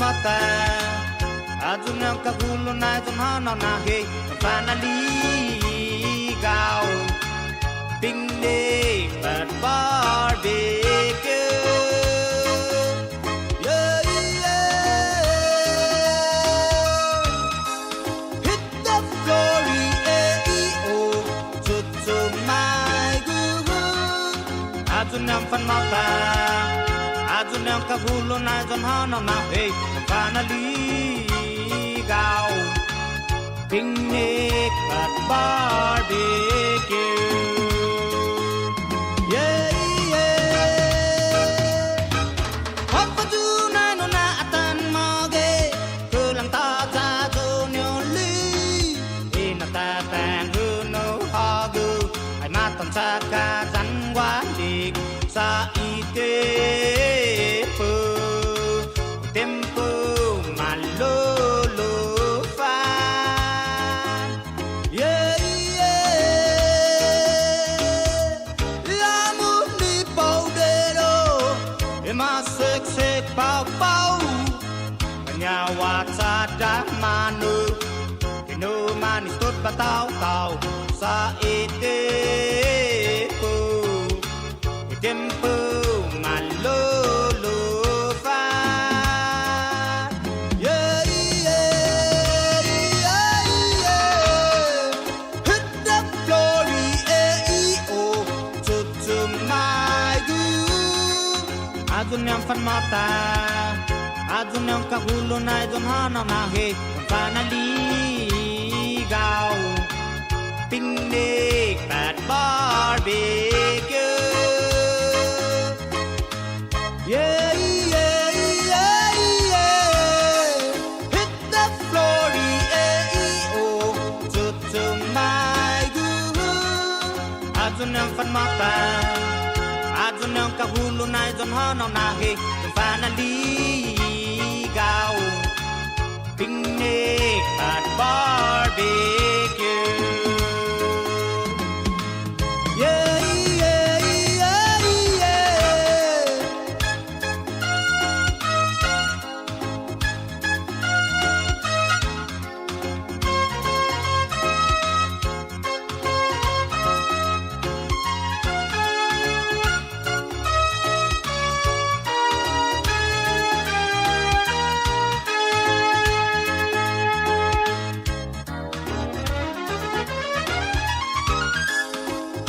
mata Azunang kagulo na Zumhana nahe Finally gao Picnic at barbecue Yeah, yeah Hit the floor, E-E-O Tutsu mai gu Azunang fan mata Azunang kagulo na Zumhana nahe Finally gao Picnic at barbecue Yeah, yeah Hop for tonight no na atan mage Kulang ta za zo nyo li Ina ta tang hu no hagu Ai matang sa ka zan wan dik Sa ite pu Tempo malolo fan Yeah, yeah La muni paudero Ema sek sek pau pau Kanya watsa dah manu Kino manis tot batau tau Sa ite pu Tempo malolo fan Yeah, yeah, yeah, yeah Hit the floor, E-E-O Tutsu mai gu Azunang fan mata Azunang kagulo na Zumhana nahe Finally gao Picnic at barbecue Yeah, yeah, yeah, yeah Hit the floor, E-E-O Tutsu mai gu Azunang fan mata Azunang kagulo na Zumhana nahe Finally gao Picnic at barbecue Yeah, yeah, yeah, yeah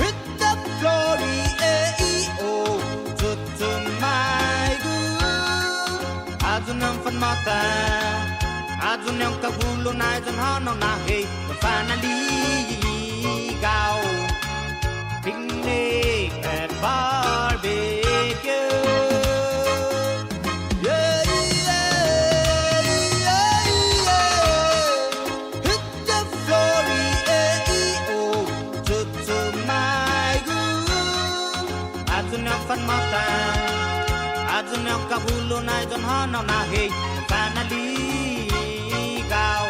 Hit the floor, E-E-O Tutsu mai gu Azunang fan mata Azunang kagulo na Zumhana nahe Finally gao Picnic at barbecue Yeah, yeah, yeah, yeah Hit the floor, E-E-O Tutsu mai gu Azunang fan mata Azunang kagulo na Zumhana nahe Finally gao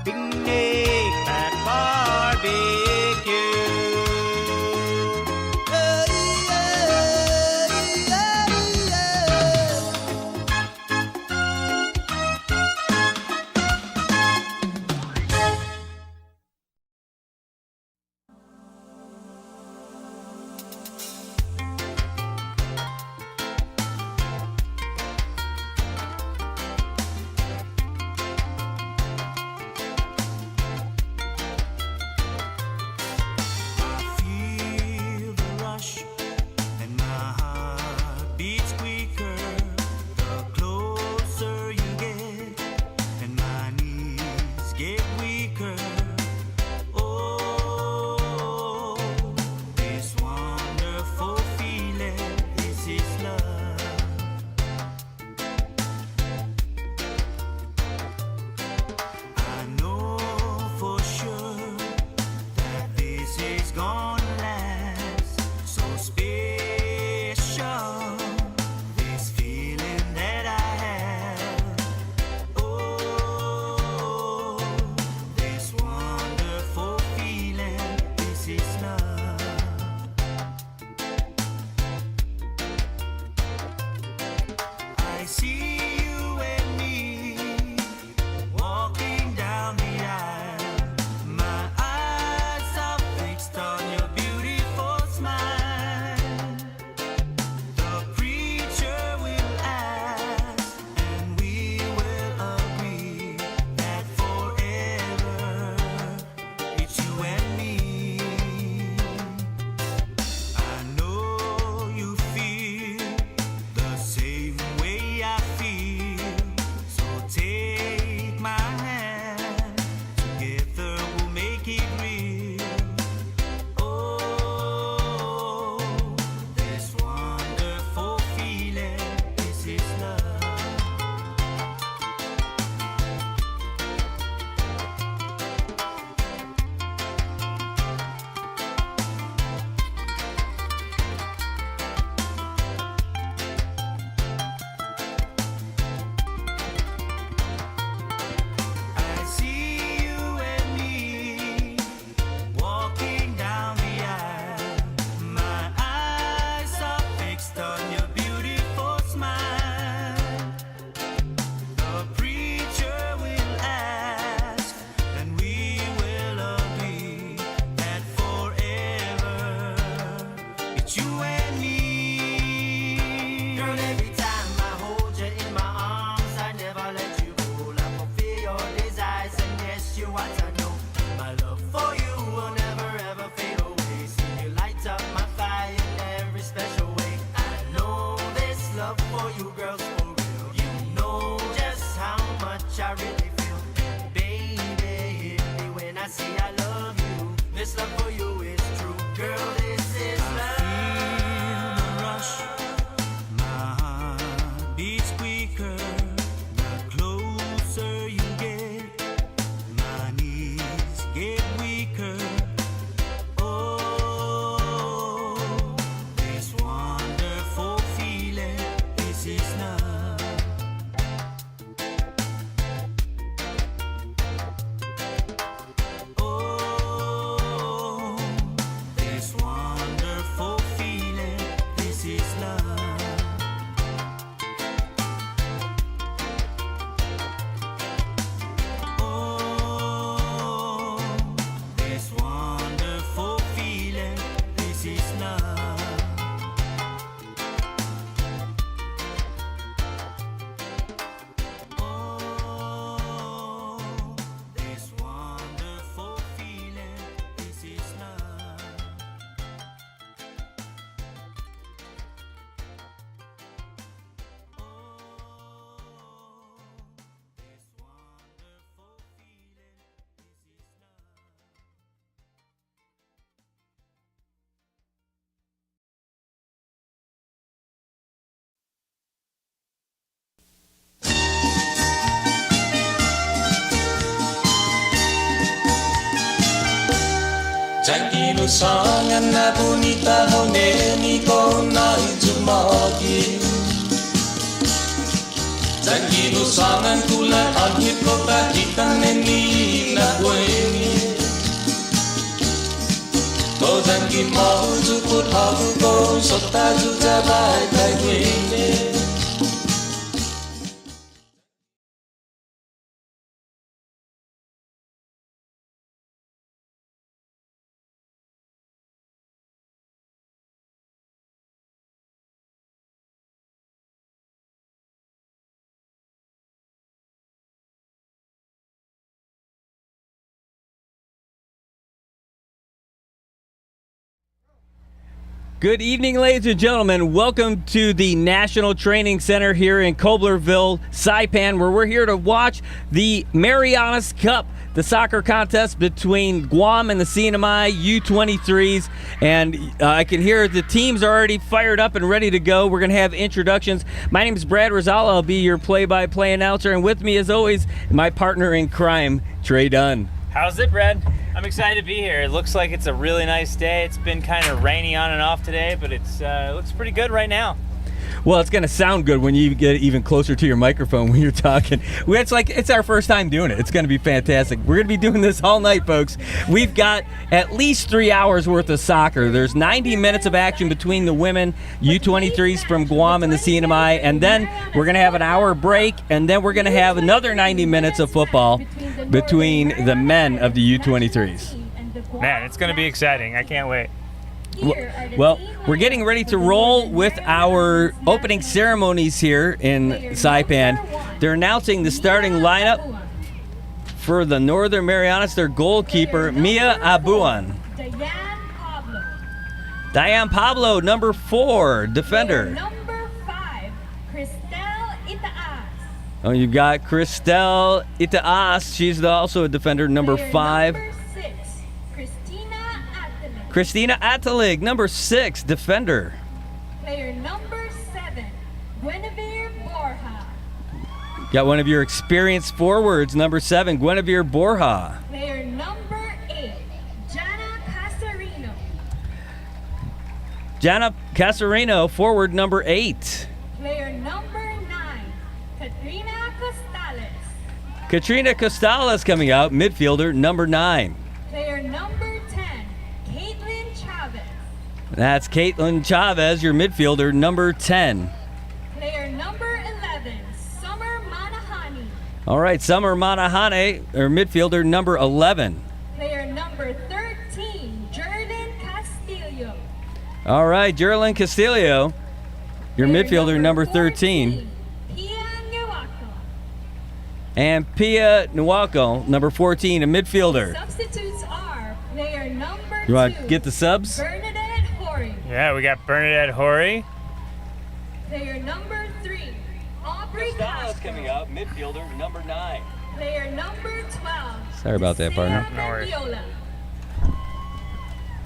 Picnic at barbecue Yeah, yeah, yeah, yeah Jangkinu sangan na bonita honeni ko na ijumagi Jangkinu sangan tula angit ko kahitan neni na bueni Ko jangki mau juput hagu ko sota juja bai kai bueni Good evening, ladies and gentlemen. Welcome to the National Training Center here in Koblerville, Saipan, where we're here to watch the Marianas Cup, the soccer contest between Guam and the CNMI U23s. And I can hear the teams are already fired up and ready to go. We're going to have introductions. My name is Brad Rosala. I'll be your play-by-play announcer. And with me, as always, my partner in crime, Trey Dunn. How's it, Brad? I'm excited to be here. It looks like it's a really nice day. It's been kind of rainy on and off today, but it looks pretty good right now. Well, it's going to sound good when you get even closer to your microphone when you're talking. It's our first time doing it. It's going to be fantastic. We're going to be doing this all night, folks. We've got at least 3 hours worth of soccer. There's 90 minutes of action between the women U23s from Guam and the CNMI, and then we're going to have an hour break, and then we're going to have another 90 minutes of football between the men of the U23s. Man, it's going to be exciting. I can't wait. Well, we're getting ready to roll with our opening ceremonies here in Saipan. They're announcing the starting lineup for the Northern Marianas. Their goalkeeper, Mia Abuan. Diane Pablo, number 4, defender. Number 5, Cristel Itaas. Oh, you've got Cristel Itaas. She's also a defender, number 5. Christina Atalig, number 6, defender. Player number 7, Guinevere Borja. Got one of your experienced forwards, number 7, Guinevere Borja. Player number 8, Jana Casarino. Jana Casarino, forward number 8. Player number 9, Katrina Costales. Katrina Costales coming out, midfielder number 9. Player number 10, Caitlin Chavez. That's Caitlin Chavez, your midfielder number 10. Player number 11, Summer Manahani. All right, Summer Manahane, or midfielder number 11. Player number 13, Jordan Castillo. All right, Jerlyn Castillo, your Player midfielder number 13. Pia Nyawako. And Pia Nwako, number 14, a midfielder. Substitutes are player number 2. You want to get the subs? Bernadette Horry. Yeah, we got Bernadette Horry. Player number 3, Aubrey Costales Castro. coming out, midfielder number 9. Player number 12. Sorry about that, partner. No worries. Mendiola.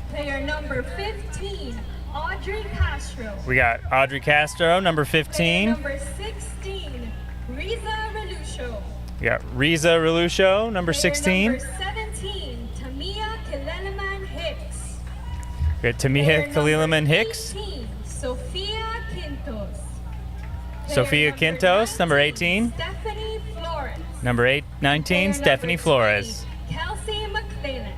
Player number 15, Audrey Castro. We got Audrey Castro, number Player 15. number 16, Riza Relucho. We got Riza Relucho, number Player 16. number 17, Tamia Kileleman Hicks. We got Tamia Kalilaman Hicks. 18, Sophia Quintos. Sophia Player Quintos, number 18. Stephanie Flores. Number 19, Player Stephanie number Flores. 20, Kelsey McClellan.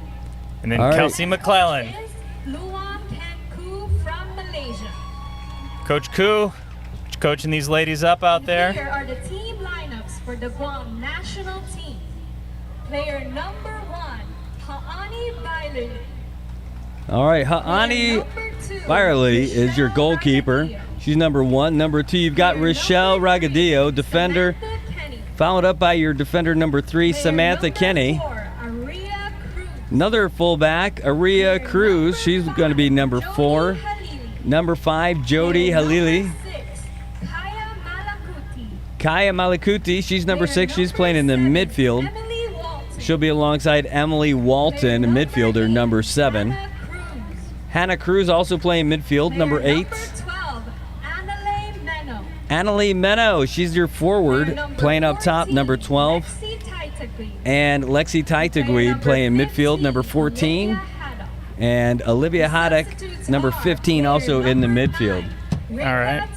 And then All right. Kelsey McClellan. Is Luam Kanku from Malaysia. Coach Koo, coaching these ladies up out there. Here are the team lineups for the Guam national team. Player number 1, Ha'ani Bailey. All right, Ha'ani Byerly is your goalkeeper. She's number 1. Number 2, you've got Rochelle Ragadillo, defender, followed up by your defender number 3, Samantha Kenny. Another fullback, Aria Cruz. She's going to be number 4. Number 5, Jody Halili. Kaya Malakuti, she's number 6. She's playing in the midfield. She'll be alongside Emily Walton, midfielder number 7. Hannah Cruz also playing midfield, number 8. Annalie Meno, she's your forward, playing up top, number 12. And Lexi Taitagui playing midfield, number 14. and Olivia Haddock, number 15, also in the midfield. All right.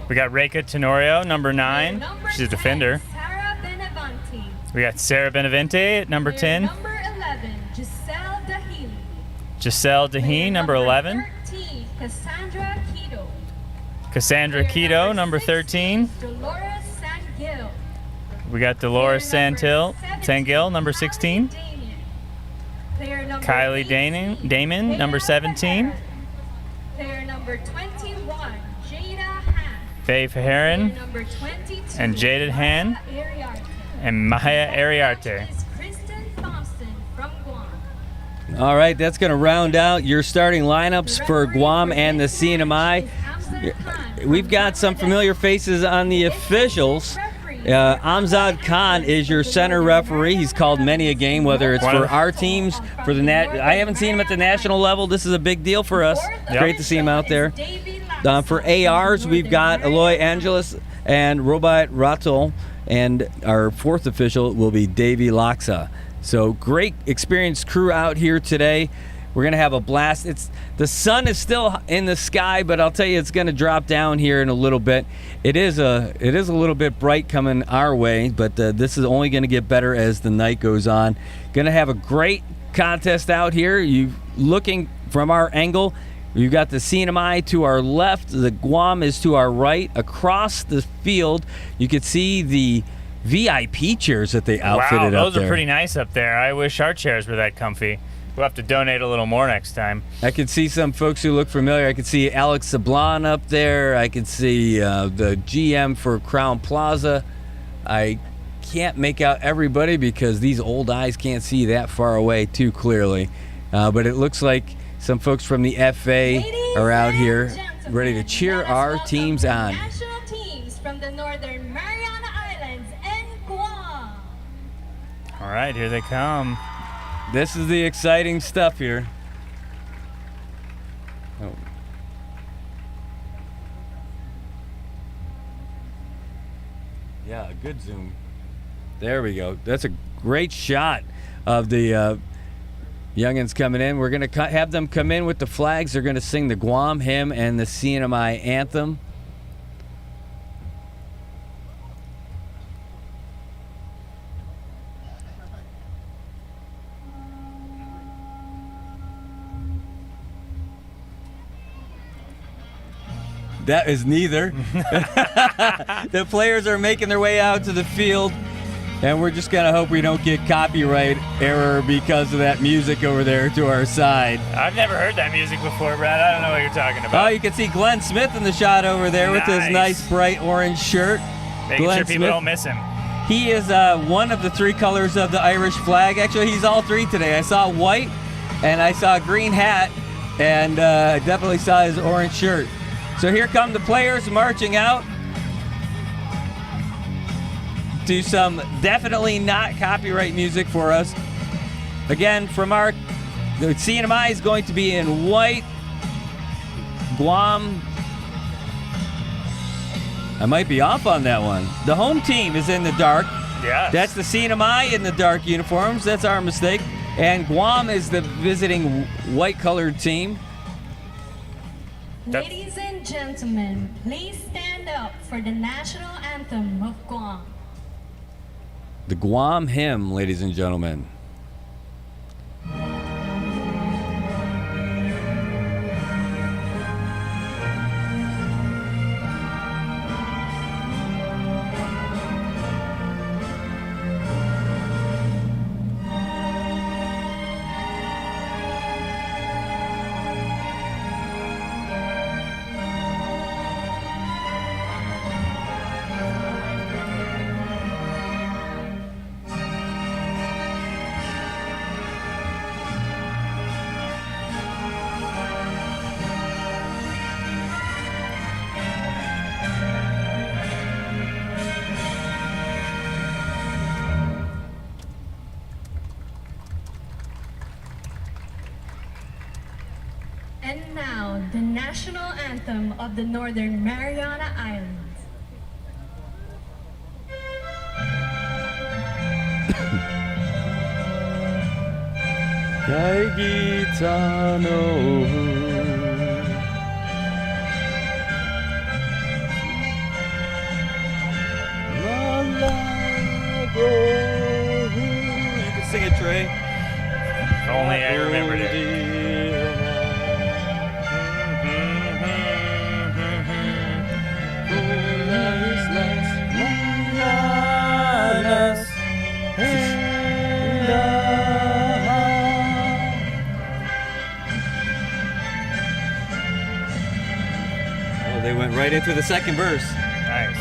We got Reika Tenorio, number 9. She's a defender. We got Sarah Benavente at number 10. Number 11, Giselle Daheen, number 11. 13, Cassandra Quito, number 13. Dolores Sangil. We got Dolores Sangil, number 16. Kylie Damon, number 17. Player number 21, Jada Han. Faye Faharin Number 22, and Jaded Han Ariarte. and Maya Ariarte. Is Kristen Thompson from Guam. All right, that's going to round out your starting lineups for Guam and the CNMI. We've got some familiar faces on the officials. Amzad Khan is your center referee. He's called many a game, whether it's for our teams, for the I haven't seen him at the national level. This is a big deal for us. Yep. Great to see him out there. For ARs, we've got Eloy Angeles and Robot Ratol, and our fourth official will be Davey Laksa. So great experienced crew out here today. We're going to have a blast. The sun is still in the sky, but I'll tell you it's going to drop down here in a little bit. It is a little bit bright coming our way, but this is only going to get better as the night goes on. Going to have a great contest out here. You looking from our angle, you've got the CNMI to our left, the Guam is to our right. Across the field, you can see the VIP chairs that they outfitted wow, up those there. are pretty nice up there. I wish our chairs were that comfy. We'll have to donate a little more next time. I can see some folks who look familiar. I can see Alex Sablon up there. I can see the GM for Crown Plaza. I can't make out everybody because these old eyes can't see that far away too clearly. But it looks like some folks from the FA are out here ready to cheer our teams on. National teams from the Northern Mariana Islands and Guam. All right, here they come. This is the exciting stuff here. Oh. Yeah, a good zoom. There we go. That's a great shot of the youngins coming in. We're going to have them come in with the flags. They're going to sing the Guam hymn and the CNMI anthem. That is neither. The players are making their way out to the field, and we're just going to hope we don't get copyright error because of that music over there to our side. I've never heard that music before, Brad. I don't know what you're talking Oh, about. you can see Glenn Smith in the shot over there with his nice bright orange shirt. Making Glenn sure people Smith. don't miss him. He is one of the three colors of the Irish flag. Actually, he's all three today. I saw white, and I saw a green hat, and I definitely saw his orange shirt. So here come the players marching out to some definitely not copyright music for us. Again, the CNMI is going to be in white. Guam, I might be off on that one. The home team is in the dark. Yeah. That's the CNMI in the dark uniforms. That's our mistake. And Guam is the visiting white-colored team. Ladies and gentlemen, please stand up for the national anthem of Guam. The Guam hymn, ladies and gentlemen. And now, the national anthem of the Northern Mariana Islands. 大ギターのYou can sing it, Trey. If only I remembered it. Oh, they went right into the second verse. Nice.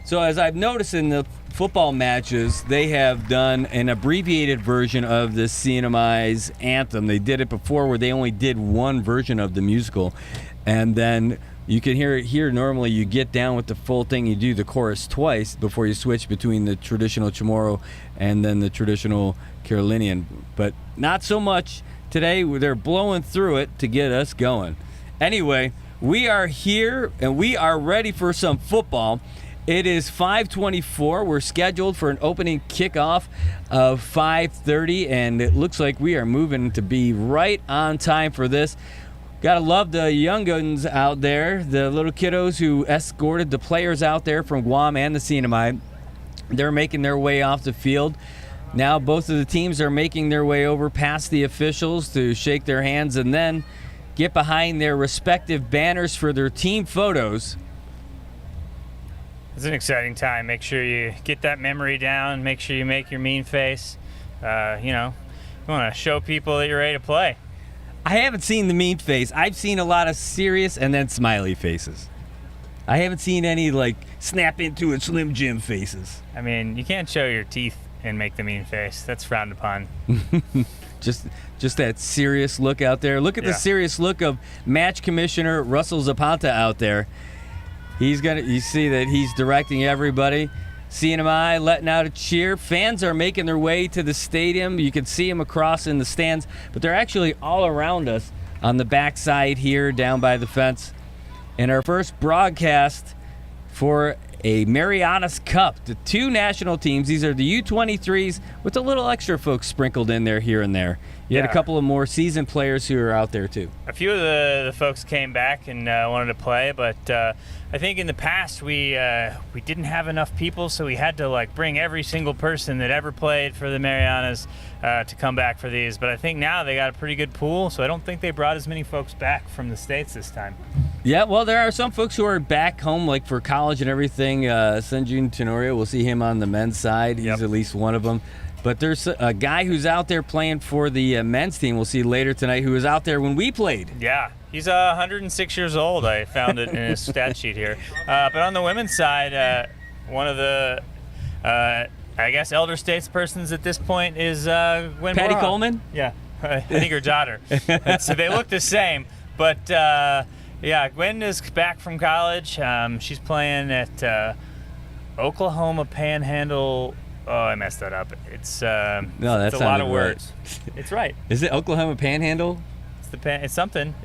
So as I've noticed in the football matches, they have done an abbreviated version of the CNMI's anthem. They did it before where they only did one version of the musical. And then you can hear it here. Normally you get down with the full thing. You do the chorus twice before you switch between the traditional Chamorro and then the traditional Carolinian. But not so much today. They're blowing through it to get us going. Anyway, we are here and we are ready for some football. It is 5:24. We're scheduled for an opening kickoff of 5:30, and it looks like we are moving to be right on time for this. Gotta love the young guns out there, the little kiddos who escorted the players out there from Guam and the CNMI. They're making their way off the field. Now both of the teams are making their way over past the officials to shake their hands and then get behind their respective banners for their team photos. It's an exciting time. Make sure you get that memory down. Make sure you make your mean face. You want to show people that you're ready to play. I haven't seen the mean face. I've seen a lot of serious and then smiley faces. I haven't seen any like snap into it Slim Jim faces. I mean, you can't show your teeth and make the mean face. That's frowned upon. Just that serious look out there. Look at the serious look of Match Commissioner Russell Zapata out there. You see that he's directing everybody. CNMI letting out a cheer. Fans are making their way to the stadium. You can see them across in the stands, but they're actually all around us on the backside here down by the fence. And our first broadcast for a Marianas Cup. The two national teams, these are the U23s with a little extra folks sprinkled in there here and there. You had a couple of more seasoned players who are out there too. A few of the folks came back and wanted to play, but I think in the past we didn't have enough people, so we had to bring every single person that ever played for the Marianas to come back for these. But I think now they got a pretty good pool, so I don't think they brought as many folks back from the States this time. Yeah, well, there are some folks who are back home, like for college and everything. Senjun Tenorio, we'll see him on the men's side. He's at least one of them. But there's a guy who's out there playing for the men's team we'll see later tonight who was out there when we played. Yeah, he's 106 years old. I found it in his stat sheet here. But on the women's side, one of the, I guess, elder statespersons at this point is Gwen Patty Borhoff. Coleman? Yeah, I think her daughter. So they look the same. But, Gwen is back from college. She's playing at Oklahoma Panhandle. Oh, I messed that up. It's no, that's a lot of words. It's right. Is it Oklahoma Panhandle? It's something.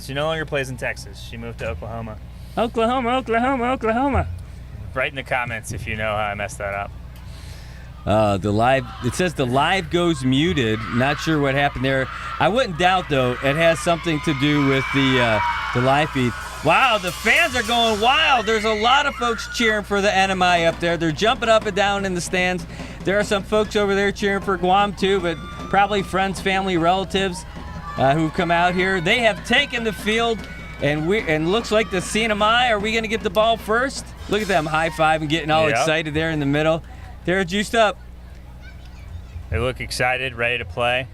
She no longer plays in Texas. She moved to Oklahoma. Oklahoma. Write in the comments if you know how I messed that up. It says the live goes muted. Not sure what happened there. I wouldn't doubt though. It has something to do with the live feed. Wow, the fans are going wild. There's a lot of folks cheering for the NMI up there. They're jumping up and down in the stands. There are some folks over there cheering for Guam too, but probably friends, family, relatives who've come out here. They have taken the field, and looks like the CNMI. Are we going to get the ball first? Look at them high-fiving, getting all excited there in the middle. They're juiced up. They look excited, ready to play.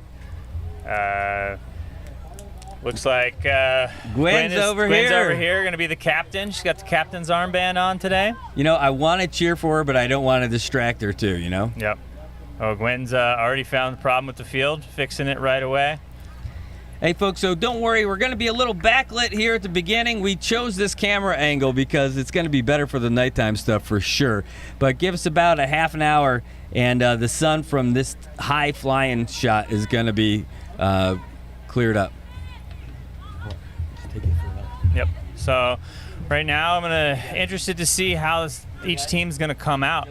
Looks like Gwen's over here. Going to be the captain. She's got the captain's armband on today. You know, I want to cheer for her, but I don't want to distract her too, you know? Yep. Oh, Gwen's already found the problem with the field, fixing it right away. Hey folks, so don't worry, we're going to be a little backlit here at the beginning. We chose this camera angle because it's going to be better for the nighttime stuff for sure. But give us about a half an hour, and the sun from this high flying shot is going to be cleared up. Yep. So right now I'm interested to see how each team's going to come out.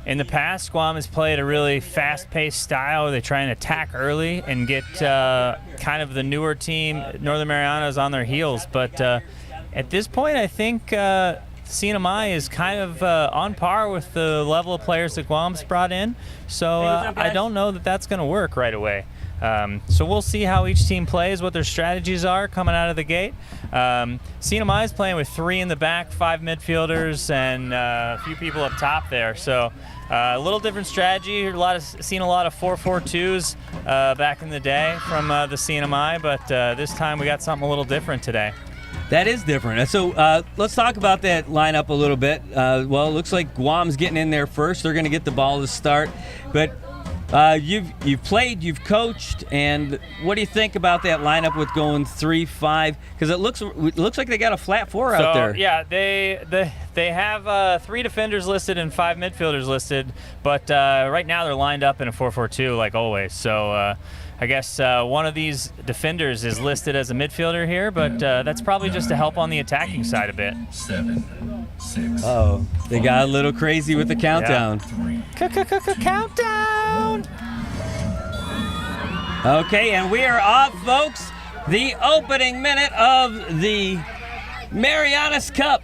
In the past, GUAM has played a really fast-paced style where they try and attack early and get kind of the newer team, Northern Marianas, on their heels. But at this point, I think CNMI is kind of on par with the level of players that GUAM's brought in. So I don't know that that's going to work right away. So we'll see how each team plays, what their strategies are coming out of the gate. CNMI is playing with 3 in the back, 5 midfielders, and a few people up top there. So a little different strategy. Seen a lot of 4-4-2s back in the day from the CNMI, but this time we got something a little different today. That is different. So let's talk about that lineup a little bit. Well, it looks like GUAM's getting in there first. They're going to get the ball to start, but you've played, you've coached, and what do you think about that lineup with going 3-5? Because it looks like they got a flat 4 out there. Yeah, they have 3 defenders listed and 5 midfielders listed, but right now they're lined up in a 4-4-2 like always. So I guess one of these defenders is listed as a midfielder here, but that's probably just to help on the attacking side a bit. 7, 6. Oh, they got a little crazy with the countdown. Countdown! Okay, and we are off, folks. The opening minute of the Marianas Cup.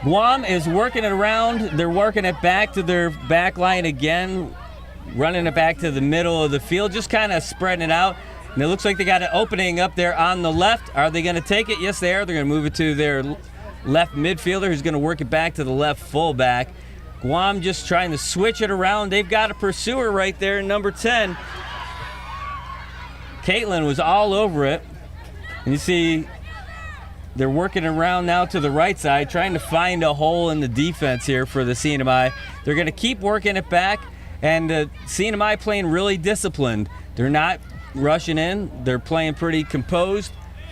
GUAM is working it around. They're working it back to their back line again, running it back to the middle of the field, just kind of spreading it out. And it looks like they got an opening up there on the left. Are they going to take it? Yes, they are. They're going to move it to their left midfielder, who's going to work it back to the left fullback. GUAM just trying to switch it around. They've got a pursuer right there, number 10. Caitlin was all over it. And you see they're working around now to the right side, trying to find a hole in the defense here for the CNMI. They're going to keep working it back, and the CNMI playing really disciplined. They're not rushing in. They're playing pretty composed.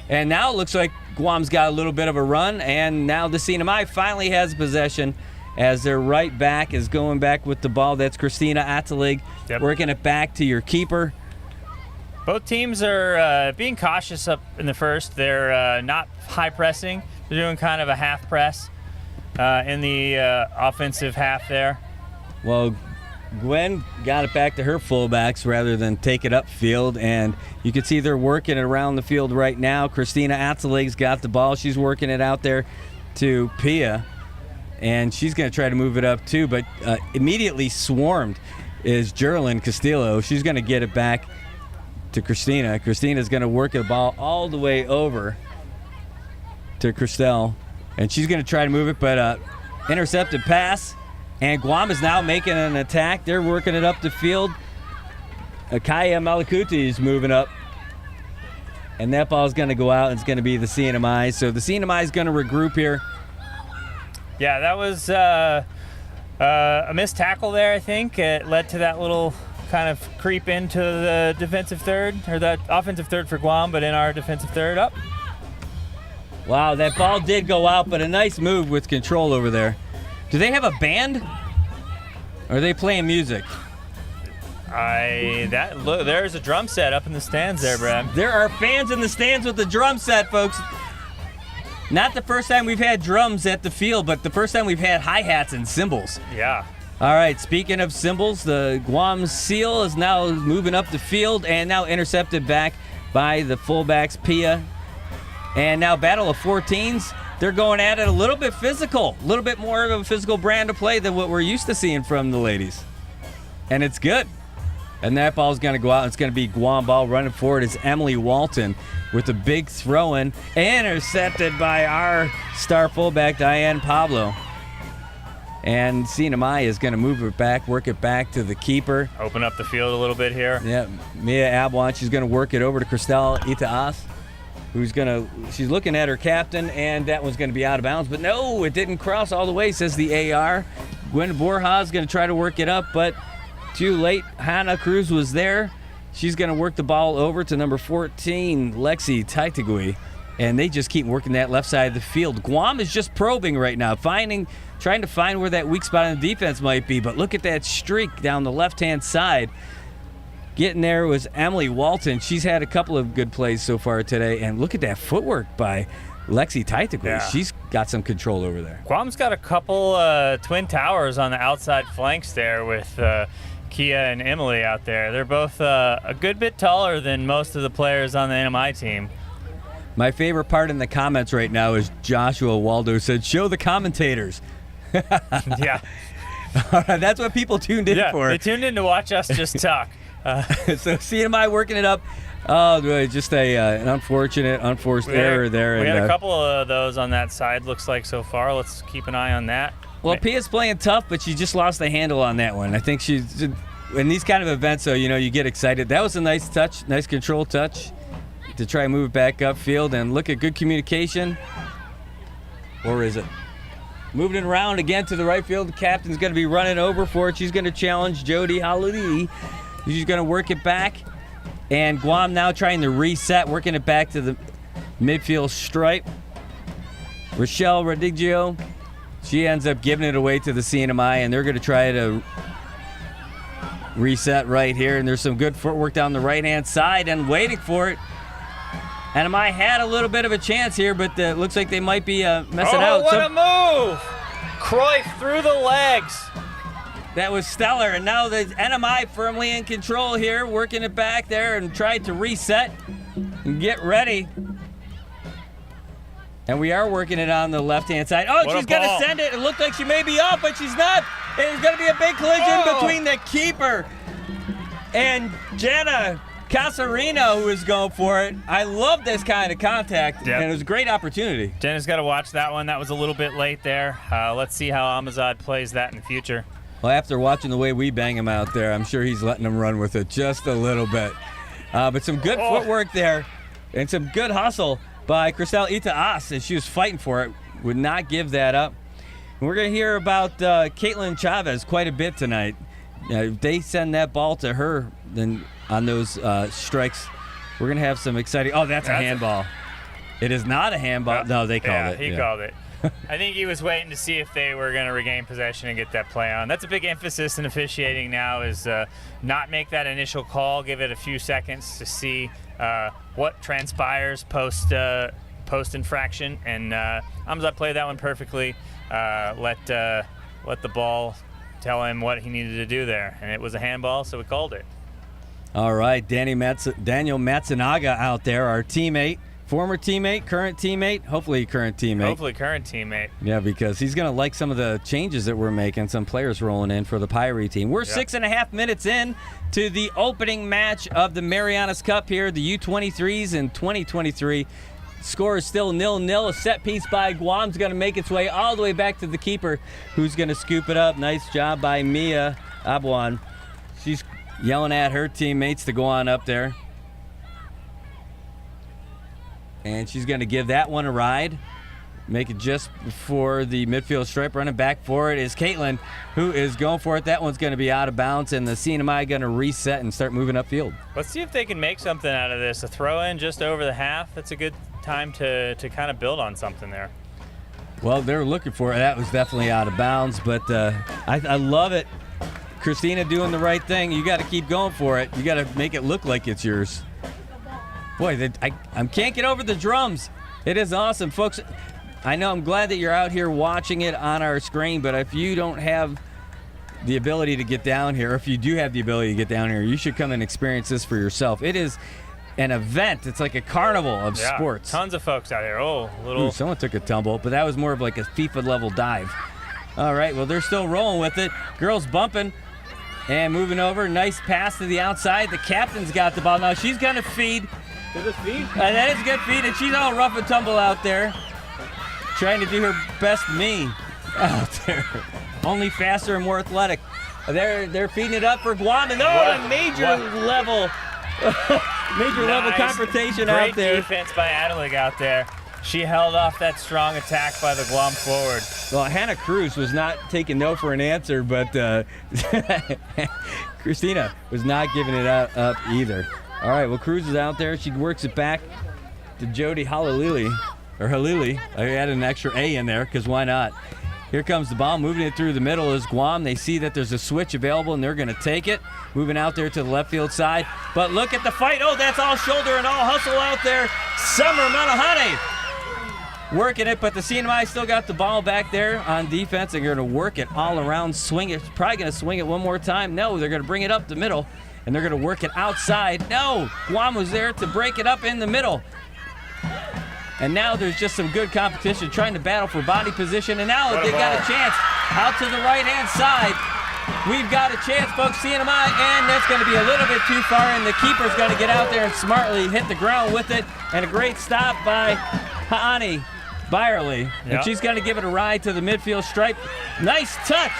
And now it looks like GUAM's got a little bit of a run, and now the CNMI finally has possession as their right back is going back with the ball. That's Christina Attelig, working it back to your keeper. Both teams are being cautious up in the first. They're not high pressing. They're doing kind of a half press in the offensive half there. Well, Gwen got it back to her fullbacks rather than take it upfield, and you can see they're working it around the field right now. Christina Atzelig's got the ball. She's working it out there to Pia, and she's going to try to move it up too, but immediately swarmed is Geraldine Castillo. She's going to get it back to Christina. Christina's going to work the ball all the way over to Christelle, and she's going to try to move it, but intercepted pass, and GUAM is now making an attack. They're working it up the field. Akaya Malakuti is moving up, and that ball is going to go out, and it's going to be the CNMI. So the CNMI is going to regroup here. Yeah, that was a missed tackle there, I think. It led to that little kind of creep into the defensive third, or the offensive third for GUAM, but in our defensive third up. Wow, that ball did go out, but a nice move with control over there. Do they have a band? Or are they playing music? There's a drum set up in the stands there, Brad. There are fans in the stands with the drum set, folks. Not the first time we've had drums at the field, but the first time we've had hi-hats and cymbals. Yeah. All right, speaking of cymbals, the GUAM Seal is now moving up the field and now intercepted back by the fullbacks, Pia. And now battle of 14s. They're going at it a little bit physical, a little bit more of a physical brand of play than what we're used to seeing from the ladies. And it's good. And that ball's going to go out. It's going to be GUAM ball running forward. It's Emily Walton with a big throw-in, intercepted by our star fullback, Diane Pablo. And CNMI is going to move it back, work it back to the keeper. Open up the field a little bit here. Yeah, Mia Abwan, she's going to work it over to Christelle Itaas, she's looking at her captain, and that one's going to be out of bounds. But no, it didn't cross all the way, says the AR. Gwen Borja is going to try to work it up, but Too late. Hannah Cruz was there. She's going to work the ball over to number 14, Lexi Taitigui. And they just keep working that left side of the field. Guam is just probing right now, trying to find where that weak spot on the defense might be. But look at that streak down the left-hand side. Getting there was Emily Walton. She's had a couple of good plays so far today. And look at that footwork by Lexi Taitigui. Yeah. She's got some control over there. Guam's got a couple twin towers on the outside flanks there with Kia and Emily out there. They're both a good bit taller than most of the players on the NMI team. My favorite part in the comments right now is Joshua Waldo said, "Show the commentators." Yeah. All right, that's what people tuned in for. They tuned in to watch us just talk. So CNMI working it up. Oh, just an unforced error there. We had a couple of those on that side, looks like, so far. Let's keep an eye on that. Well, Pia's playing tough, but she just lost the handle on that one. I think she's in these kind of events, so you get excited. That was a nice touch, nice control touch to try and move it back upfield and look at good communication. Or is it? Moving it around again to the right field. The captain's going to be running over for it. She's going to challenge Jody Haludi. She's going to work it back. And Guam now trying to reset, working it back to the midfield stripe. Rochelle Redigio, she ends up giving it away to the CNMI, and they're going to try to reset right here. And there's some good footwork down the right-hand side and waiting for it. NMI had a little bit of a chance here, but it looks like they might be messing out. What a move! Cruyff through the legs. That was stellar, and now the NMI firmly in control here, working it back there and tried to reset and get ready. And we are working it on the left-hand side. Oh, What she's a going to ball. send it. It looked like she may be off, but she's not. There's going to be a big collision between the keeper and Jenna Casarino, who is going for it. I love this kind of contact, Yep. and it was a great opportunity. Jenna's got to watch that one. That was a little bit late there. Let's see how Amazad plays that in the future. Well, after watching the way we bang him out there, I'm sure he's letting them run with it just a little bit. But some good footwork there and some good hustle by Cristel Itaas as she was fighting for it. Would not give that up. And we're going to hear about Caitlin Chavez quite a bit tonight. If they send that ball to her then on those strikes, we're going to have some exciting... Oh, that's a handball. It is not a handball. No, they called it. He called it. I think he was waiting to see if they were going to regain possession and get that play on. That's a big emphasis in officiating now is not make that initial call, give it a few seconds to see what transpires post-infraction. And Amzat played that one perfectly. Let the ball tell him what he needed to do there. And it was a handball, so we called it. All right, Daniel Matsunaga out there, our teammate. Former teammate, current teammate, hopefully current teammate. Hopefully current teammate. Yeah, because he's going to like some of the changes that we're making, some players rolling in for the Pyre team. We're 6.5 minutes in to the opening match of the Marianas Cup here, the U23s in 2023. Score is still 0-0. A set piece by Guam's going to make its way all the way back to the keeper, who's going to scoop it up. Nice job by Mia Abuan. She's yelling at her teammates to go on up there. And she's going to give that one a ride. Make it just before the midfield stripe. Running back for it is Caitlin, who is going for it. That one's going to be out of bounds, and the CNMI going to reset and start moving upfield. Let's see if they can make something out of this. A throw-in just over the half. That's a good time to kind of build on something there. Well, they were looking for it. That was definitely out of bounds, but I love it. Christina doing the right thing. You got to keep going for it. You got to make it look like it's yours. Boy, I can't get over the drums. It is awesome. Folks, I know I'm glad that you're out here watching it on our screen, but if you don't have the ability to get down here, or if you do have the ability to get down here, you should come and experience this for yourself. It is an event. It's like a carnival of sports. Tons of folks out here. Ooh, someone took a tumble, but that was more of like a FIFA-level dive. All right, well, they're still rolling with it. Girls bumping and moving over. Nice pass to the outside. The captain's got the ball. Now she's going to feed. To the feed. And that is a good feed, and she's all rough and tumble out there, trying to do her best me out there. Only faster and more athletic. They're feeding it up for Guam, and a major level confrontation out there. Great defense by Adelig out there. She held off that strong attack by the Guam forward. Well, Hannah Cruz was not taking no for an answer, but Christina was not giving it up either. All right, well, Cruz is out there. She works it back to Jody Halili. I added an extra A in there because why not? Here comes the ball. Moving it through the middle is Guam. They see that there's a switch available, and they're going to take it. Moving out there to the left field side. But look at the fight. Oh, that's all shoulder and all hustle out there. Summer Malahane working it, but the CNMI still got the ball back there on defense. They're going to work it all around, swing it. Probably going to swing it one more time. No, they're going to bring it up the middle, and they're going to work it outside. No, Guam was there to break it up in the middle. And now there's just some good competition trying to battle for body position. And now they got a chance out to the right-hand side. We've got a chance, folks, CNMI, and that's going to be a little bit too far, and the keeper's going to get out there and smartly hit the ground with it. And a great stop by Ha'ani Byerly. Yep. And she's going to give it a ride to the midfield stripe. Nice touch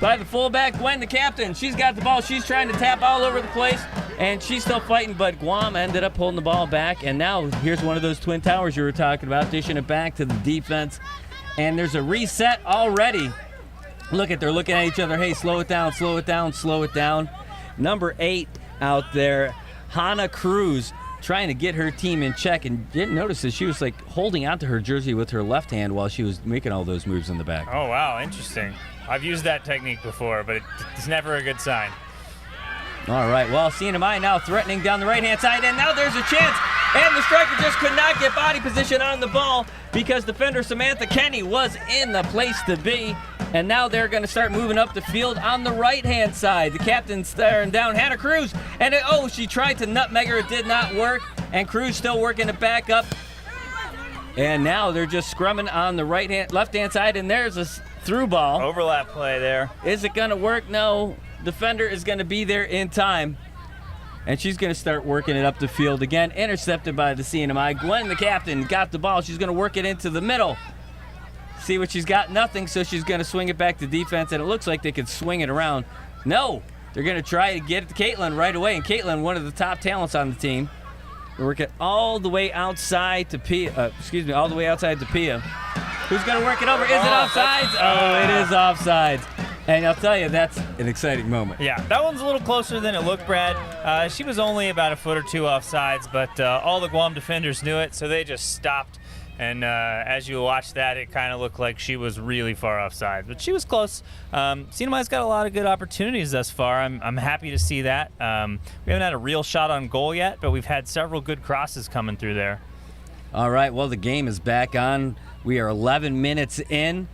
by the fullback, Gwen, the captain. She's got the ball. She's trying to tap all over the place, and she's still fighting, but Guam ended up holding the ball back. And now here's one of those twin towers you were talking about, dishing it back to the defense. And there's a reset already. Look at, they're looking at each other. Hey, slow it down, slow it down, slow it down. Number 8 out there, Hannah Cruz, trying to get her team in check, and didn't notice that she was like holding onto her jersey with her left hand while she was making all those moves in the back. Oh, wow, interesting. I've used that technique before, but it's never a good sign. All right, well, CNMI now threatening down the right-hand side, and now there's a chance, and the striker just could not get body position on the ball because defender Samantha Kenny was in the place to be, and now they're going to start moving up the field on the right-hand side. The captain's staring down Hannah Cruz, and she tried to nutmeg her. It did not work, and Cruz still working it back up. And now they're just scrumming on the left-hand side, and there's a through ball. Overlap play there. Is it going to work? No. Defender is going to be there in time, and she's going to start working it up the field again. Intercepted by the CNMI. Gwen, the captain, got the ball. She's going to work it into the middle. See what she's got? Nothing, so she's going to swing it back to defense, and it looks like they could swing it around. No, they're going to try to get it to Caitlin right away, and Caitlin, one of the top talents on the team. They work it all the way outside to Pia. All the way outside to Pia. Who's going to work it over? Is it offsides? Oh, it is offsides. And I'll tell you, that's an exciting moment. Yeah, that one's a little closer than it looked, Brad. She was only about a foot or two offsides, but all the Guam defenders knew it, so they just stopped. And as you watch that, it kind of looked like she was really far offside, but she was close. CNMI's got a lot of good opportunities thus far. I'm happy to see that. We haven't had a real shot on goal yet, but we've had several good crosses coming through there. All right, well, the game is back on. We are 11 minutes in,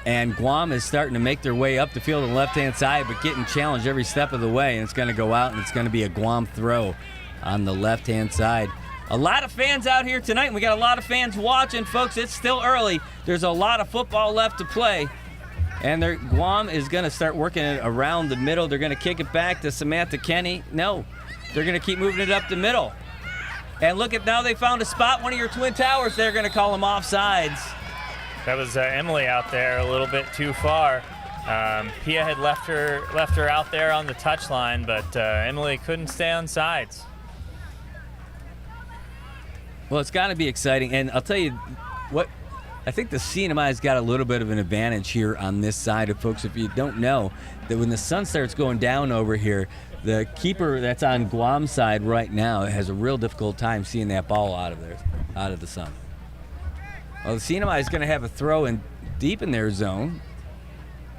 and Guam is starting to make their way up the field on the left-hand side, but getting challenged every step of the way, and it's going to go out, and it's going to be a Guam throw on the left-hand side. A lot of fans out here tonight, and we got a lot of fans watching, folks. It's still early. There's a lot of football left to play, and Guam is going to start working it around the middle. They're going to kick it back to Samantha Kenny. No, they're going to keep moving it up the middle. And look at, now they found a spot, one of your twin towers. They're going to call them offsides. That was Emily out there a little bit too far. Pia had left her out there on the touchline, but Emily couldn't stay on sides. Well, it's got to be exciting, and I'll tell you what, I think the CNMI's got a little bit of an advantage here on this side of folks. If you don't know, that when the sun starts going down over here, the keeper that's on Guam's side right now has a real difficult time seeing that ball out of the sun. Well, the CNMI is going to have a throw in deep in their zone.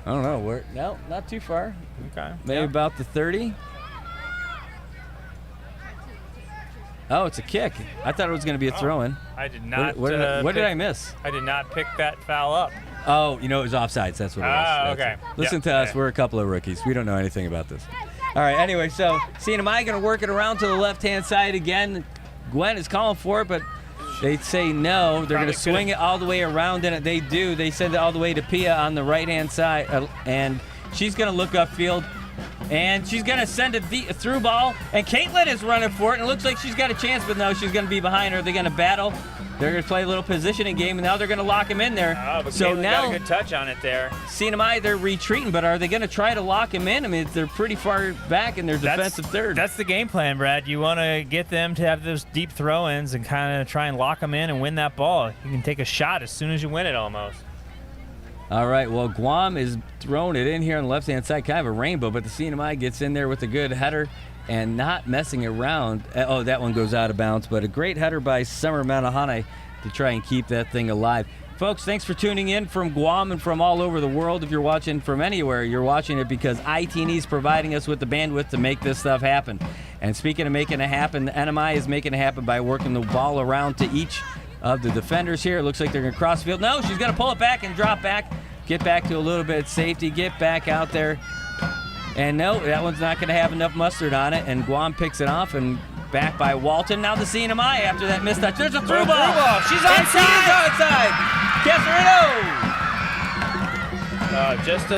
I don't know where. No, not too far. Okay. Maybe about the 30. Oh, it's a kick. I thought it was going to be a throw-in. I did not. What did I miss? I did not pick that foul up. Oh, it was offsides. That's what it was. Okay. Listen to us. We're a couple of rookies. We don't know anything about this. All right, anyway, so CNMI going to work it around to the left-hand side again. Gwen is calling for it, but they say no. They're going to swing it all the way around, and they do. They send it all the way to Pia on the right-hand side, and she's going to look upfield, and she's going to send a through ball, and Caitlin is running for it, and it looks like she's got a chance, but no, she's going to be behind her. They're going to battle. They're going to play a little positioning game, and now they're going to lock him in there. But so Caitlin now got a good touch on it there. CNMI, they're retreating, but are they going to try to lock him in? I mean, they're pretty far back in their defensive third. That's the game plan, Brad. You want to get them to have those deep throw-ins and kind of try and lock them in and win that ball. You can take a shot as soon as you win it almost. All right, well, Guam is throwing it in here on the left-hand side, kind of a rainbow, but the CNMI gets in there with a good header and not messing around. Oh, that one goes out of bounds, but a great header by Summer Manahane to try and keep that thing alive. Folks, thanks for tuning in from Guam and from all over the world. If you're watching from anywhere, you're watching it because ITN is providing us with the bandwidth to make this stuff happen. And speaking of making it happen, the NMI is making it happen by working the ball around to each of the defenders here. It looks like they're going to cross field. No, she's going to pull it back and drop back, get back to a little bit of safety, get back out there. And no, that one's not going to have enough mustard on it, and Guam picks it off and back by Walton. Now the CNMI after that missed touch. There's a through ball. She's onside. Casarino.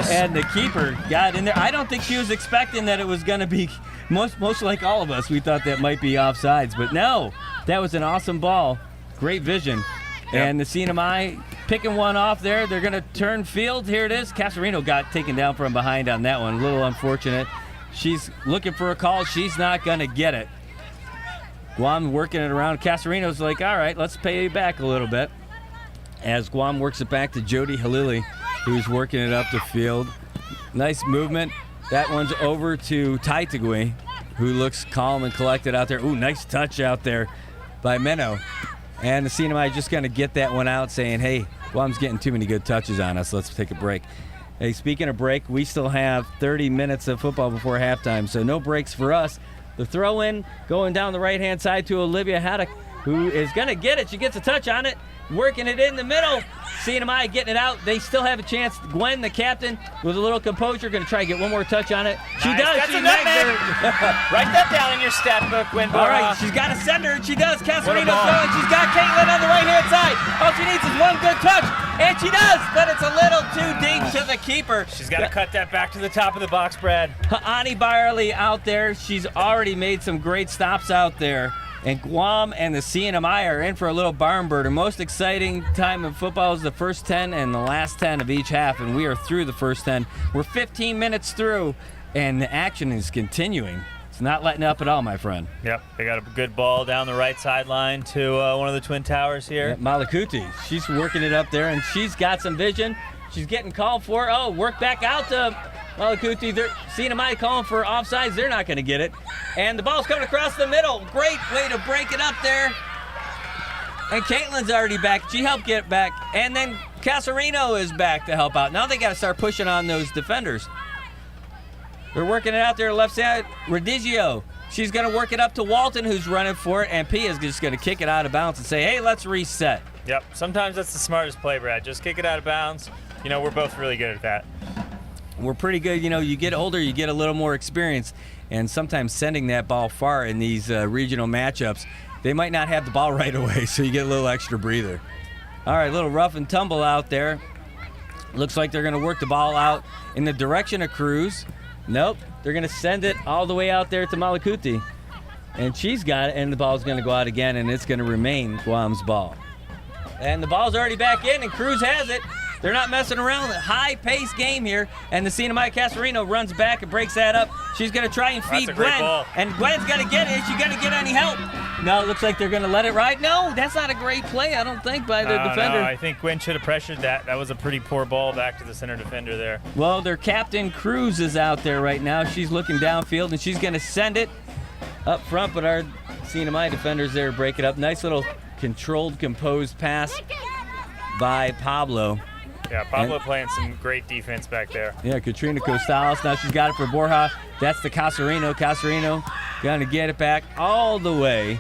And the keeper got in there. I don't think she was expecting that it was going to be, most like all of us, we thought that might be offsides. But no, that was an awesome ball. Great vision. Yep. And the CNMI picking one off there. They're going to turn field. Here it is. Casarino got taken down from behind on that one. A little unfortunate. She's looking for a call. She's not going to get it. Guam working it around. Casarino's like, all right, let's pay back a little bit. As Guam works it back to Jody Halili, who's working it up the field. Nice movement. That one's over to Taitagui, who looks calm and collected out there. Ooh, nice touch out there by Menno. And the CNMI just going to get that one out saying, hey, Guam's getting too many good touches on us. Let's take a break. Hey, speaking of break, we still have 30 minutes of football before halftime, so no breaks for us. The throw-in going down the right-hand side to Olivia Haddock, who is going to get it. She gets a touch on it. Working it in the middle. CNMI getting it out. They still have a chance. Gwen, the captain, with a little composure, going to try to get one more touch on it. She nice. does. That's she a nutmeg. Write that down in your stat book, Gwen. All right, she's got a sender, and she does. Casarino throwing. She's got Caitlin on the right-hand side. All she needs is one good touch, and she does, but it's a little too deep to the keeper. She's got to cut that back to the top of the box, Brad. Ani Byerly out there. She's already made some great stops out there. And Guam and the CNMI are in for a little barn burner. Most exciting time in football is the first 10 and the last 10 of each half, and we are through the first 10. We're 15 minutes through, and the action is continuing. It's not letting up at all, my friend. Yep, they got a good ball down the right sideline to one of the Twin Towers here. Yeah, Malakuti, she's working it up there, and she's got some vision. She's getting called for. Oh, work back out to Malakuti. CNMI calling for offsides. They're not going to get it. And the ball's coming across the middle. Great way to break it up there. And Caitlin's already back. She helped get back. And then Casarino is back to help out. Now they got to start pushing on those defenders. They're working it out there left side. Redigio. She's going to work it up to Walton, who's running for it. And Pia's just going to kick it out of bounds and say, hey, let's reset. Yep, sometimes that's the smartest play, Brad. Just kick it out of bounds. You know, we're both really good at that. We're pretty good. You know, you get older, you get a little more experience, and sometimes sending that ball far in these regional matchups, they might not have the ball right away, so you get a little extra breather. All right, a little rough and tumble out there. Looks like they're going to work the ball out in the direction of Cruz. Nope, they're going to send it all the way out there to Malakuti. And she's got it, and the ball's going to go out again, and it's going to remain Guam's ball. And the ball's already back in, and Cruz has it. They're not messing around. High-paced game here. And the CNMI Casarino runs back and breaks that up. She's going to try and feed Gwen. And Gwen's going to get it. Is she going to get any help? No, it looks like they're going to let it ride. No, that's not a great play, I don't think, by the defender. No, I think Gwen should have pressured that. That was a pretty poor ball back to the center defender there. Well, their captain, Cruz, is out there right now. She's looking downfield, and she's going to send it up front. But our CNMI defenders there break it up. Nice little controlled, composed pass by Pablo. Yeah, Pablo playing some great defense back there. Yeah, Katrina Costales. Now she's got it for Borja. That's the Casarino. Casarino going to get it back all the way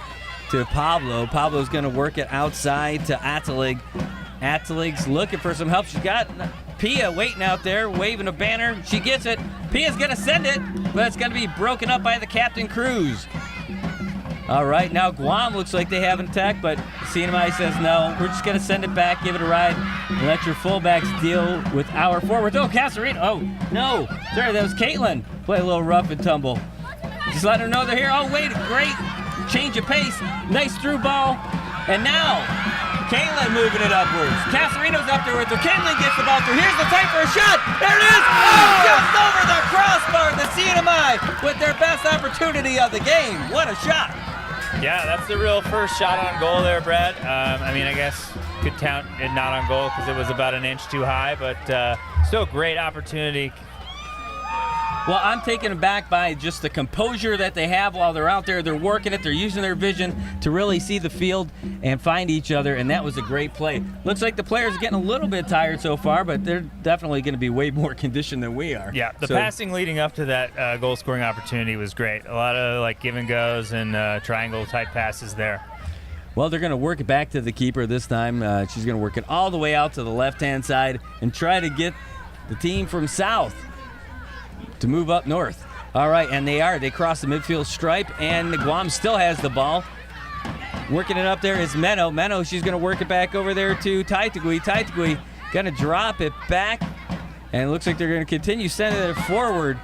to Pablo. Pablo's going to work it outside to Atalig. Atalig's looking for some help. She's got Pia waiting out there, waving a banner. She gets it. Pia's going to send it, but it's going to be broken up by the captain, Cruz. All right, now Guam looks like they have an attack, but CNMI says no. We're just going to send it back, give it a ride, and let your fullbacks deal with our forwards. Oh, Casarino. Oh, no. Sorry, that was Caitlin. Play a little rough and tumble. Just letting her know they're here. Oh, wait, great change of pace. Nice through ball. And now, Caitlin moving it upwards. Casarino's up there with her. Caitlin gets the ball through. Here's the time for a shot. There it is. Oh, just over the crossbar. The CNMI with their best opportunity of the game. What a shot. Yeah, that's the real first shot on goal there, Brad. I mean, I guess could count it not on goal because it was about an inch too high, but still a great opportunity. Well, I'm taken aback by just the composure that they have while they're out there. They're working it. They're using their vision to really see the field and find each other, and that was a great play. Looks like the players are getting a little bit tired so far, but they're definitely going to be way more conditioned than we are. Yeah, the passing leading up to that goal-scoring opportunity was great. A lot of like give and goes and triangle-type passes there. Well, they're going to work it back to the keeper this time. She's going to work it all the way out to the left-hand side and try to get the team from south to move up north. All right, and they are. They cross the midfield stripe, and Guam still has the ball. Working it up there is Meno. Meno, she's going to work it back over there to Taitagui. Taitagui going to drop it back, and it looks like they're going to continue sending it forward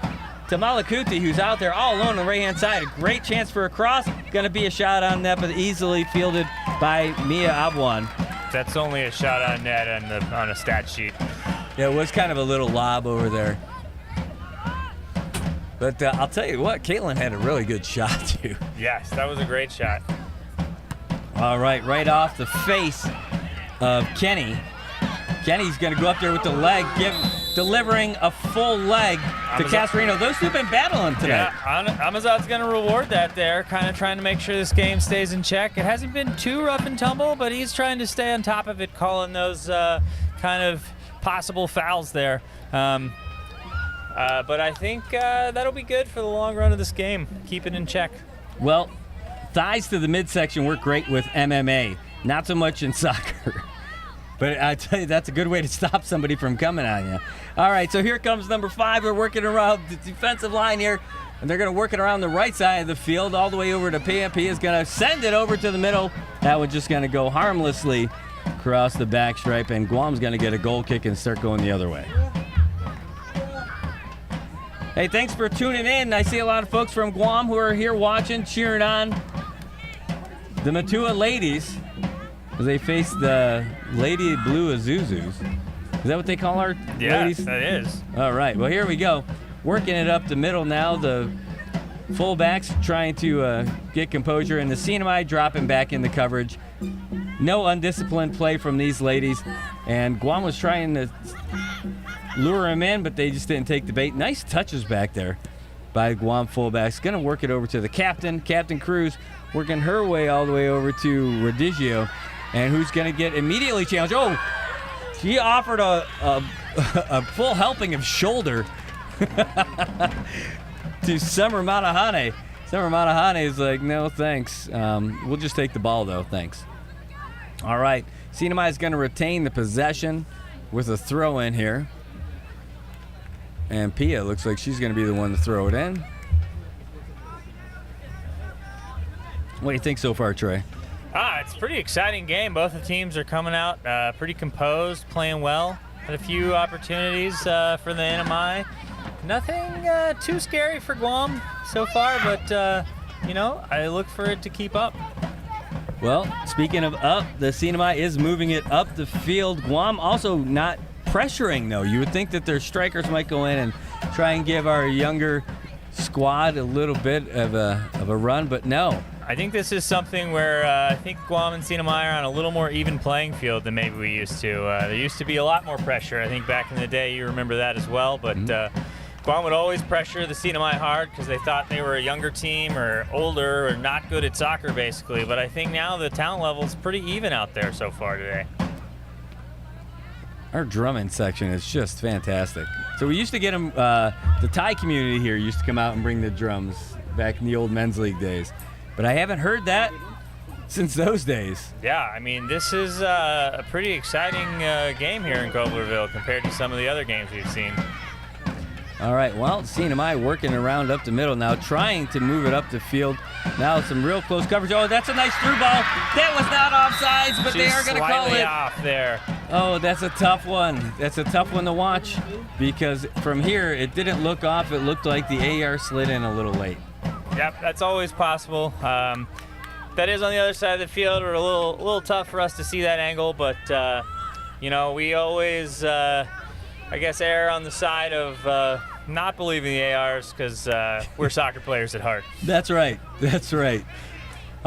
to Malakuti, who's out there all alone on the right-hand side. A great chance for a cross. Going to be a shot on net, but easily fielded by Mia Abuan. That's only a shot on net on a stat sheet. Yeah, it was kind of a little lob over there. But I'll tell you what, Caitlin had a really good shot, too. Yes, that was a great shot. All right, right off the face of Kenny. Kenny's going to go up there with the leg, delivering a full leg to Casarino. Those two have been battling tonight. Yeah, Amazat's going to reward that there, kind of trying to make sure this game stays in check. It hasn't been too rough and tumble, but he's trying to stay on top of it, calling those kind of possible fouls there. But I think that'll be good for the long run of this game. Keep it in check. Well, thighs to the midsection work great with MMA, not so much in soccer. But I tell you, that's a good way to stop somebody from coming on you. All right, so here comes number 5. They're working around the defensive line here, and they're going to work it around the right side of the field all the way over to Pia. Pia's going to send it over to the middle. That one's just going to go harmlessly across the back stripe, and Guam's going to get a goal kick and start going the other way. Hey, thanks for tuning in. I see a lot of folks from Guam who are here watching, cheering on the Matua ladies as they face the Lady Blue Azuzus. Is that what they call our ladies? Yeah, that is. All right, well, here we go. Working it up the middle now. The fullbacks trying to get composure, and the CNMI dropping back in the coverage. No undisciplined play from these ladies, and Guam was trying to lure him in, but they just didn't take the bait. Nice touches back there by Guam fullbacks. Going to work it over to the captain, Captain Cruz, working her way all the way over to Redigio, and who's going to get immediately challenged. Oh, she offered a full helping of shoulder to Summer Manahane. Summer Manahane is like, no, thanks. We'll just take the ball, though. Thanks. All right. CNMI is going to retain the possession with a throw in here. And Pia looks like she's going to be the one to throw it in. What do you think so far, Trey? It's a pretty exciting game. Both the teams are coming out pretty composed, playing well. Had a few opportunities for the NMI. Nothing too scary for Guam so far, but, I look for it to keep up. Well, speaking of up, the CNMI is moving it up the field. Guam also not pressuring, though. You would think that their strikers might go in and try and give our younger squad a little bit of a run, but no. I think this is something where I think Guam and CNMI are on a little more even playing field than maybe we used to. There used to be a lot more pressure. I think back in the day, you remember that as well, but Guam would always pressure the CNMI hard because they thought they were a younger team or older or not good at soccer, basically. But I think now the talent level is pretty even out there so far today. Our drumming section is just fantastic. So we used to get them, the Thai community here used to come out and bring the drums back in the old men's league days. But I haven't heard that since those days. Yeah, I mean, this is a pretty exciting game here in Coblerville compared to some of the other games we've seen. All right, well, CNMI working around up the middle now, trying to move it up the field. Now some real close coverage. Oh, that's a nice through ball. That was not offsides, but they are going to call it. Off there. Oh, that's a tough one. That's a tough one to watch because from here, it didn't look off. It looked like the AR slid in a little late. Yep, that's always possible. That is on the other side of the field. Or a little tough for us to see that angle, but we always, I guess, err on the side of not believing the ARs because we're soccer players at heart. That's right. That's right.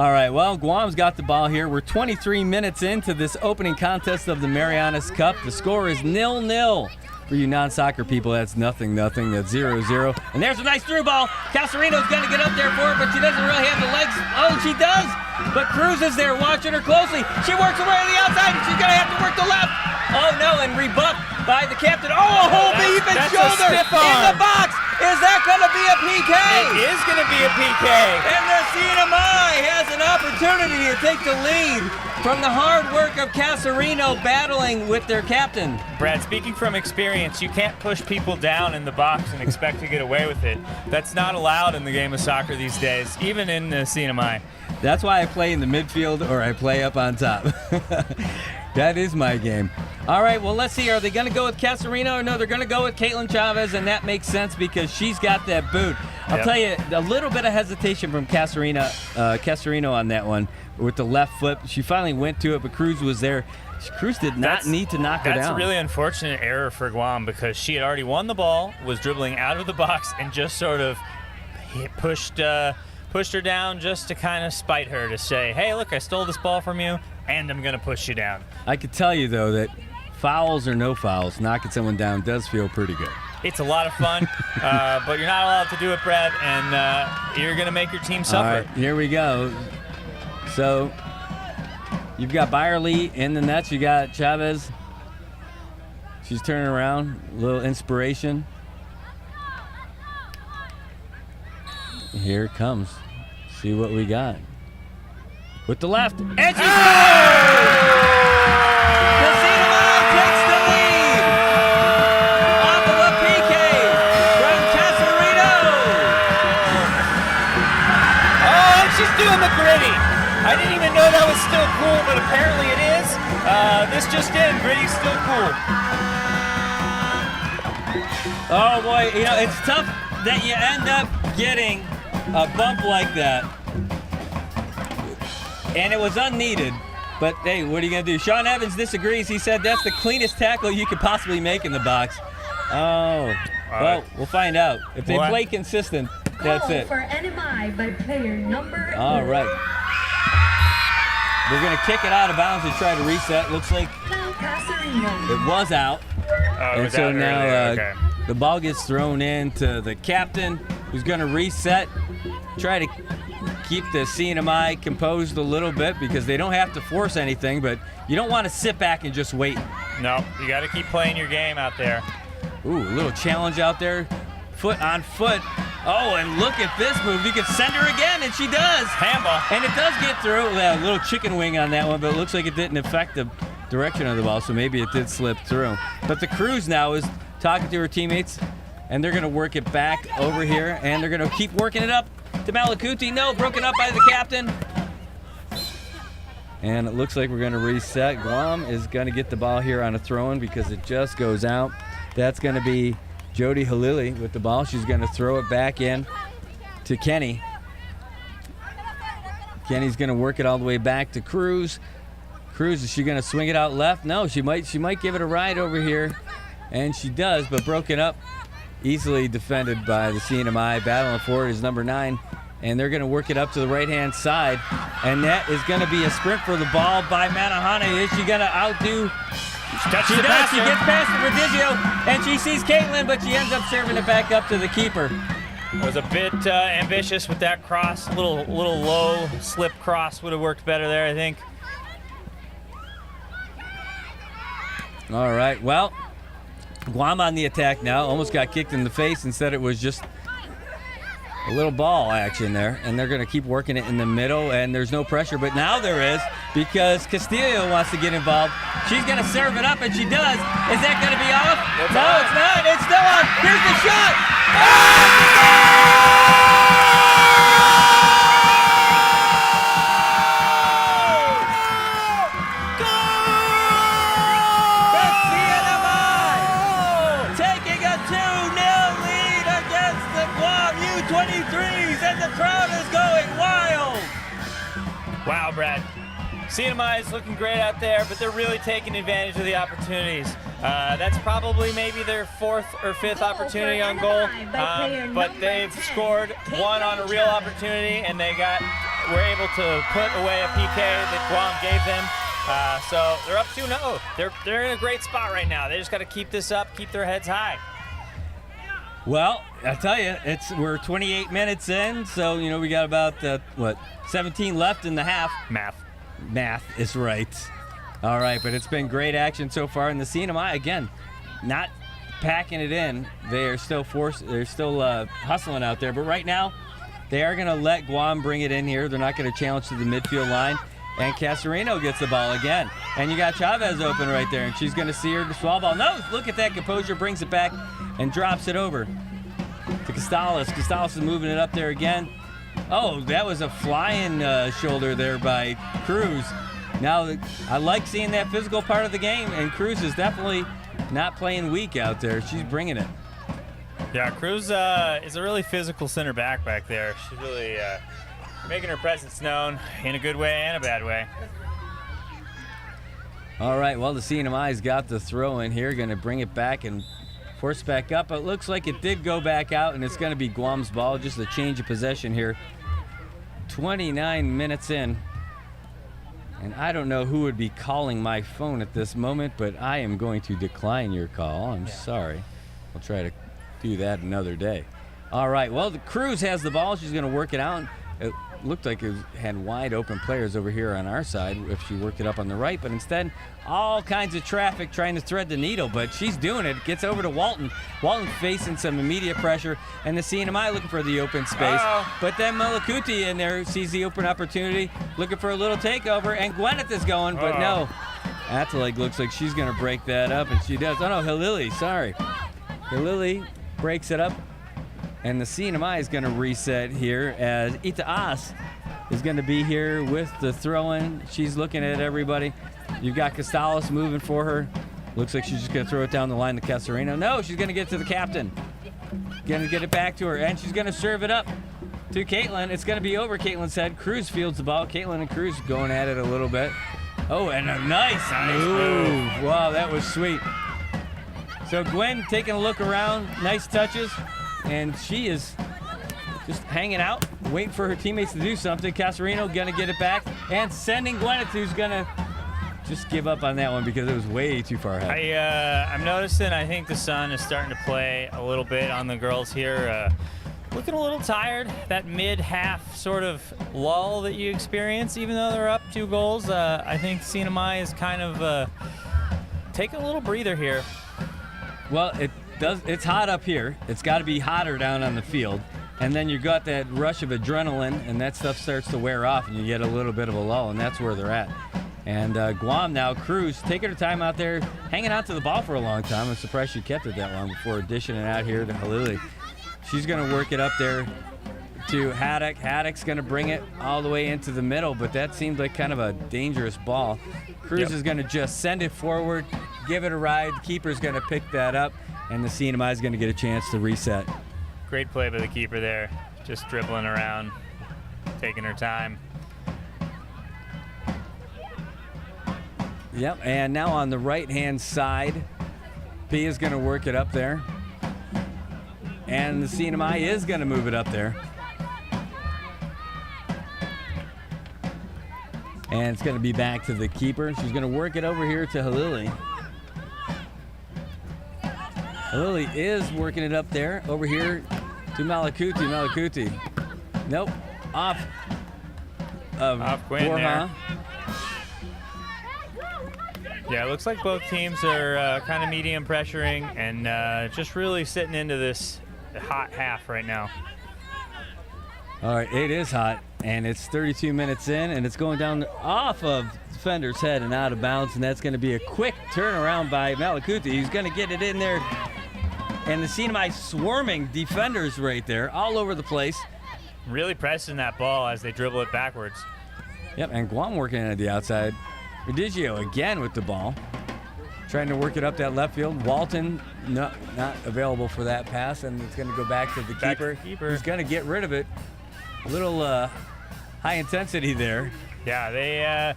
All right, well, Guam's got the ball here. We're 23 minutes into this opening contest of the Marianas Cup. The score is 0-0. For you non-soccer people, that's 0-0. That's 0-0. And there's a nice through ball. Casarino's going to get up there for it, but she doesn't really have the legs. Oh, she does. But Cruz is there watching her closely. She works her way to the outside, and she's going to have to work the left. Oh, no, and rebuffed by the captain. Oh, a whole beef and shoulder in the box. Is that going to be a PK? It is going to be a PK. And the CNMI has an opportunity to take the lead from the hard work of Casarino battling with their captain. Brad, speaking from experience, you can't push people down in the box and expect to get away with it. That's not allowed in the game of soccer these days, even in the CNMI. That's why I play in the midfield or I play up on top. That is my game. All right, well, let's see. Are they going to go with Casarino or no? They're going to go with Caitlin Chavez, and that makes sense because she's got that boot. I'll tell you, a little bit of hesitation from Casarino on that one with the left foot. She finally went to it, but Cruz was there. Cruz did not need to knock her down. That's a really unfortunate error for Guam because she had already won the ball, was dribbling out of the box, and just sort of pushed her down just to kind of spite her to say, hey, look, I stole this ball from you, and I'm going to push you down. I could tell you, though, that fouls or no fouls, knocking someone down does feel pretty good. It's a lot of fun, but you're not allowed to do it, Brad, and you're going to make your team suffer. All right, here we go. So you've got Byerly in the nets. You got Chavez. She's turning around. A little inspiration. Here it comes. See what we got. With the left. And she scores! The CNMI takes the lead off of a PK from Casarino. Oh, and she's doing the gritty. I didn't even know that was still cool, but apparently it is. This just in, gritty's still cool. Oh boy, you know, it's tough that you end up getting a bump like that. And it was unneeded. But hey, what are you gonna do? Sean Evans disagrees. He said that's the cleanest tackle you could possibly make in the box. Oh, well, we'll find out. If they play consistent, that's it. For NMI by player number. All right. We're going to kick it out of bounds and try to reset. Looks like it was out. And so now the ball gets thrown in to the captain, who's going to reset, try to keep the CNMI composed a little bit because they don't have to force anything, but you don't want to sit back and just wait. No, you got to keep playing your game out there. Ooh, a little challenge out there. Foot on foot. Oh, and look at this move. You can send her again, and she does. Handball. And it does get through. A little chicken wing on that one, but it looks like it didn't affect the direction of the ball, so maybe it did slip through. But the Cruz now is talking to her teammates, and they're going to work it back over here, and they're going to keep working it up to Malakuti. No, broken up by the captain. And it looks like we're going to reset. Guam is going to get the ball here on a throw-in because it just goes out. That's going to be Jody Halili with the ball. She's going to throw it back in to Kenny. Kenny's going to work it all the way back to Cruz. Cruz, is she going to swing it out left? No, she might give it a ride over here, and she does, but broken up, easily defended by the CNMI. Battling for it is number 9, and they're going to work it up to the right-hand side, and that is going to be a sprint for the ball by Manahana. Is she going to outdo? She does. She gets past the Redigio, and she sees Caitlin, but she ends up serving it back up to the keeper. It was a bit ambitious with that cross. A little low slip cross would have worked better there, I think. All right, well, Guam on the attack now. Almost got kicked in the face. Instead, it was just a little ball action there, and they're going to keep working it in the middle, and there's no pressure, but now there is because Castillo wants to get involved. She's going to serve it up, and she does. Is that going to be off? No, it's not. It's still on. Here's the shot. The CNMI taking a 2-0 lead against the Guam U23s, and the crowd is going wild. Wow, Brad. CNMI is looking great out there, but they're really taking advantage of the opportunities. That's probably maybe their 4th or 5th opportunity on goal, but they've scored one on a real opportunity, and they got were able to put away a PK that Guam gave them. So they're up 2-0. They're in a great spot right now. They just got to keep this up, keep their heads high. Well, I tell you, we're 28 minutes in, so we got about 17 left in the half. Math is right. All right, but it's been great action so far, and the CNMI again, not packing it in. They are still hustling out there, but right now they are going to let Guam bring it in here. They're not going to challenge to the midfield line, and Casarino gets the ball again, and you got Chavez open right there, and she's going to see her to swallow ball. No, look at that. Composure brings it back and drops it over to Costales. Costales is moving it up there again. Oh, that was a flying shoulder there by Cruz. Now, I like seeing that physical part of the game, and Cruz is definitely not playing weak out there. She's bringing it. Yeah, Cruz is a really physical center back there. She's really making her presence known in a good way and a bad way. All right, well, the CNMI's got the throw in here, going to bring it back and force back up. It looks like it did go back out, and it's going to be Guam's ball. Just a change of possession here. 29 minutes in. And I don't know who would be calling my phone at this moment, but I am going to decline your call. I'm sorry. I'll try to do that another day. All right, well, the Cruz has the ball. She's going to work it out. It looked like it had wide open players over here on our side if she worked it up on the right, but instead all kinds of traffic trying to thread the needle, but she's doing it. Gets over to Walton. Walton facing some immediate pressure, and the CNMI looking for the open space. But then Malakuti in there sees the open opportunity, looking for a little takeover, and Gwyneth is going, but no. Athalig looks like she's going to break that up, and she does. Oh, no, Halili, sorry. Halili breaks it up. And the CNMI is going to reset here as Itaas is going to be here with the throw-in. She's looking at everybody. You've got Costales moving for her. Looks like she's just going to throw it down the line to Casarino. No, she's going to get to the captain. Going to get it back to her, and she's going to serve it up to Caitlin. It's going to be over Caitlin's head. Cruz fields the ball. Caitlin and Cruz going at it a little bit. Oh, and a nice move. Wow, that was sweet. So Gwen taking a look around. Nice touches. And she is just hanging out, waiting for her teammates to do something. Casarino going to get it back and sending Gwyneth, who's going to just give up on that one because it was way too far ahead. I'm noticing, I think the sun is starting to play a little bit on the girls here. Looking a little tired. That mid-half sort of lull that you experience, even though they're up 2 goals. I think CNMI is kind of taking a little breather here. Well, it's hot up here. It's got to be hotter down on the field. And then you got that rush of adrenaline, and that stuff starts to wear off, and you get a little bit of a lull, and that's where they're at. And Guam now, Cruz, taking her time out there, hanging out to the ball for a long time. I'm surprised she kept it that long before dishing it out here to Halili. She's going to work it up there to Haddock. Haddock's going to bring it all the way into the middle, but that seemed like kind of a dangerous ball. Cruz is going to just send it forward, give it a ride. The keeper's going to pick that up. And the CNMI is going to get a chance to reset. Great play by the keeper there. Just dribbling around, taking her time. Yep, and now on the right-hand side, P is going to work it up there. And the CNMI is going to move it up there. And it's going to be back to the keeper. She's going to work it over here to Halili. Lily is working it up there, over here to Malakuti. Malakuti. Nope. Off Quinn Borja. Yeah, it looks like both teams are kind of medium pressuring and just really sitting into this hot half right now. All right, it is hot, and it's 32 minutes in, and it's going down off of defender's head and out of bounds, and that's going to be a quick turnaround by Malakuti. He's going to get it in there. And the CNMI swarming defenders right there, all over the place. Really pressing that ball as they dribble it backwards. Yep, and Guam working at the outside. Redigio again with the ball. Trying to work it up that left field. Walton not available for that pass, and it's going to go back to the keeper. He's going to get rid of it. A little high intensity there. Yeah, they...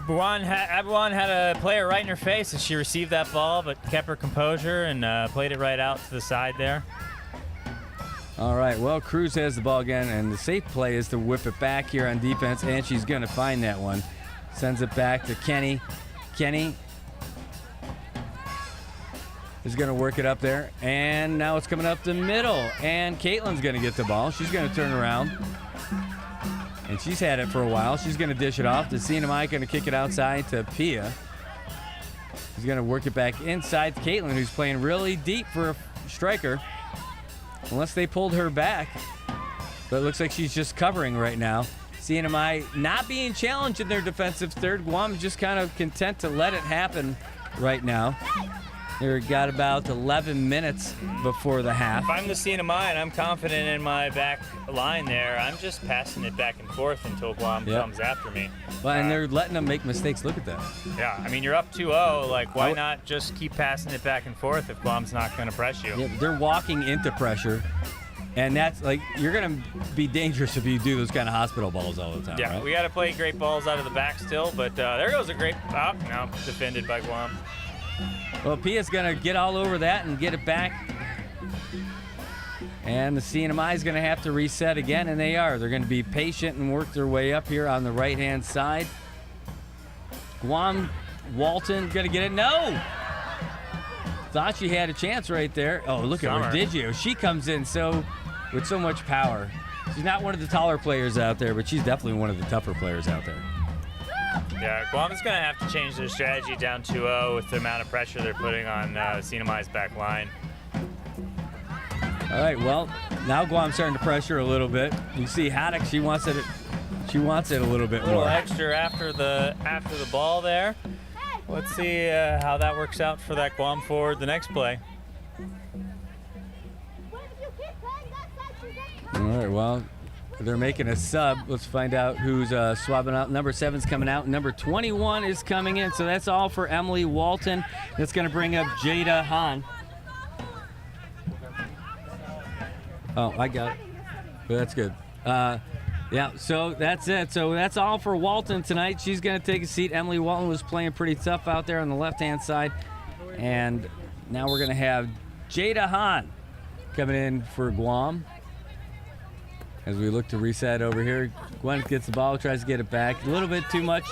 Abuan had a player right in her face as she received that ball, but kept her composure and played it right out to the side there. All right, well, Cruz has the ball again, and the safe play is to whip it back here on defense, and she's going to find that one. Sends it back to Kenny. Kenny is going to work it up there, and now it's coming up the middle, and Caitlin's going to get the ball. She's going to turn around, and she's had it for a while. She's going to dish it off. The CNMI going to kick it outside to Pia. She's going to work it back inside to Caitlin, who's playing really deep for a striker, unless they pulled her back. But it looks like she's just covering right now. CNMI not being challenged in their defensive third. Guam just kind of content to let it happen right now. They've got about 11 minutes before the half. If I'm the CNMI and I'm confident in my back line there, I'm just passing it back and forth until Guam comes after me. Well, and they're letting them make mistakes. Look at that. Yeah, I mean, you're up 2-0. Like, why not just keep passing it back and forth if Guam's not going to press you? Yeah, they're walking into pressure. And that's like, you're going to be dangerous if you do those kind of hospital balls all the time. Yeah, right? we got to play great balls out of the back still, but there goes a great, no, defended by Guam. Well, Pia's going to get all over that and get it back. And the CNMI is going to have to reset again, and they are. They're going to be patient and work their way up here on the right-hand side. Guam, Walton, going to get it. No! Thought she had a chance right there. Oh, look at her, Digio. She comes in with so much power. She's not one of the taller players out there, but she's definitely one of the tougher players out there. Yeah, Guam is going to have to change their strategy down 2-0 with the amount of pressure they're putting on CNMI's back line. All right, well, now Guam's starting to pressure a little bit. You see Haddock, she wants it a little bit A little more. extra after the ball there. Let's see how that works out for that Guam forward the next play. All right, well, they're making a sub. Let's find out who's swapping out. Number 7's coming out. Number 21 is coming in. So that's all for Emily Walton. That's going to bring up Jada Hahn. Oh, I got it. But that's good. Yeah, so that's it. So that's all for Walton tonight. She's going to take a seat. Emily Walton was playing pretty tough out there on the left-hand side. And now we're going to have Jada Hahn coming in for Guam. As we look to reset over here, Gwen gets the ball, tries to get it back. A little bit too much,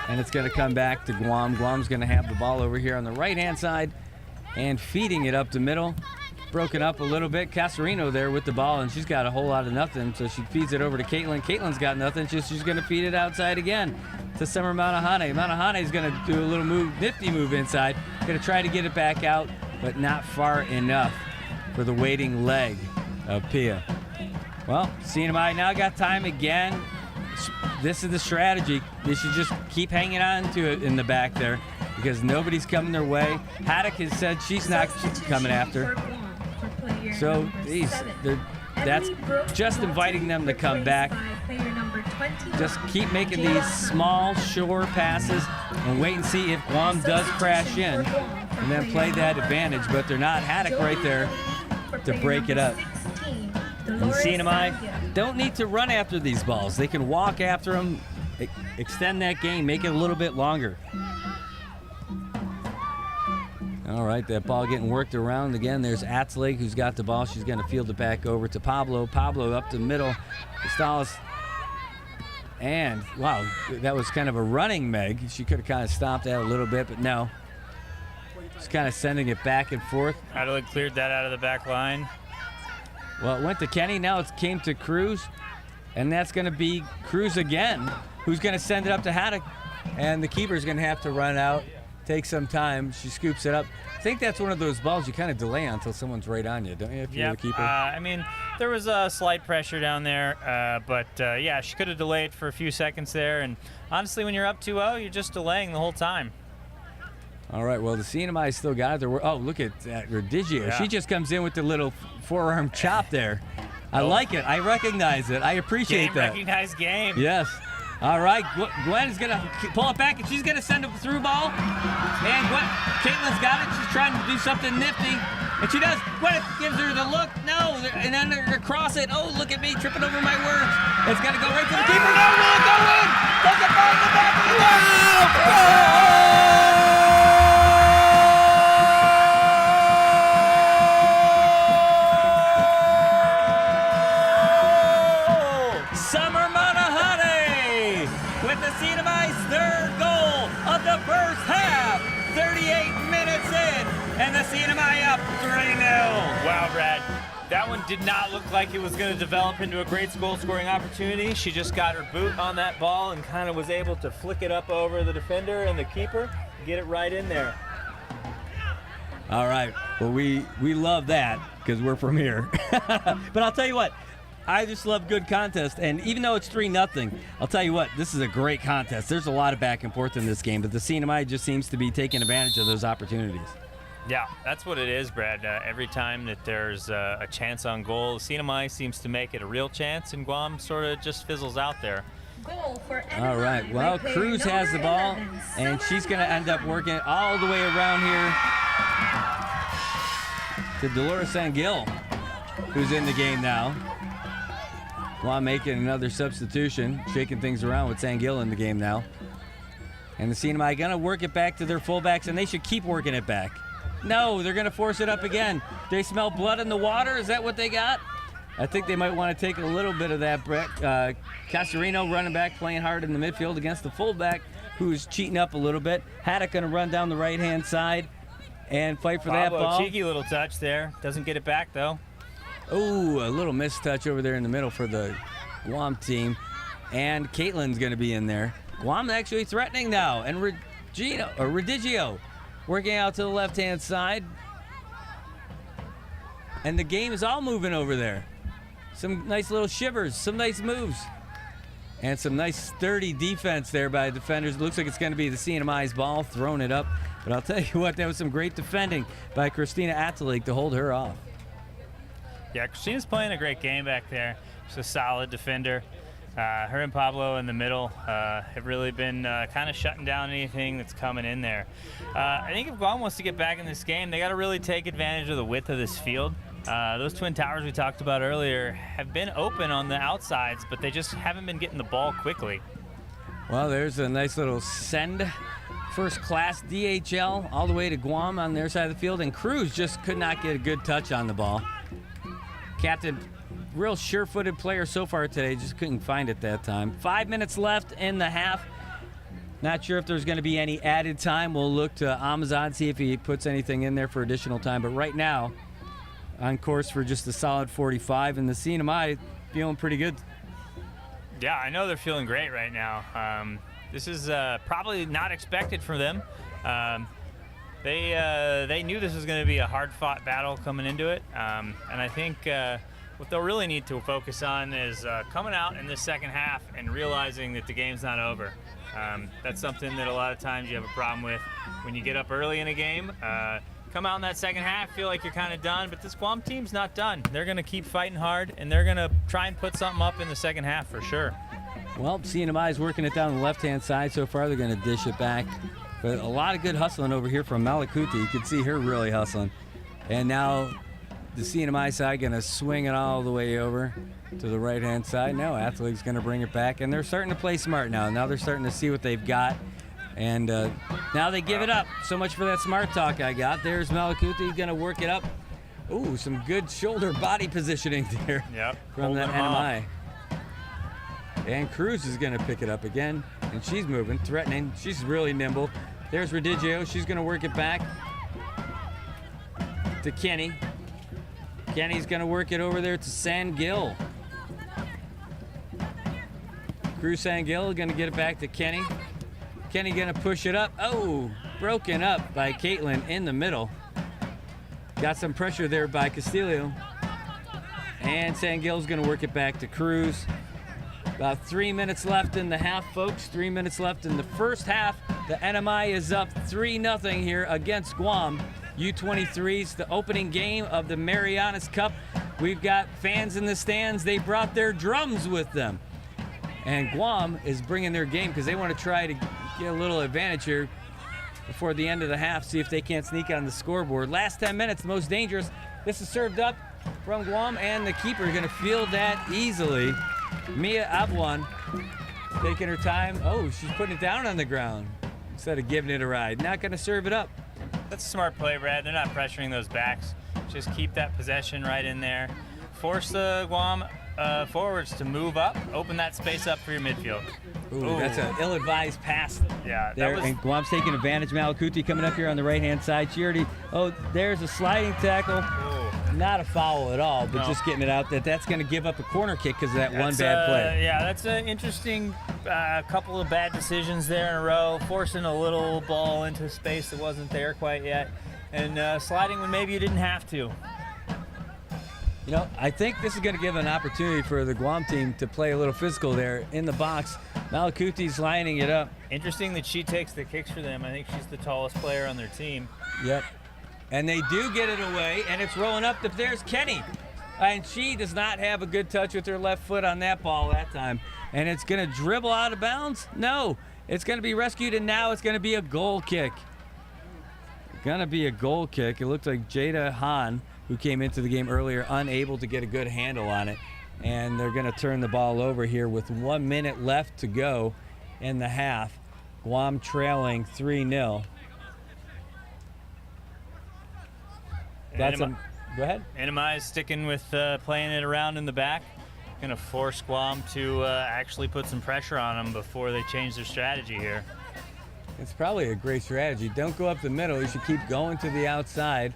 and it's going to come back to Guam. Guam's going to have the ball over here on the right-hand side and feeding it up the middle. Broken up a little bit. Casarino there with the ball, and she's got a whole lot of nothing, so she feeds it over to Caitlin. Caitlin's got nothing, she's going to feed it outside again to Summer Manahane. Manahane is going to do a little nifty move inside. Going to try to get it back out, but not far enough for the waiting leg of Pia. Well, CNMI now got time again. This is the strategy. They should just keep hanging on to it in the back there because nobody's coming their way. Haddock has said she's not coming after. So, that's just inviting them to come back. Just keep making these small, sure passes and wait and see if Guam does crash in and then play that advantage. But they're not. Haddock right there to break it up. And CNMI don't need to run after these balls. They can walk after them, extend that game, make it a little bit longer. All right, that ball getting worked around again. There's Atzlig who's got the ball. She's going to field it back over to Pablo. Pablo up the middle. Gonzalez. And, wow, that was kind of a running Meg. She could have kind of stopped that a little bit, but no. Just kind of sending it back and forth. Adelaide cleared that out of the back line. Well, it went to Kenny. Now it came to Cruz. And that's going to be Cruz again, who's going to send it up to Haddock. And the keeper's going to have to run out, take some time. She scoops it up. I think that's one of those balls you kind of delay on until someone's right on you, don't you, if you're the keeper? I mean, there was a slight pressure down there, but yeah, she could have delayed for a few seconds there. And honestly, when you're up 2-0, you're just delaying the whole time. All right, well, the CNMI still got it. Oh, look at that, Redigio. Yeah. She just comes in with the little forearm chop there. I like it. I recognize it. I appreciate that. Recognized game. Yes. All right, Gwen is going to pull it back, and she's going to send a through ball. And Caitlin's got it. She's trying to do something nifty. And she does. Gwen gives her the look. No. And then across it. Oh, look at me tripping over my words. It's going to go right to the keeper. No, will it go in? Does it fall in the back of the net? Wow! get the CNMI's third goal of the first half. 38 minutes in, and the CNMI up 3-0. Wow, Brad. That one did not look like it was going to develop into a great goal-scoring opportunity. She just got her boot on that ball and kind of was able to flick it up over the defender and the keeper, get it right in there. All right. Well, we love that because we're from here. But I'll tell you what, I just love good contest. And even though it's 3-0, I'll tell you what, this is a great contest. There's a lot of back and forth in this game, but the CNMI just seems to be taking advantage of those opportunities. Yeah, that's what it is, Brad. Every time that there's a chance on goal, the CNMI seems to make it a real chance, and Guam sort of just fizzles out there. Goal for All right. Well, Cruz has the ball, and she's going to end up working it all the way around here to Dolores Sangil, who's in the game now. Guam making another substitution, shaking things around with Sangil in the game now. And the CNMI going to work it back to their fullbacks, and they should keep working it back. No, they're going to force it up again. They smell blood in the water. Is that what they got? I think they might want to take a little bit of that. Casarino running back, playing hard in the midfield against the fullback, who's cheating up a little bit. Haddock going to run down the right-hand side and fight for that ball. Cheeky little touch there. Doesn't get it back, though. Oh, a little missed touch over there in the middle for the Guam team. And Caitlin's going to be in there. Guam actually threatening now. And Redigio working out to the left-hand side. And the game is all moving over there. Some nice little shivers, some nice moves. And some nice sturdy defense there by defenders. It looks like it's going to be the CNMI's ball, throwing it up. But I'll tell you what, that was some great defending by Christina Atalik to hold her off. Yeah, Christina's playing a great game back there. She's a solid defender. Her and Pablo in the middle have really been kind of shutting down anything that's coming in there. I think if Guam wants to get back in this game, they got to really take advantage of the width of this field. Those twin towers we talked about earlier have been open on the outsides, but they just haven't been getting the ball quickly. Well, there's a nice little send. First class DHL all the way to Guam on their side of the field, and Cruz just could not get a good touch on the ball. Captain, real sure-footed player so far today, just couldn't find it that time. 5 minutes left in the half. Not sure if there's going to be any added time. We'll look to Amazon, see if he puts anything in there for additional time. But right now, on course for just a solid 45, and the CNMI feeling pretty good. Yeah, I know they're feeling great right now. This is probably not expected from them. They knew this was going to be a hard-fought battle coming into it, and I think what they'll really need to focus on is coming out in this second half and realizing that the game's not over. That's something that a lot of times you have a problem with when you get up early in a game. Come out in that second half, feel like you're kind of done, but this Guam team's not done. They're going to keep fighting hard, and they're going to try and put something up in the second half for sure. Well, CNMI is working it down the left-hand side so far. They're going to dish it back. But a lot of good hustling over here from Malakuti. You can see her really hustling. And now the CNMI side going to swing it all the way over to the right-hand side. Now Athlete's going to bring it back, and they're starting to play smart now. Now they're starting to see what they've got. And now they give it up. So much for that smart talk I got. There's Malakuti going to work it up. Ooh, some good shoulder body positioning there from that NMI. And Cruz is going to pick it up again. And she's moving, threatening. She's really nimble. There's Redigio. She's going to work it back to Kenny. Kenny's going to work it over there to Sangil. Cruz Sangil going to get it back to Kenny. Kenny going to push it up. Oh, broken up by Caitlin in the middle. Got some pressure there by Castillo. And Sangil's going to work it back to Cruz. About 3 minutes left in the half, folks. 3 minutes left in the first half. The NMI is up 3-0 here against Guam. U23's the opening game of the Marianas Cup. We've got fans in the stands. They brought their drums with them. And Guam is bringing their game because they want to try to get a little advantage here before the end of the half, see if they can't sneak on the scoreboard. Last 10 minutes, the most dangerous. This is served up from Guam, and the keeper is going to field that easily. Mia Abwan taking her time. Oh, she's putting it down on the ground instead of giving it a ride. Not going to serve it up. That's a smart play, Brad. They're not pressuring those backs. Just keep that possession right in there. Force the Guam forwards to move up. Open that space up for your midfield. Ooh, that's an ill-advised pass Yeah, there. that was. And Guam's taking advantage. Malakuti coming up here on the right-hand side. She already, there's a sliding tackle. Not a foul at all, but No. just getting it out that that's going to give up a corner kick because of that one bad play. Yeah, that's an interesting couple of bad decisions there in a row, forcing a little ball into space that wasn't there quite yet, and sliding when maybe you didn't have to. You know, I think this is going to give an opportunity for the Guam team to play a little physical there in the box. Malakuti's lining it up. Interesting that she takes the kicks for them. I think she's the tallest player on their team. Yep. And they do get it away, and it's rolling up. There's Kenny. And she does not have a good touch with her left foot on that ball that time. And it's going to dribble out of bounds? No. It's going to be rescued, and now it's going to be a goal kick. Going to be a goal kick. It looked like Jada Hahn, who came into the game earlier, unable to get a good handle on it. And they're going to turn the ball over here with 1 minute left to go in the half. Guam trailing 3-0. Go ahead. CNMI is sticking with playing it around in the back. Going to force Guam to actually put some pressure on them before they change their strategy here. It's probably a great strategy. Don't go up the middle. You should keep going to the outside.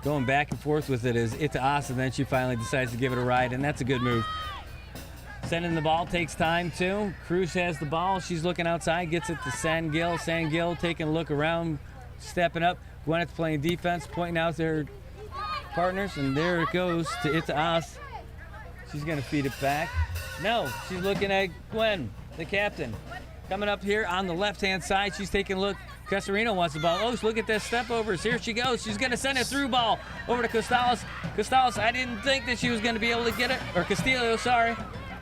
Going back and forth with it is Itaas, and then she finally decides to give it a ride, and that's a good move. Sending the ball takes time, too. Cruz has the ball. She's looking outside, gets it to Sangil. Sangil taking a look around, stepping up. Gwyneth's playing defense, pointing out their partners, and there it goes to Itaas. She's going to feed it back. No, she's looking at Gwen, the captain. Coming up here on the left-hand side, she's taking a look. Casarino wants the ball. Oh, look at this step overs. Here she goes. She's going to send a through ball over to Costales. Costales, I didn't think that she was going to be able to get it. Or Castillo, sorry.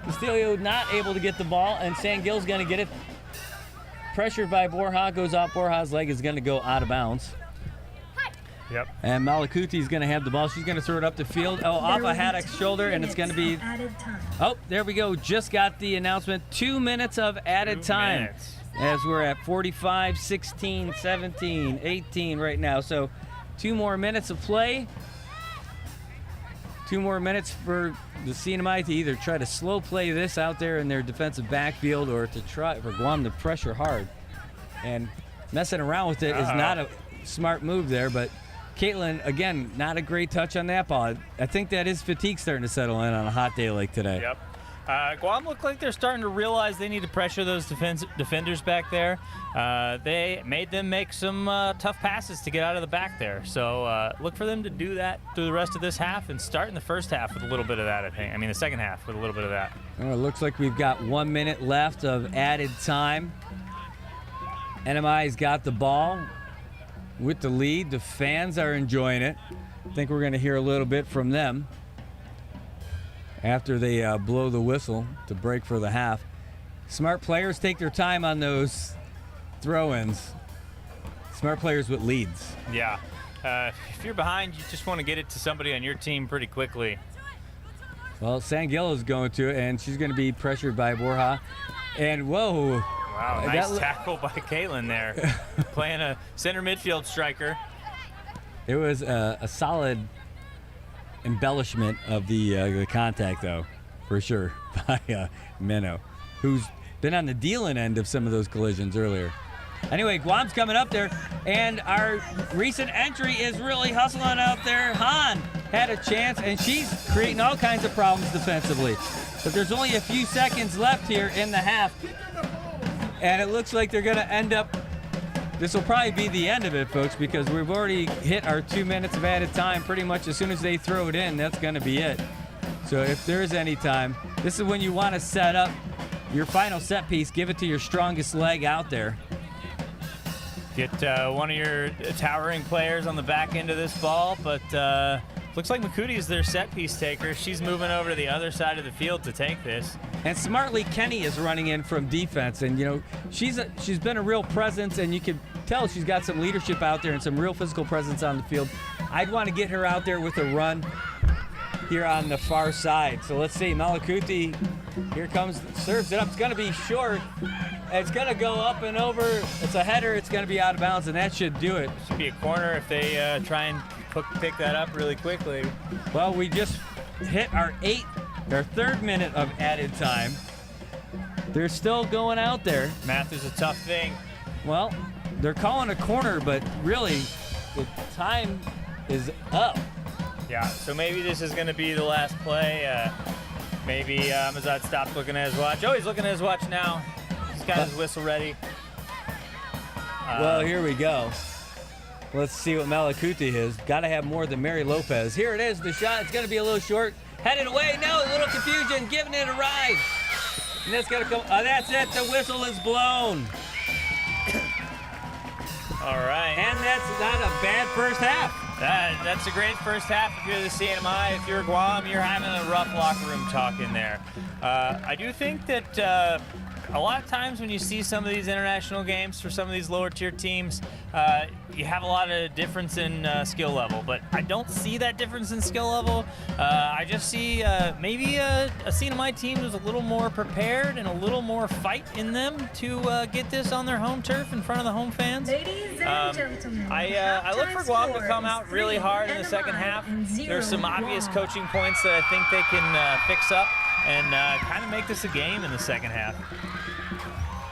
Castillo not able to get the ball, and Sangil's going to get it. Pressured by Borja, goes off. Borja's leg is going to go out of bounds. Yep. And Malakuti's going to have the ball. She's going to throw it up the field. Oh, off of Haddock's shoulder, and it's going to be... Added time. Oh, there we go. Just got the announcement. 2 minutes of added 2 time. minutes. As we're at 45, 16, 17, 18 right now. So 2 more minutes of play. 2 more minutes for the CNMI to either try to slow play this out there in their defensive backfield or to try for Guam to pressure hard. And messing around with it is not a smart move there, but Caitlin, again, not a great touch on that ball. I think that is fatigue starting to settle in on a hot day like today. Yep. Guam look like they're starting to realize they need to pressure those defenders back there. They made them make some tough passes to get out of the back there. So look for them to do that through the rest of this half and start in the first half with a little bit of that, I think. I mean, the second half with a little bit of that. Well, it looks like we've got 1 minute left of added time. NMI's got the ball with the lead. The fans are enjoying it. I think we're going to hear a little bit from them after they blow the whistle to break for the half. Smart players take their time on those throw-ins. Smart players with leads. Yeah. If you're behind, you just want to get it to somebody on your team pretty quickly. Well, Sangil is going to it, and she's going to be pressured by Borja. And whoa. Wow, nice tackle by Caitlin there. Playing a center midfield striker. It was a solid embellishment of the contact, though, for sure, by Minnow, who's been on the dealing end of some of those collisions earlier. Anyway, Guam's coming up there, and our recent entry is really hustling out there. Han had a chance, and she's creating all kinds of problems defensively. But there's only a few seconds left here in the half, and it looks like they're going to end up. This will probably be the end of it, folks, because we've already hit our 2 minutes of added time. Pretty much as soon as they throw it in, that's going to be it. So if there's any time, this is when you want to set up your final set piece. Give it to your strongest leg out there. Get one of your towering players on the back end of this ball, but looks like Makuti is their set piece taker. She's moving over to the other side of the field to take this. And smartly, Kenny is running in from defense, and you know she's been a real presence, and you can tell she's got some leadership out there and some real physical presence on the field. I'd want to get her out there with a run here on the far side. So let's see, Malakuti, here comes, serves it up. It's going to be short. It's going to go up and over. It's a header. It's going to be out of bounds, and that should do it. Should be a corner if they try and pick that up really quickly. Well, we just hit our third minute of added time. They're still going out there. Math is a tough thing. Well, they're calling a corner, but really, the time is up. Yeah, so maybe this is going to be the last play. Maybe Mazad stopped looking at his watch. Oh, he's looking at his watch now. He's got his whistle ready. Well, here we go. Let's see what Malakuti is. Got to have more than Mary Lopez. Here it is, the shot. It's going to be a little short. Headed away. No, a little confusion. Giving it a ride. And that's going to come. That's it. The whistle is blown. All right. And that's not a bad first half. That's a great first half. If you're the CNMI, if you're Guam, you're having a rough locker room talk in there. I do think that a lot of times when you see some of these international games for some of these lower tier teams, you have a lot of difference in skill level, but I don't see that difference in skill level. I just see maybe a CNMI team is a little more prepared and a little more fight in them to get this on their home turf in front of the home fans. Ladies and gentlemen, I look for Guam to come out really hard in the second half. There's some obvious coaching points that I think they can fix up and kind of make this a game in the second half.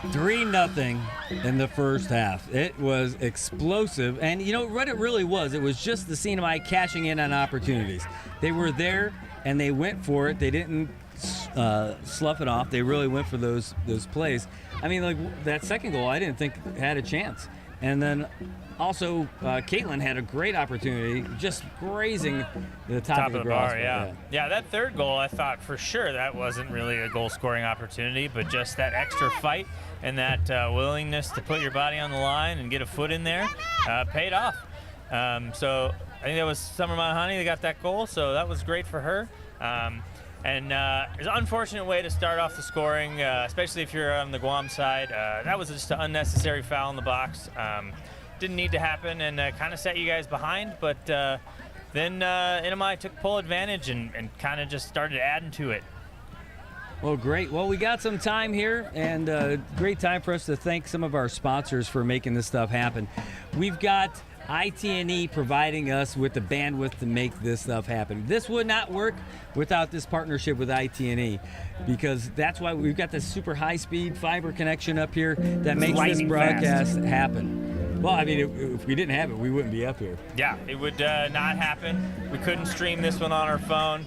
3-0 in the first half. It was explosive. And you know what it really was? It was just the CNMI cashing in on opportunities. They were there and they went for it. They didn't slough it off. They really went for those plays. I mean, like that second goal, I didn't think had a chance. And then also, Caitlin had a great opportunity, just grazing the top of the bar. Yeah, that third goal, I thought for sure that wasn't really a goal-scoring opportunity, but just that extra fight and that willingness to put your body on the line and get a foot in there paid off. So I think that was Summer Mahoney that got that goal, so that was great for her. And it's an unfortunate way to start off the scoring, especially if you're on the Guam side. That was just an unnecessary foul in the box. Didn't need to happen and kind of set you guys behind, but then NMI took full advantage and kind of just started adding to it. Well, great. Well, we got some time here, and great time for us to thank some of our sponsors for making this stuff happen. We've got IT&E providing us with the bandwidth to make this stuff happen. This would not work without this partnership with IT&E, because that's why we've got this super high-speed fiber connection up here that makes this broadcast happen. Well, I mean, if we didn't have it, we wouldn't be up here. Yeah, it would not happen. We couldn't stream this one on our phone.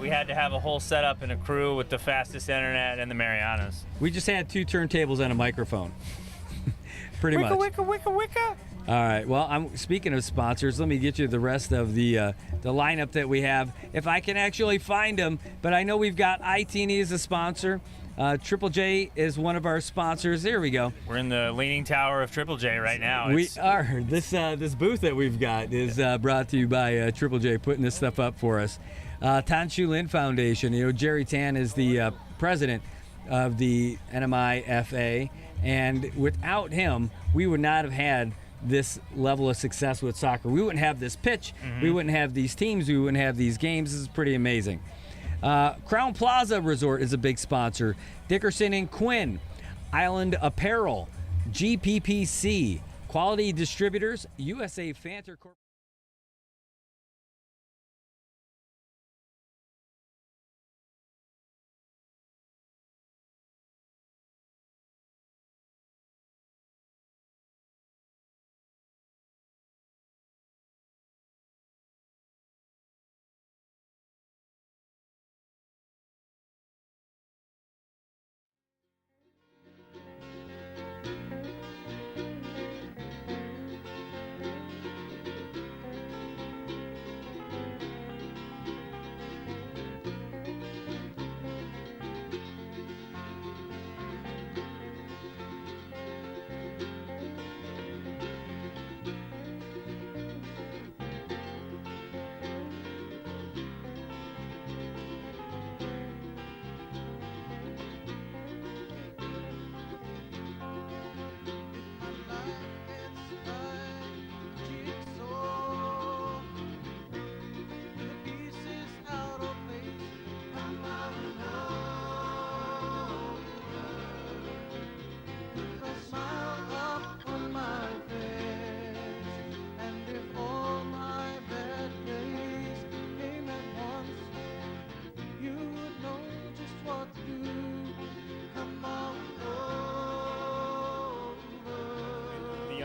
We had to have a whole setup and a crew with the fastest internet in the Marianas. We just had 2 turntables and a microphone. Pretty much. Wicka. All right. Well, I'm speaking of sponsors. Let me get you the rest of the lineup that we have, if I can actually find them. But I know we've got IT&E as a sponsor. Triple J is one of our sponsors. There we go. We're in the leaning tower of Triple J right now. We are. This booth that we've got is brought to you by Triple J, putting this stuff up for us. Tan Shu Lin Foundation. You know, Jerry Tan is the president of the NMI FA, and without him, we would not have had this level of success with soccer. We wouldn't have this pitch. Mm-hmm. We wouldn't have these teams. We wouldn't have these games. This is pretty amazing. Crown Plaza Resort is a big sponsor. Dickerson and Quinn, Island Apparel, GPPC, Quality Distributors, USA Fanter Corp.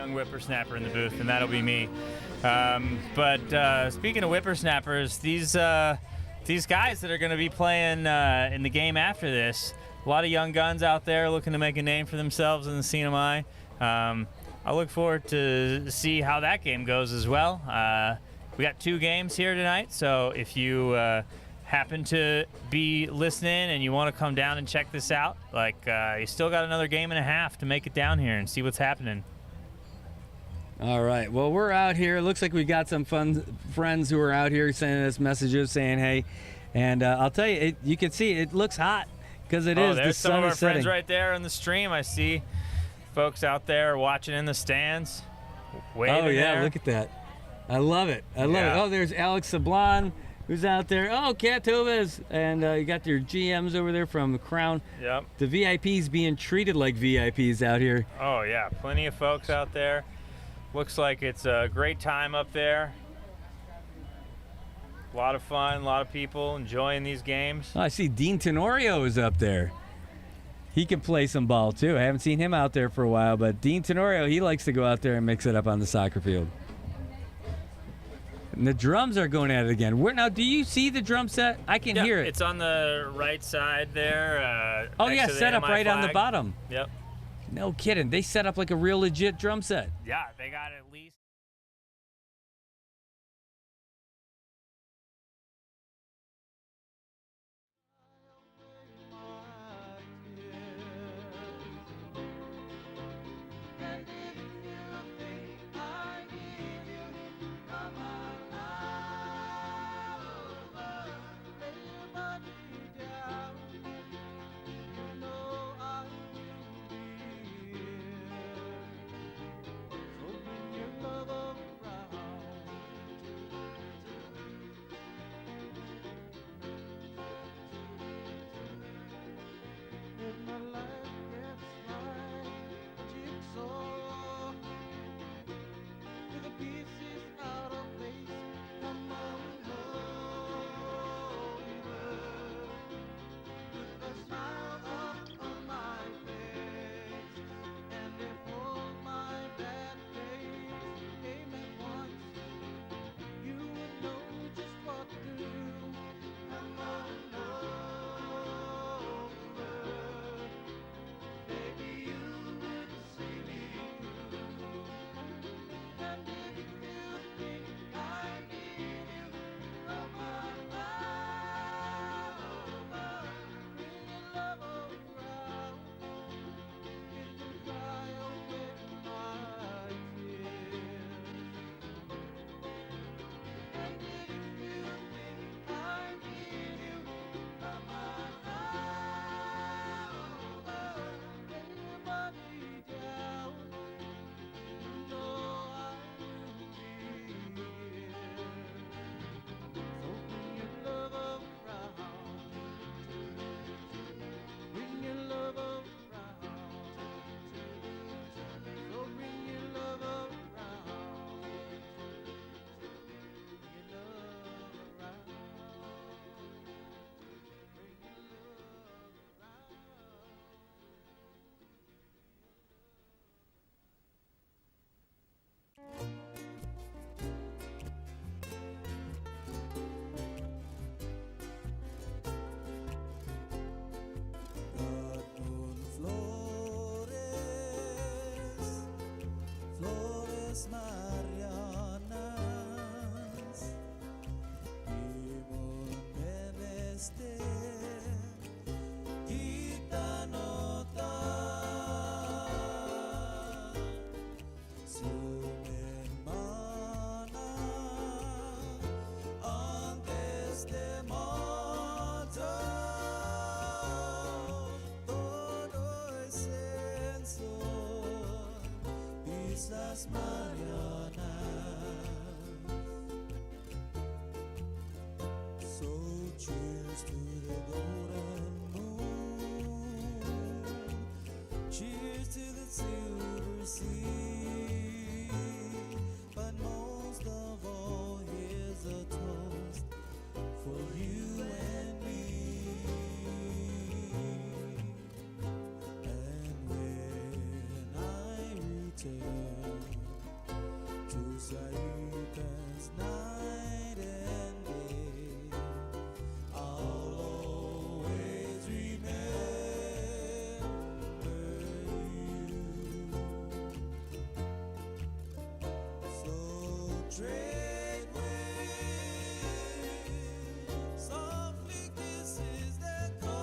young whippersnapper in the booth, and that'll be me. But speaking of whippersnappers, these guys that are going to be playing in the game after this, a lot of young guns out there looking to make a name for themselves in the CNMI. I look forward to see how that game goes as well. We got 2 games here tonight, so if you happen to be listening and you want to come down and check this out, you still got another game and a half to make it down here and see what's happening. All right. Well, we're out here. It looks like we got some fun friends who are out here sending us messages saying hey. And I'll tell you, you can see it looks hot because it is. There's the sun some of our is setting. friends right there on the stream. I see folks out there watching in the stands. Waving oh, yeah. there. Look at that. I love it. I love it. Oh, there's Alex Sablon who's out there. Oh, Catobas. And you got your GMs over there from the Crown. Yep. The VIPs being treated like VIPs out here. Oh, yeah. Plenty of folks out there. Looks like it's a great time up there. A lot of fun, a lot of people enjoying these games. Oh, I see Dean Tenorio is up there. He can play some ball, too. I haven't seen him out there for a while, but Dean Tenorio, he likes to go out there and mix it up on the soccer field. And the drums are going at it again. Now, do you see the drum set? I can hear it. It's on the right side there. Oh, next yeah, to the set up NMI right on the flag. bottom. Yep. No kidding. They set up like a real legit drum set. Yeah, they got at least. Marianas, Imon Meneste, kita nota, Sumemana, antes de matar, todo es censo, Islas Marianas. So cheers to the golden moon, cheers to the silver sea, but most of all here's a toast for you and me. And when I return Saika's night and day. I'll always remember you. So trade wind softly kisses that call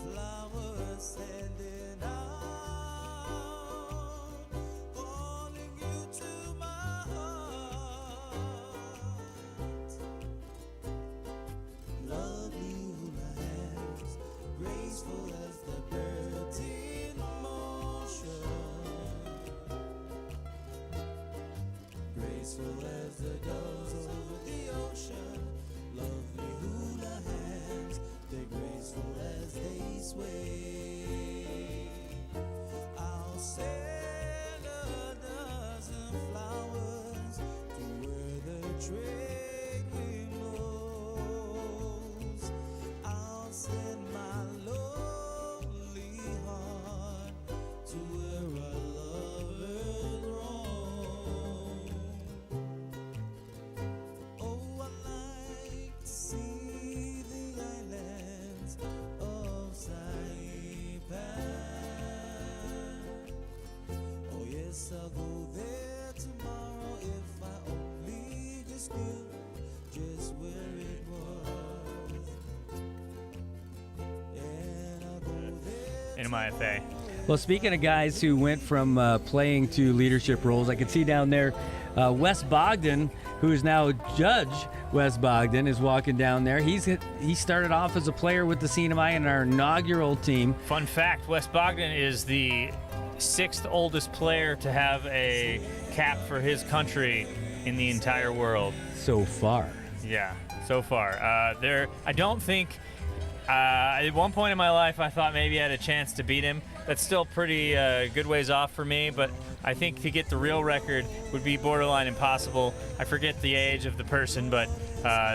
flowers standing out, calling you to my heart. Lovely hula hands, graceful as the birds in motion, graceful as the doves over the ocean. Lovely hula hands, they're graceful as they sway. I'll send a dozen flowers to where the trade wind blows. I'll send my lonely heart to where our lovers roam. Oh, I like to see the islands of Saipan. Oh, yes, I'll go there tomorrow if I only just knew just where it was. And I'll go there. NMIFA. Well, speaking of guys who went from playing to leadership roles, I can see down there Wes Bogdan, who is now Judge Wes Bogdan, is walking down there. He started off as a player with the CNMI in our inaugural team. Fun fact, Wes Bogdan is the 6th oldest player to have a cap for his country in the entire world. So far. Yeah, so far. I don't think, at one point in my life, I thought maybe I had a chance to beat him. That's still pretty good ways off for me, but I think to get the real record would be borderline impossible. I forget the age of the person, but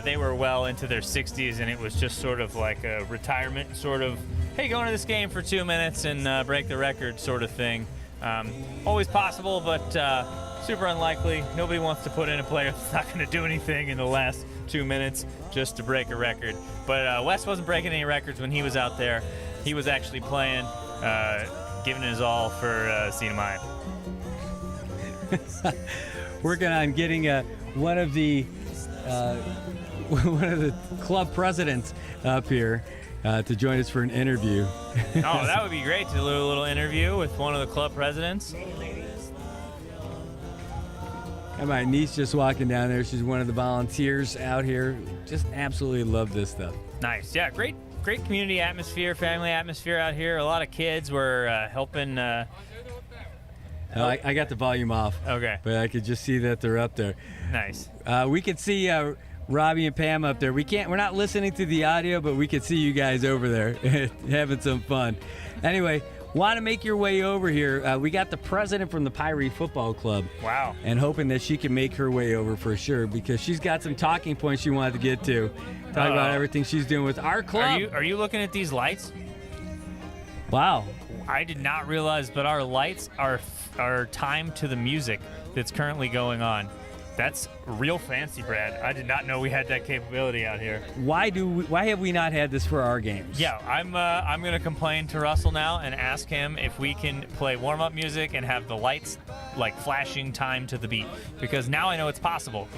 they were well into their 60s, and it was just sort of like a retirement sort of, hey, go into this game for 2 minutes and break the record sort of thing. Always possible, but super unlikely. Nobody wants to put in a player that's not going to do anything in the last 2 minutes just to break a record. But Wes wasn't breaking any records when he was out there. He was actually playing, giving his all for CNMI. Working on getting one of the club presidents up here to join us for an interview. Oh, that would be great to do a little interview with one of the club presidents. And my niece just walking down there. She's one of the volunteers out here. Just absolutely love this stuff. Nice. Yeah, great community atmosphere, family atmosphere out here. A lot of kids were helping. I got the volume off. Okay. But I could just see that they're up there. Nice. We could see Robbie and Pam up there. We're not listening to the audio, but we could see you guys over there having some fun. Anyway, want to make your way over here. We got the president from the Pirate Football Club. Wow. And hoping that she can make her way over for sure, because she's got some talking points she wanted to get to. Talk about everything she's doing with our club. Are you looking at these lights? Wow. I did not realize, but our lights are timed to the music that's currently going on. That's real fancy, Brad. I did not know we had that capability out here. Why have we not had this for our games? Yeah, I'm going to complain to Russell now and ask him if we can play warm-up music and have the lights like flashing time to the beat, because now I know it's possible.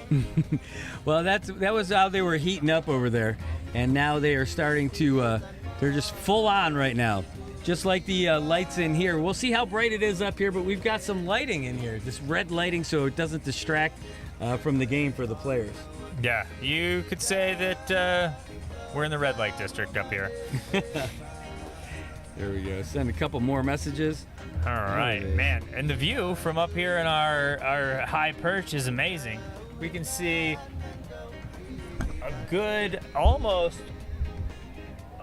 Well, that was how they were heating up over there, and now they are starting to they're just full on right now. Just like the lights in here. We'll see how bright it is up here, but we've got some lighting in here. This red lighting so it doesn't distract from the game for the players. Yeah, you could say that we're in the red light district up here. There we go. Send a couple more messages. All right, man. And the view from up here in our high perch is amazing. We can see a good almost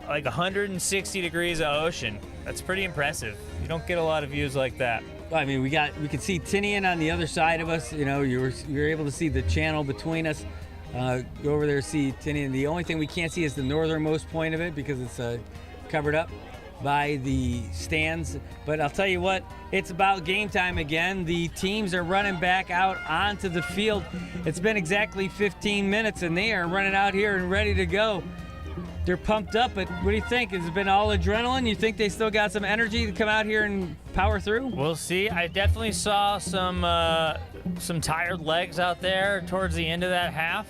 like 160 degrees of ocean. That's pretty impressive. You don't get a lot of views like that. I mean, we can see Tinian on the other side of us. You know, you're able to see the channel between us. Go over there, see Tinian. The only thing we can't see is the northernmost point of it because it's covered up. by the stands. But I'll tell you what, it's about game time again. The teams are running back out onto the field. It's been exactly 15 minutes, and they are running out here and ready to go. They're pumped up, but what do you think? Has it been all adrenaline? You think they still got some energy to come out here and power through? We'll see. I definitely saw some tired legs out there towards the end of that half.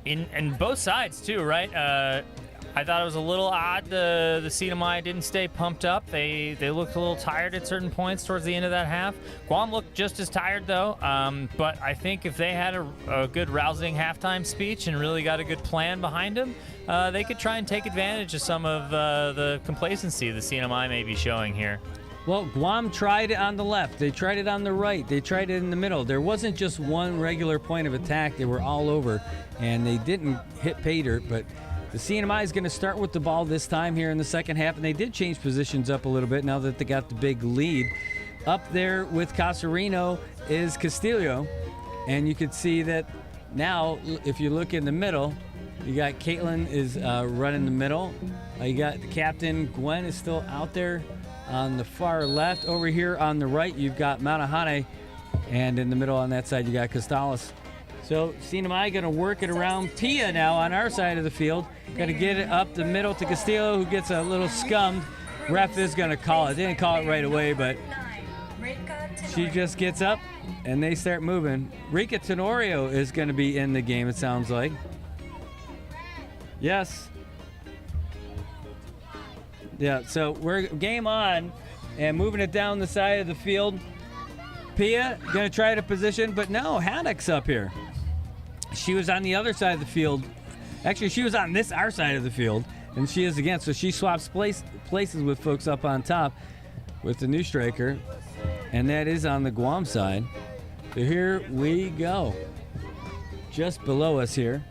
In both sides too, right? I thought it was a little odd the CNMI didn't stay pumped up. They looked a little tired at certain points towards the end of that half. Guam looked just as tired though, but I think if they had a good rousing halftime speech and really got a good plan behind them, they could try and take advantage of some of the complacency the CNMI may be showing here. Well, Guam tried it on the left. They tried it on the right. They tried it in the middle. There wasn't just one regular point of attack. They were all over, and they didn't hit pay dirt, but the CNMI is going to start with the ball this time here in the second half, and they did change positions up a little bit now that they got the big lead. Up there with Casarino is Castillo, and you can see that now if you look in the middle, you got Caitlin is running the middle. You got the captain, Gwen, is still out there on the far left. Over here on the right, you've got Manahane, and in the middle on that side, you got Costales. So CNMI going to work it around Pia now on our side of the field. Going to get it up the middle to Castillo, who gets a little scummed. Ref is going to call it. They didn't call it right away, but she just gets up and they start moving. Rika Tenorio is going to be in the game, it sounds like. Yes. Yeah, so we're game on and moving it down the side of the field. Pia going to try to position, but no, Haddock's up here. She was on the other side of the field. Actually, she was on our side of the field, and she is again. So she swaps places with folks up on top with the new striker, and that is on the Guam side. So here we go. Just below us here.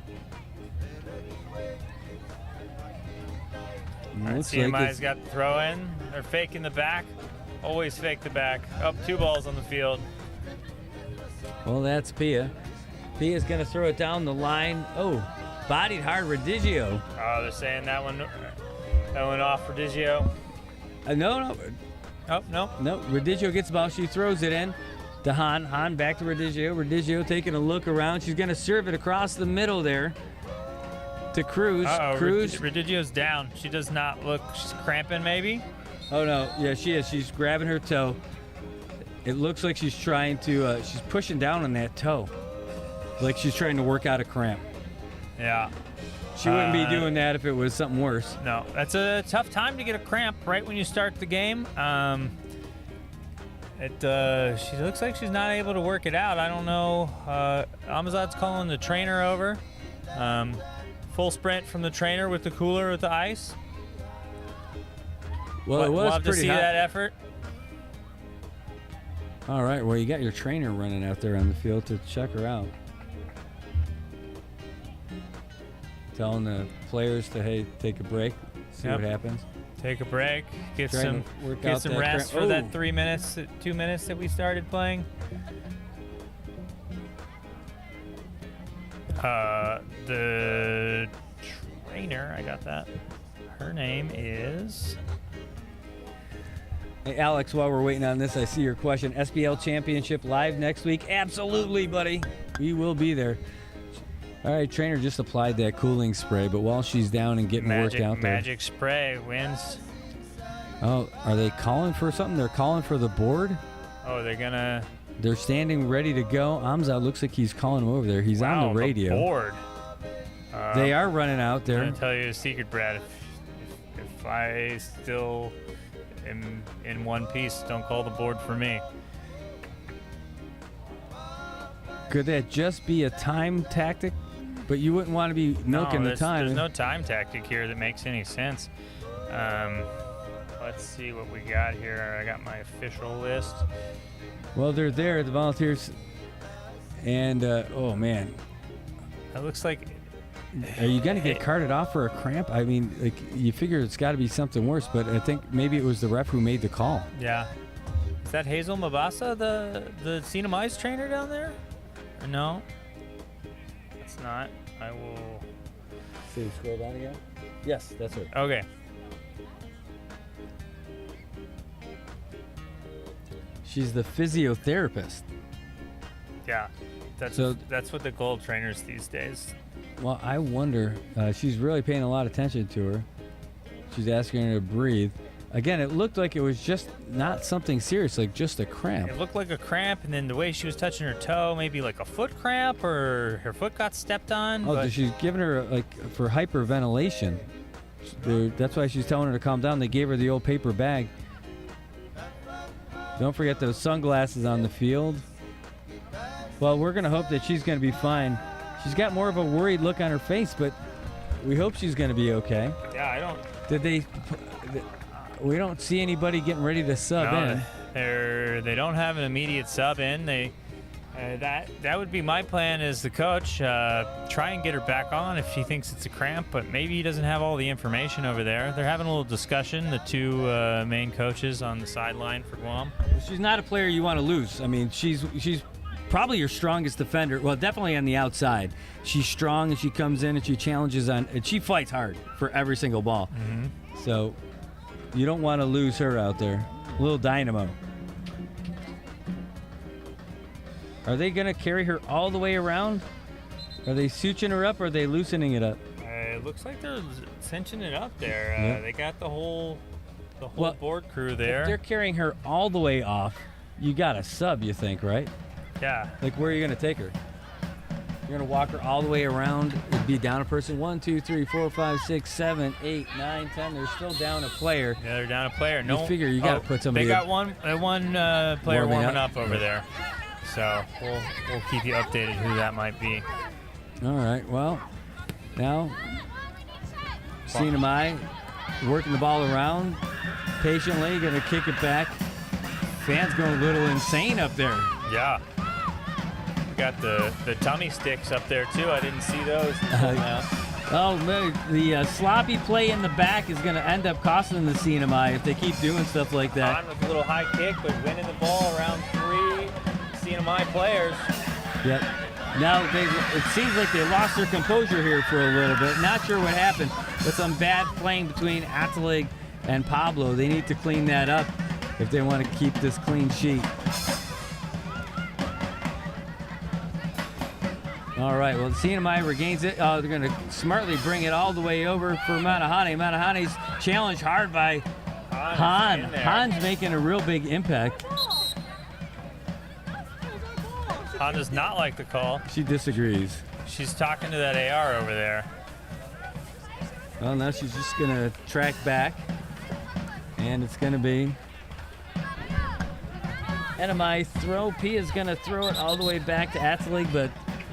CNMI's got the throw in. They're faking the back. Always fake the back. Up 2 balls on the field. Well, that's Pia. Pia's going to throw it down the line. Oh, bodied hard Redigio. Oh, they're saying that one off Redigio. No. Oh, no. No, Redigio gets the ball. She throws it in to Han. Han back to Redigio. Redigio taking a look around. She's going to serve it across the middle there to Cruz. Uh-oh, Cruz. Redigio's down. She does not look, she's cramping maybe. Oh, no. Yeah, she is. She's grabbing her toe. It looks like she's trying to, she's pushing down on that toe. Like she's trying to work out a cramp. Yeah. She wouldn't be doing that if it was something worse. No, that's a tough time to get a cramp right when you start the game. She looks like she's not able to work it out. I don't know. Amazad's calling the trainer over. Full sprint from the trainer with the cooler with the ice. Well, it was love pretty to see hot. that effort. All right, well, you got your trainer running out there on the field to check her out. Telling the players to, hey, take a break, see what happens. Take a break, get Trying some to work out that rest cramp. for that Oh. 3 minutes, 2 minutes that we started playing. The trainer, I got that. Her name is... Hey, Alex, while we're waiting on this, I see your question. SBL Championship live next week? Absolutely, buddy. We will be there. All right, trainer just applied that cooling spray, but while she's down and getting worked out there. Magic spray wins. Oh, are they calling for something? They're calling for the board? Oh, they're gonna... They're standing ready to go. Amzad looks like he's calling him over there. He's on the radio. The board. They are running out there. I'm gonna tell you a secret, Brad. If I still am in one piece, don't call the board for me. Could that just be a time tactic? But you wouldn't want to be milking the time. There's no time tactic here that makes any sense. Let's see what we got here. I got my official list. Well, they're there, the Volunteers. And, oh, man. It looks like... Are you going to get carted off for a cramp? I mean, like, you figure it's got to be something worse, but I think maybe it was the ref who made the call. Yeah. Is that Hazel Mabasa, the CNMI's trainer down there? Or no? It's not. I will... See, scroll down again? Yes, that's it. Okay. She's the physiotherapist. Yeah, that's what they call trainers these days. Well, I wonder, she's really paying a lot of attention to her. She's asking her to breathe. Again, it looked like it was just not something serious, like just a cramp. It looked like a cramp, and then the way she was touching her toe, maybe like a foot cramp, or her foot got stepped on. Oh, she's giving her, like, for hyperventilation. That's why she's telling her to calm down. They gave her the old paper bag. Don't forget those sunglasses on the field. Well, we're going to hope that she's going to be fine. She's got more of a worried look on her face, but we hope she's going to be okay. Yeah, I don't... We don't see anybody getting ready to sub in. They don't have an immediate sub in. That would be my plan as the coach. Try and get her back on if she thinks it's a cramp, but maybe he doesn't have all the information over there. They're having a little discussion, the two main coaches on the sideline for Guam. She's not a player you want to lose. I mean, she's probably your strongest defender. Well, definitely on the outside. She's strong, and she comes in and she challenges and she fights hard for every single ball. Mm-hmm. So you don't want to lose her out there. A little dynamo. Are they going to carry her all the way around? Are they suturing her up, or are they loosening it up? It looks like they're cinching it up there. Yeah. They got the whole board crew there. If they're carrying her all the way off, you got a sub, you think, right? Yeah. Like, where are you going to take her? You're going to walk her all the way around. It'd be down a person. 1, 2, 3, 4, 5, 6, 7, 8, 9, 10. They're still down a player. Yeah, they're down a player. No, you figure you got to put somebody. They got one player warming up over there. So we'll keep you updated who that might be. All right. Well, now CNMI working the ball around patiently, going to kick it back. Fans going a little insane up there. Yeah. We got the tummy sticks up there too. I didn't see those. The sloppy play in the back is going to end up costing the CNMI if they keep doing stuff like that. On with a little high kick, but winning the ball around 3 CNMI players. Yep. Now it seems like they lost their composure here for a little bit. Not sure what happened, but some bad playing between Atalig and Pablo. They need to clean that up if they want to keep this clean sheet. All right, well, the CNMI regains it. They're going to smartly bring it all the way over for Manahane. Manahane's challenged hard by Han. Han's making a real big impact. Han does not like the call. She disagrees. She's talking to that AR over there. Well, now she's just going to track back, and it's going to be CNMI throw. Pia's going to throw it all the way back to Atalig, but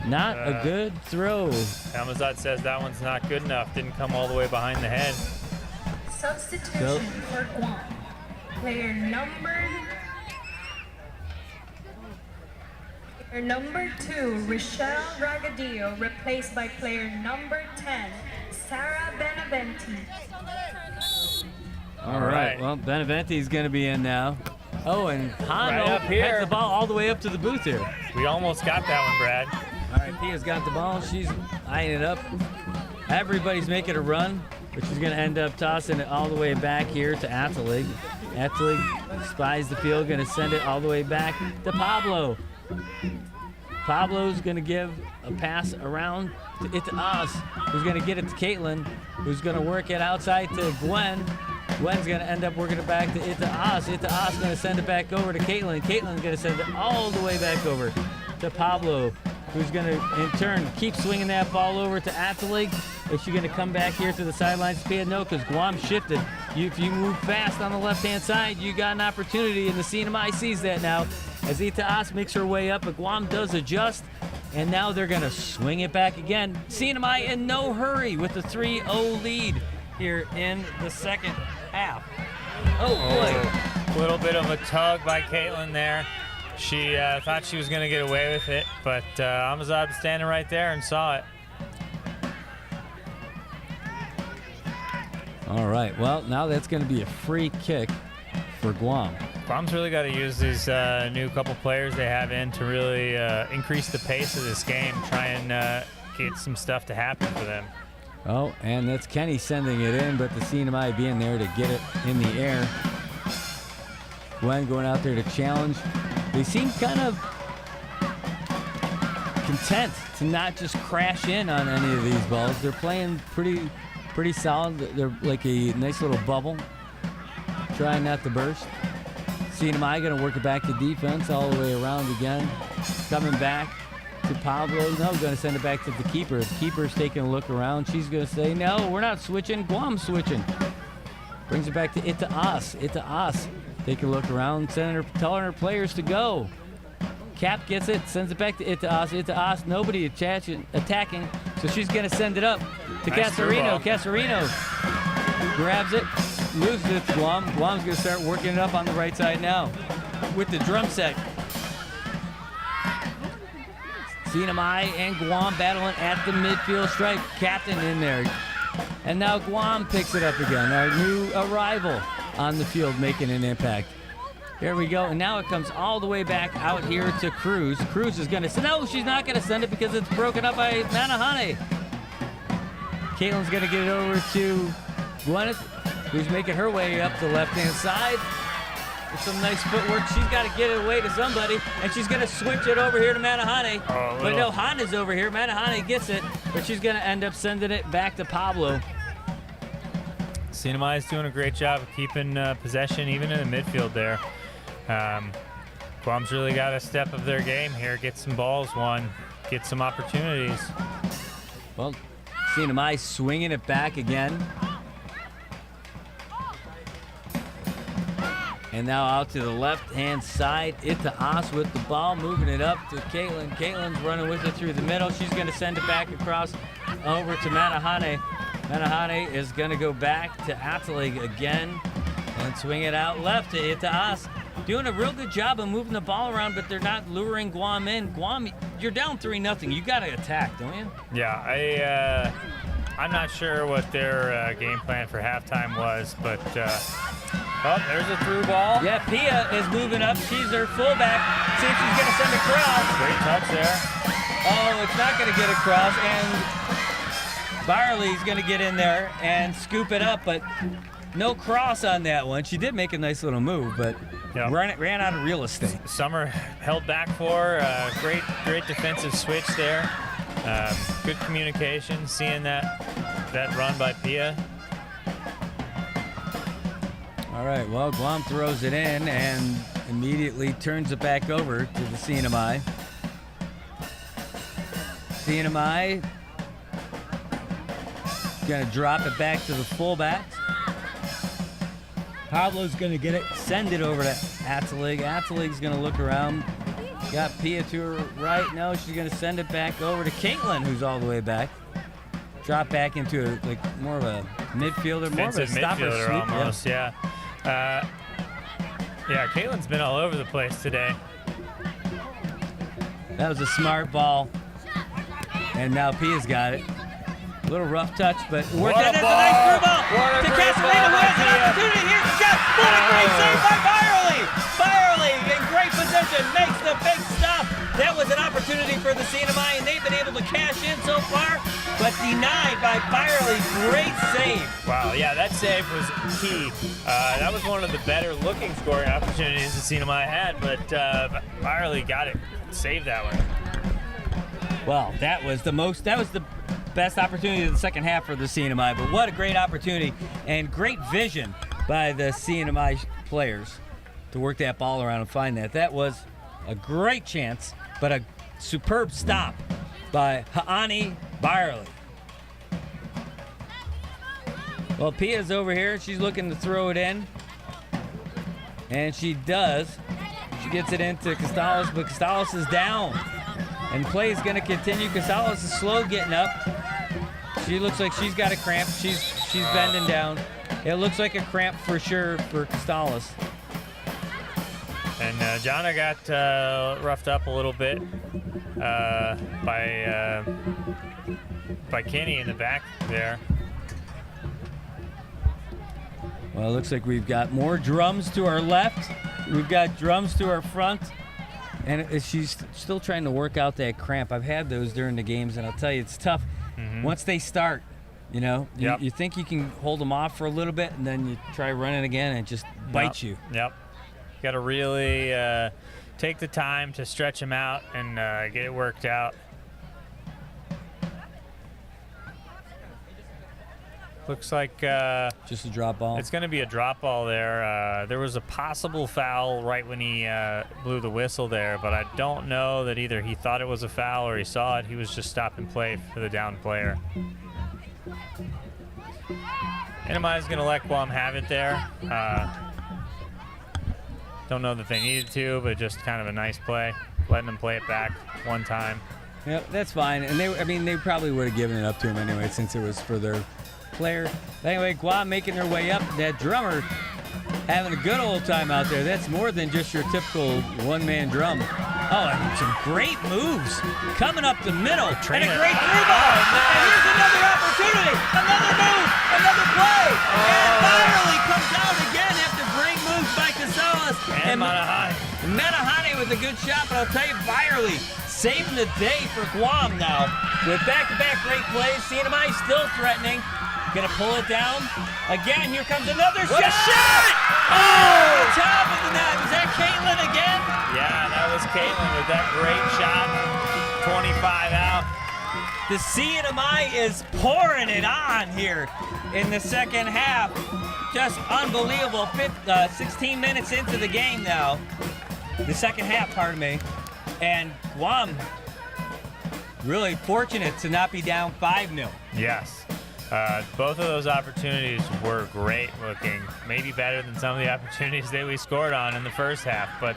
not a good throw. Hamazat says that one's not good enough. Didn't come all the way behind the head. Substitution for Guam. Player number 2, Rochelle Ragadillo, replaced by player number 10, Sarah Benaventi. All right. Well, Benaventi's going to be in now. Oh, and Han right up here. has the ball all the way up to the booth here. We almost got that one, Brad. All right, Pia's got the ball. She's eyeing it up. Everybody's making a run, but she's going to end up tossing it all the way back here to Atalig. Atalig spies the field, going to send it all the way back to Pablo. Pablo's going to give a pass around to Itaas, who's going to get it to Caitlin, who's going to work it outside to Gwen. Gwen's going to end up working it back to Itaas. Itaas going to send it back over to Caitlin. Caitlin's going to send it all the way back over to Pablo, who's going to, in turn, keep swinging that ball over to Atalig. Is she going to come back here to the sidelines? Pia? No, because Guam shifted. If you move fast on the left-hand side, you got an opportunity, and the CNMI sees that now as Itaas makes her way up, but Guam does adjust, and now they're going to swing it back again. CNMI in no hurry with the 3-0 lead here in the second half. Oh, boy. A little bit of a tug by Caitlin there. She thought she was going to get away with it, but Amazad was standing right there and saw it. All right, well, now that's going to be a free kick for Guam. Guam's really got to use these new couple players they have in to really increase the pace of this game, try and get some stuff to happen for them. Oh, and that's Kenny sending it in, but the CNMI being there to get it in the air. Gwen going out there to challenge. They seem kind of content to not just crash in on any of these balls. They're playing pretty solid. They're like a nice little bubble, trying not to burst. CNMI going to work it back to defense all the way around again. Coming back to Pablo. No, going to send it back to the keeper. The keeper's taking a look around. She's going to say, no, we're not switching. Guam's switching. Brings it back to Ita As. Take a look around, telling her players to go. Cap gets it, sends it back to Ita As. Nobody attacking, so she's going to send it up to Casarino. Casarino grabs it, loses it to Guam. Guam's going to start working it up on the right side now with the drum set. CNMI and Guam battling at the midfield stripe. Captain in there. And now Guam picks it up again. Our new arrival on the field making an impact. Here we go. And now it comes all the way back out here to Cruz. Cruz is going to send. No, she's not going to send it because it's broken up by Manahane. Caitlin's going to get it over to Gwyneth, who's making her way up the left-hand side. With some nice footwork. She's got to get it away to somebody, and she's going to switch it over here to Manahane. But no, Hana's over here. Manahane gets it, but she's going to end up sending it back to Pablo. CNMI is doing a great job of keeping possession even in the midfield there. Guam's really got to step up their game here, get some balls won, get some opportunities. Well, CNMI swinging it back again. And now out to the left-hand side, Ita As with the ball, moving it up to Caitlin. Caitlin's running with it through the middle. She's going to send it back across over to Manahane. Manahane is going to go back to Atalig again and swing it out left to Ita As. Doing a real good job of moving the ball around, but they're not luring Guam in. Guam, you're down 3-0. You got to attack, don't you? Yeah, I'm not sure what their game plan for halftime was, but oh, there's a through ball. Yeah, Pia is moving up. She's their fullback. See if she's going to send across. Great touch there. Oh, it's not going to get across, and Byerly's going to get in there and scoop it up, but no cross on that one. She did make a nice little move, but ran out of real estate. Summer held back for her. Great defensive switch there. Good communication, seeing that run by Pia. All right, well, Guam throws it in and immediately turns it back over to the CNMI. CNMI going to drop it back to the fullbacks. Pablo's going to get it, send it over to Atalig. Atalig's going to look around. Got Pia to her right. No, she's going to send it back over to Caitlin, who's all the way back. Drop back into more of a midfielder, more of a stopper midfielder sweep. Almost, yeah. Caitlin's been all over the place today. That was a smart ball. And now Pia's got it. A little rough touch, but worked it. It's a nice through ball to Casarino, who has an opportunity. Here's the shot. What a great save by Byerly. Byerly in great position, makes the big stop. That was an opportunity for the CNMI, and they've been able to cash in so far, but denied by Byerly. Great save. Wow, yeah, that save was key. That was one of the better looking scoring opportunities the CNMI had, but Byerly got it. Saved that one. Well, that was the best opportunity of the second half for the CNMI, but what a great opportunity and great vision by the CNMI players to work that ball around and find that. That was a great chance, but a superb stop by Ha'ani Byerly. Well, Pia's over here. She's looking to throw it in, and she does. She gets it into Costales, but Costales is down. And play is going to continue. Costales is slow getting up. She looks like she's got a cramp. She's bending down. It looks like a cramp for sure for Costales. And Jana got roughed up a little bit by Kenny in the back there. Well, it looks like we've got more drums to our left. We've got drums to our front. And she's still trying to work out that cramp. I've had those during the games, and I'll tell you, it's tough. Mm-hmm. Once they start, you think you can hold them off for a little bit, and then you try running again, and it just bites you. Yep. Got to really take the time to stretch them out and get it worked out. Looks like just a drop ball. It's going to be a drop ball there. There was a possible foul right when he blew the whistle there, but I don't know that either he thought it was a foul or he saw it. He was just stopping play for the down player. CNMI is going to let GUAM have it there. Don't know that they needed to, but just kind of a nice play, letting them play it back one time. Yep, that's fine. And they probably would have given it up to him anyway, since it was for their player. Anyway, GUAM making their way up. That drummer having a good old time out there. That's more than just your typical one-man drum. Oh, and some great moves coming up the middle. And a great through ball. And here's another opportunity. Another move. Another play. And finally comes out again after great moves by Casales. And Manahani. Manahani with a good shot, but I'll tell you, Byerly saving the day for GUAM now. With back-to-back great plays, CNMI still threatening. Gonna pull it down. Again, here comes another shot! What a shot! Oh! Top of the net. Was that Caitlin again? Yeah, that was Caitlin with that great shot. 25 out. The CNMI is pouring it on here in the second half. Just unbelievable. 16 minutes into the game now. The second half, pardon me. And GUAM really fortunate to not be down 5-0. Yes. Both of those opportunities were great looking, maybe better than some of the opportunities that we scored on in the first half. But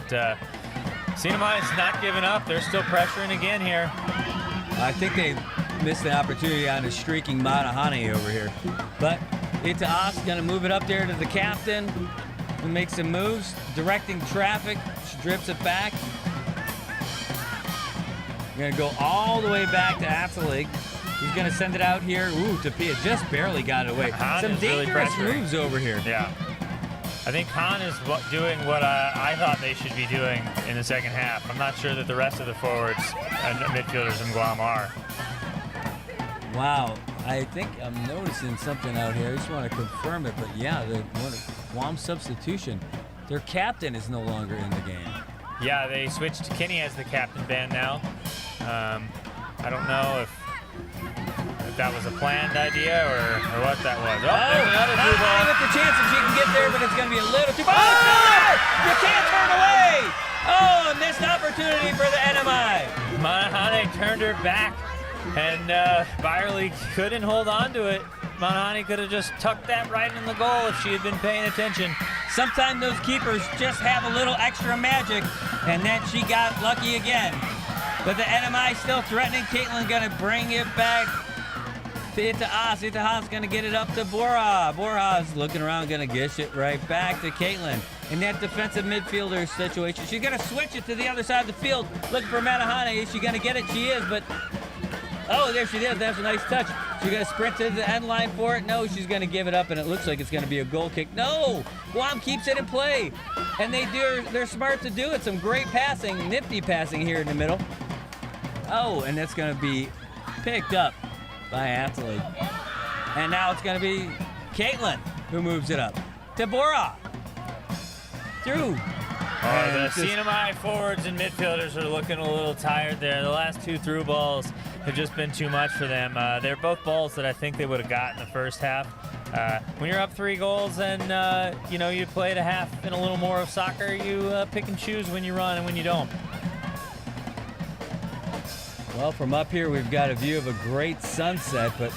CNMI is not giving up. They're still pressuring again here. I think they missed the opportunity on a streaking Manahani over here. But Itaas going to move it up there to the captain, who makes some moves, directing traffic. She drips it back. Going to go all the way back to Atzalig. He's going to send it out here. Ooh, Tapia just barely got it away. Han Some is really dangerous pressuring. moves over here. Yeah. I think Han is doing what I thought they should be doing in the second half. I'm not sure that the rest of the forwards and midfielders in GUAM are. Wow. I think I'm noticing something out here. I just want to confirm it. But yeah, the GUAM substitution. Their captain is no longer in the game. Yeah, they switched to Kenny as the captain band now. I don't know if that was a planned idea or what that was. Oh, there's another through ball. With the chance that she can get there, but it's going to be a little too far. Oh! You can't turn away. Oh, a missed opportunity for the NMI. Manahani turned her back, and Byerly couldn't hold on to it. Manahani could have just tucked that right in the goal if she had been paying attention. Sometimes those keepers just have a little extra magic, and then she got lucky again. But the NMI still threatening. Caitlin going to bring it back to Itaas. Itaas going to get it up to Borja. Borja's looking around, going to dish it right back to Caitlin. In that defensive midfielder situation, she's going to switch it to the other side of the field, looking for Manahani. Is she going to get it? She is, but oh, there she is. That's a nice touch. She's going to sprint to the end line for it. No, she's going to give it up, and it looks like it's going to be a goal kick. No, GUAM keeps it in play, and they're smart to do it. Some great passing, nifty passing here in the middle. Oh, and that's going to be picked up by Athlete. And now it's going to be Caitlin who moves it up to Bora. Through. The CNMI forwards and midfielders are looking a little tired there. The last two through balls have just been too much for them. They're both balls that I think they would have got in the first half. When you're up 3 goals and you played a half in a little more of soccer, you pick and choose when you run and when you don't. Well, from up here, we've got a view of a great sunset, but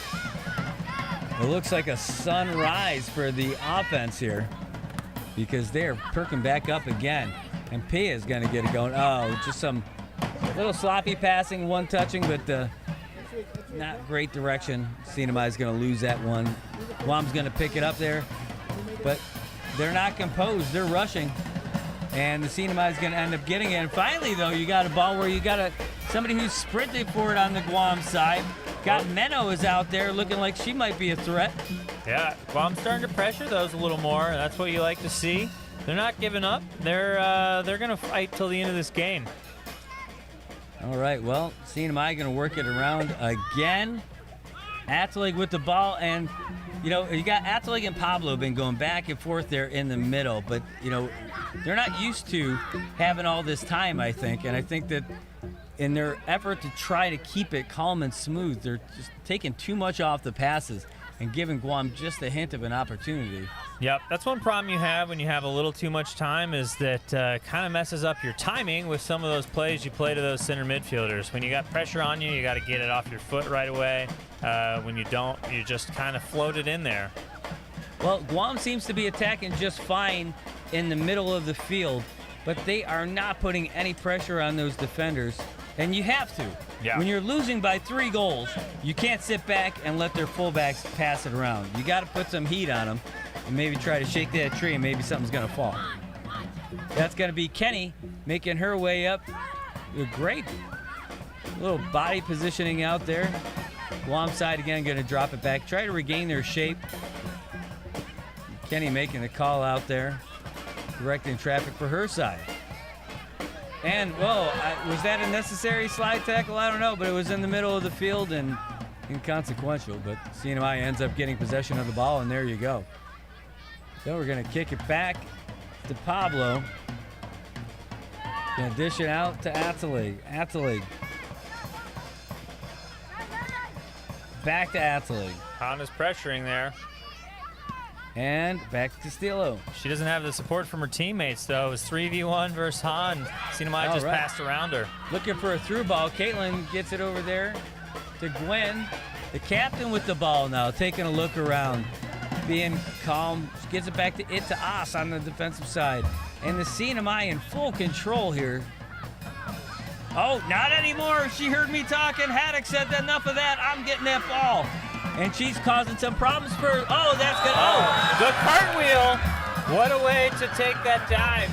it looks like a sunrise for the offense here because they're perking back up again. And Pia is going to get it going. Oh, just some little sloppy passing, one touching, but not great direction. CNMI is going to lose that one. GUAM's going to pick it up there, but they're not composed. They're rushing, and the CNMI is going to end up getting it. And finally, though, you got a ball where you got somebody who's sprinting for it on the GUAM side. Got Menno is out there looking like she might be a threat. Yeah, GUAM's starting to pressure those a little more. That's what you like to see. They're not giving up. They're going to fight till the end of this game. All right, well, CNMI going to work it around again. Atlig with the ball, and you know, you got Atelig and Pablo been going back and forth there in the middle, but, you know, they're not used to having all this time, I think. And I think that in their effort to try to keep it calm and smooth, they're just taking too much off the passes and giving Guam just a hint of an opportunity. Yep, that's one problem you have when you have a little too much time, is that kind of messes up your timing with some of those plays you play to those center midfielders. When you got pressure on you, you got to get it off your foot right away. When you don't, you just kind of float it in there. Well, Guam seems to be attacking just fine in the middle of the field, but they are not putting any pressure on those defenders, and you have to. Yeah. When you're losing by 3 goals, you can't sit back and let their fullbacks pass it around. You got to put some heat on them and maybe try to shake that tree, and maybe something's going to fall. That's going to be Kenny making her way up. Great little body positioning out there. Guam side again going to drop it back, try to regain their shape. Kenny making the call out there, directing traffic for her side. And, was that a necessary slide tackle? I don't know, but it was in the middle of the field and inconsequential. But CNMI ends up getting possession of the ball, and there you go. So we're going to kick it back to Pablo. Going to dish it out to Atelig. Atelig. Back to Atelig. Han is pressuring there. And back to Castillo. She doesn't have the support from her teammates, though. It was 3v1 versus Han. CNMI just passed around her. Looking for a through ball. Caitlin gets it over there to Gwen. The captain with the ball now, taking a look around, being calm. She gets it back to Itaas on the defensive side. And the CNMI in full control here. Oh, not anymore. She heard me talking. Haddock said enough of that. I'm getting that ball. And she's causing some problems for, that's good. The cartwheel. What a way to take that dive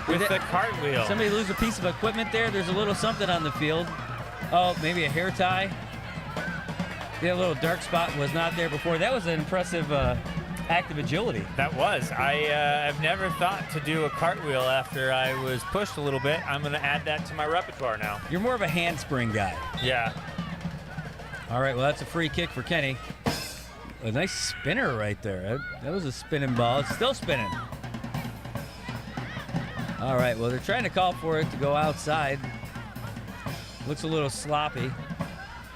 with the cartwheel. Somebody lose a piece of equipment there. There's a little something on the field. Oh, maybe a hair tie. The little dark spot was not there before. That was an impressive act of agility. That was. I've never thought to do a cartwheel after I was pushed a little bit. I'm going to add that to my repertoire now. You're more of a handspring guy. Yeah. All right, well, that's a free kick for Kenny. A nice spinner right there. That was a spinning ball. It's still spinning. All right, well, they're trying to call for it to go outside. Looks a little sloppy.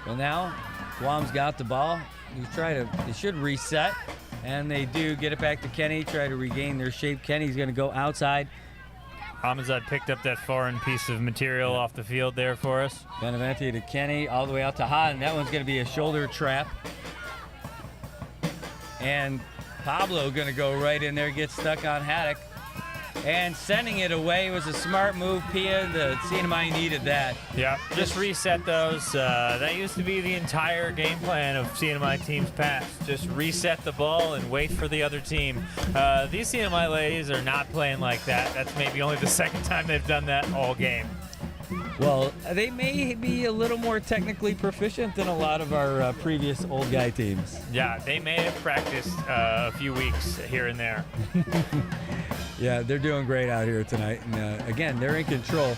Well, now Guam's got the ball. They should reset, and they do get it back to Kenny, try to regain their shape. Kenny's going to go outside. Hamazad picked up that foreign piece of material off the field there for us. Beneventi to Kenny, all the way out to Han, and that one's going to be a shoulder trap. And Pablo going to go right in there, get stuck on Haddock. And sending it away was a smart move, Pia. The CNMI needed that. Yeah, just reset those. That used to be the entire game plan of CNMI teams past. Just reset the ball and wait for the other team. These CNMI ladies are not playing like that. That's maybe only the second time they've done that all game. Well, they may be a little more technically proficient than a lot of our previous old guy teams. Yeah, they may have practiced a few weeks here and there. Yeah, they're doing great out here tonight. And again, they're in control.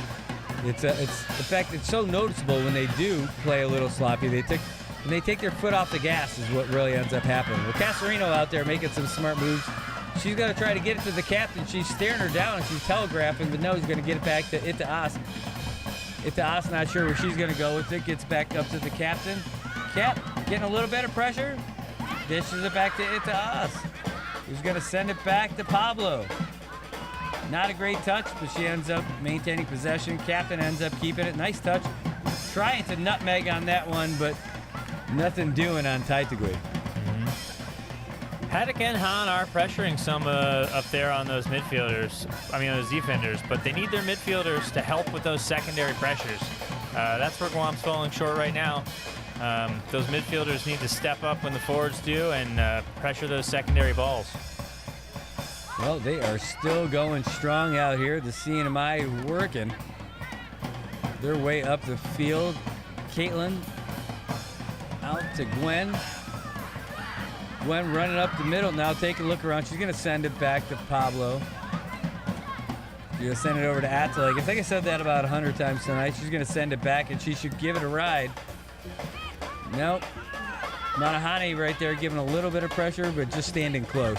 It's in fact, it's so noticeable when they do play a little sloppy. When they take their foot off the gas is what really ends up happening. Well, Casarino out there making some smart moves. She's going to try to get it to the captain. She's staring her down and she's telegraphing, but no, he's going to get it back to Itaas. Itaas not sure where she's going to go with it. Gets back up to the captain. Cap getting a little bit of pressure. Dishes it back to Itaas, who's going to send it back to Pablo. Not a great touch, but she ends up maintaining possession. Captain ends up keeping it. Nice touch. Trying to nutmeg on that one, but nothing doing on Taitagui. Haddock and Han are pressuring some up there on those midfielders. Those defenders, but they need their midfielders to help with those secondary pressures. That's where Guam's falling short right now. Those midfielders need to step up when the forwards do and pressure those secondary balls. Well, they are still going strong out here. The CNMI working their way up the field. Caitlin out to Gwen. Gwen running up the middle now, taking a look around. She's going to send it back to Pablo. She's going to send it over to Atelig. I think I said that about 100 times tonight. She's going to send it back, and she should give it a ride. Nope. Manahani right there giving a little bit of pressure, but just standing close.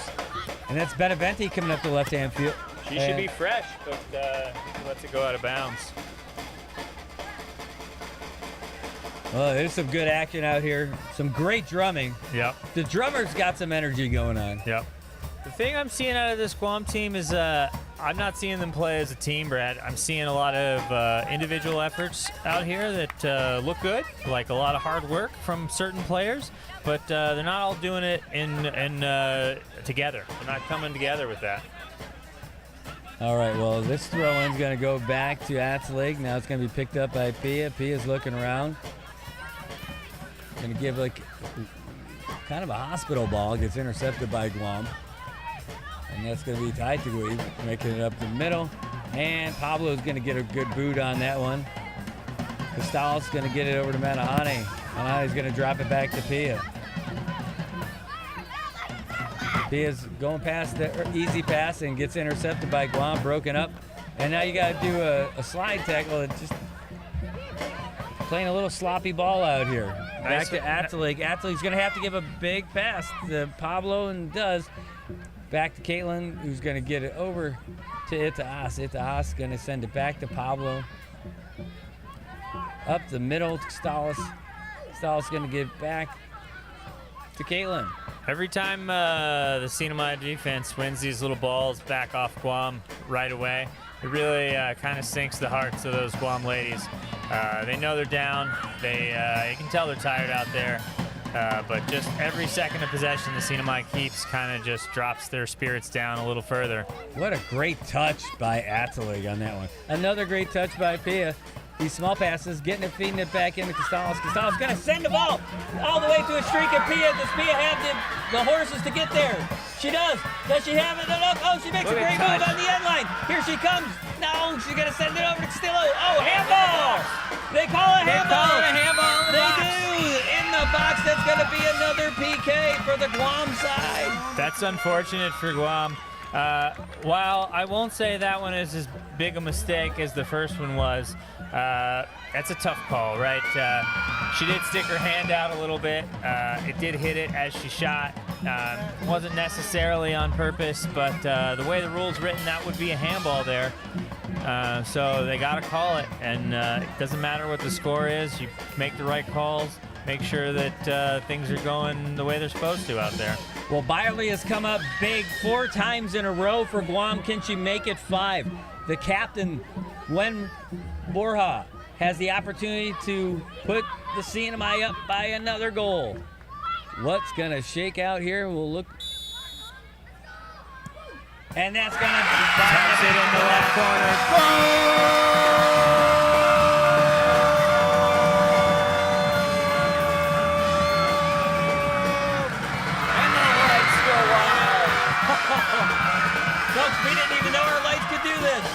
And that's Beneventi coming up the left-hand field. She should be fresh, but lets it go out of bounds. Well, there's some good action out here. Some great drumming. Yep. The drummers got some energy going on. Yep. The thing I'm seeing out of this Guam team is I'm not seeing them play as a team, Brad. I'm seeing a lot of individual efforts out here that look good, like a lot of hard work from certain players, but they're not all doing it in together. They're not coming together with that. All right, well, this throw-in's going to go back to Atzelig. Now it's going to be picked up by Pia. Pia's looking around. Going to give like kind of a hospital ball. Gets intercepted by Guam. And that's going to be Taitagui making it up the middle. And Pablo's going to get a good boot on that one. Costales going to get it over to Manahani. Manahani's going to drop it back to Pia. Pia's going past the easy pass and gets intercepted by Guam, broken up. And now you got to do a slide tackle and just playing a little sloppy ball out here. Back to Atzelig. Atzelig's going to have to give a big pass to Pablo and does. Back to Caitlin, who's going to get it over to Itaas. Itaas going to send it back to Pablo. Up the middle to Costales. Costales going to give back to Caitlin. Every time the CNMI defense wins these little balls back off Guam right away, it really kind of sinks the hearts of those Guam ladies. They know they're down. You can tell they're tired out there. But just every second of possession the CNMI keeps kind of just drops their spirits down a little further. What a great touch by Atzelig on that one. Another great touch by Pia. These small passes, getting it, feeding it back into Costales. Costales going to send the ball all the way to a streak of Pia. Does Pia have the horses to get there? She does. Does she have it? Look. Oh, she makes a great move on the end line. Here she comes. No, she's going to send it over to Castillo. Oh, handball. They call it handball. They do. In the box, that's going to be another PK for the Guam side. That's unfortunate for Guam. While I won't say that one is as big a mistake as the first one was, that's a tough call, right? She did stick her hand out a little bit. It did hit it as she shot. Wasn't necessarily on purpose, but the way the rule's written, that would be a handball there. So they got to call it, and it doesn't matter what the score is. You make the right calls, make sure that things are going the way they're supposed to out there. Well, Byerly has come up big 4 times in a row for Guam. Can she make it 5? The captain, Gwen Borja, has the opportunity to put the CNMI up by another goal. What's going to shake out here? We'll look. And that's going to taps it in the left corner. Folks, we didn't even know our lights could do this.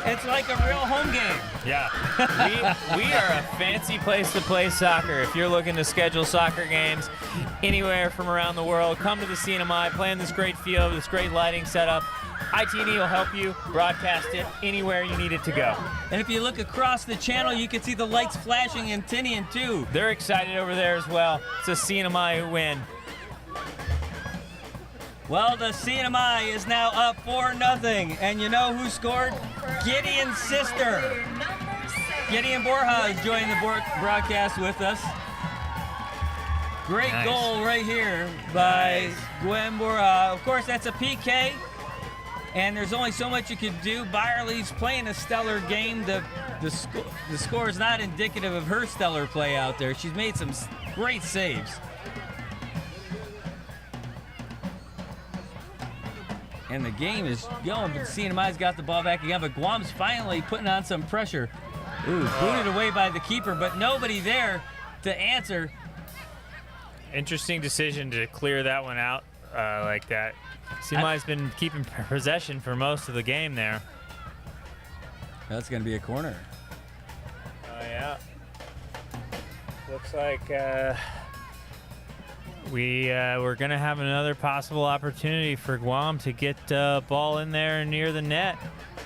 It's like a real home game. Yeah, we are a fancy place to play soccer. If you're looking to schedule soccer games anywhere from around the world, come to the CNMI, play in this great field, this great lighting setup. ITD will help you broadcast it anywhere you need it to go. And if you look across the channel, you can see the lights flashing in Tinian too. They're excited over there as well. It's a CNMI win. Well, the CNMI is now up 4-0, and you know who scored? Gideon's sister. Gideon Borja is joining the broadcast with us. Great goal right here by Gwen Borja. Of course, that's a PK, and there's only so much you could do. Byerly's playing a stellar game. The score is not indicative of her stellar play out there. She's made some great saves. And the game is going, but CNMI's got the ball back again, but Guam's finally putting on some pressure. Ooh, booted away by the keeper, but nobody there to answer. Interesting decision to clear that one out like that. CNMI's been keeping possession for most of the game there. That's going to be a corner. Oh, yeah. Looks like we're going to have another possible opportunity for Guam to get ball in there near the net.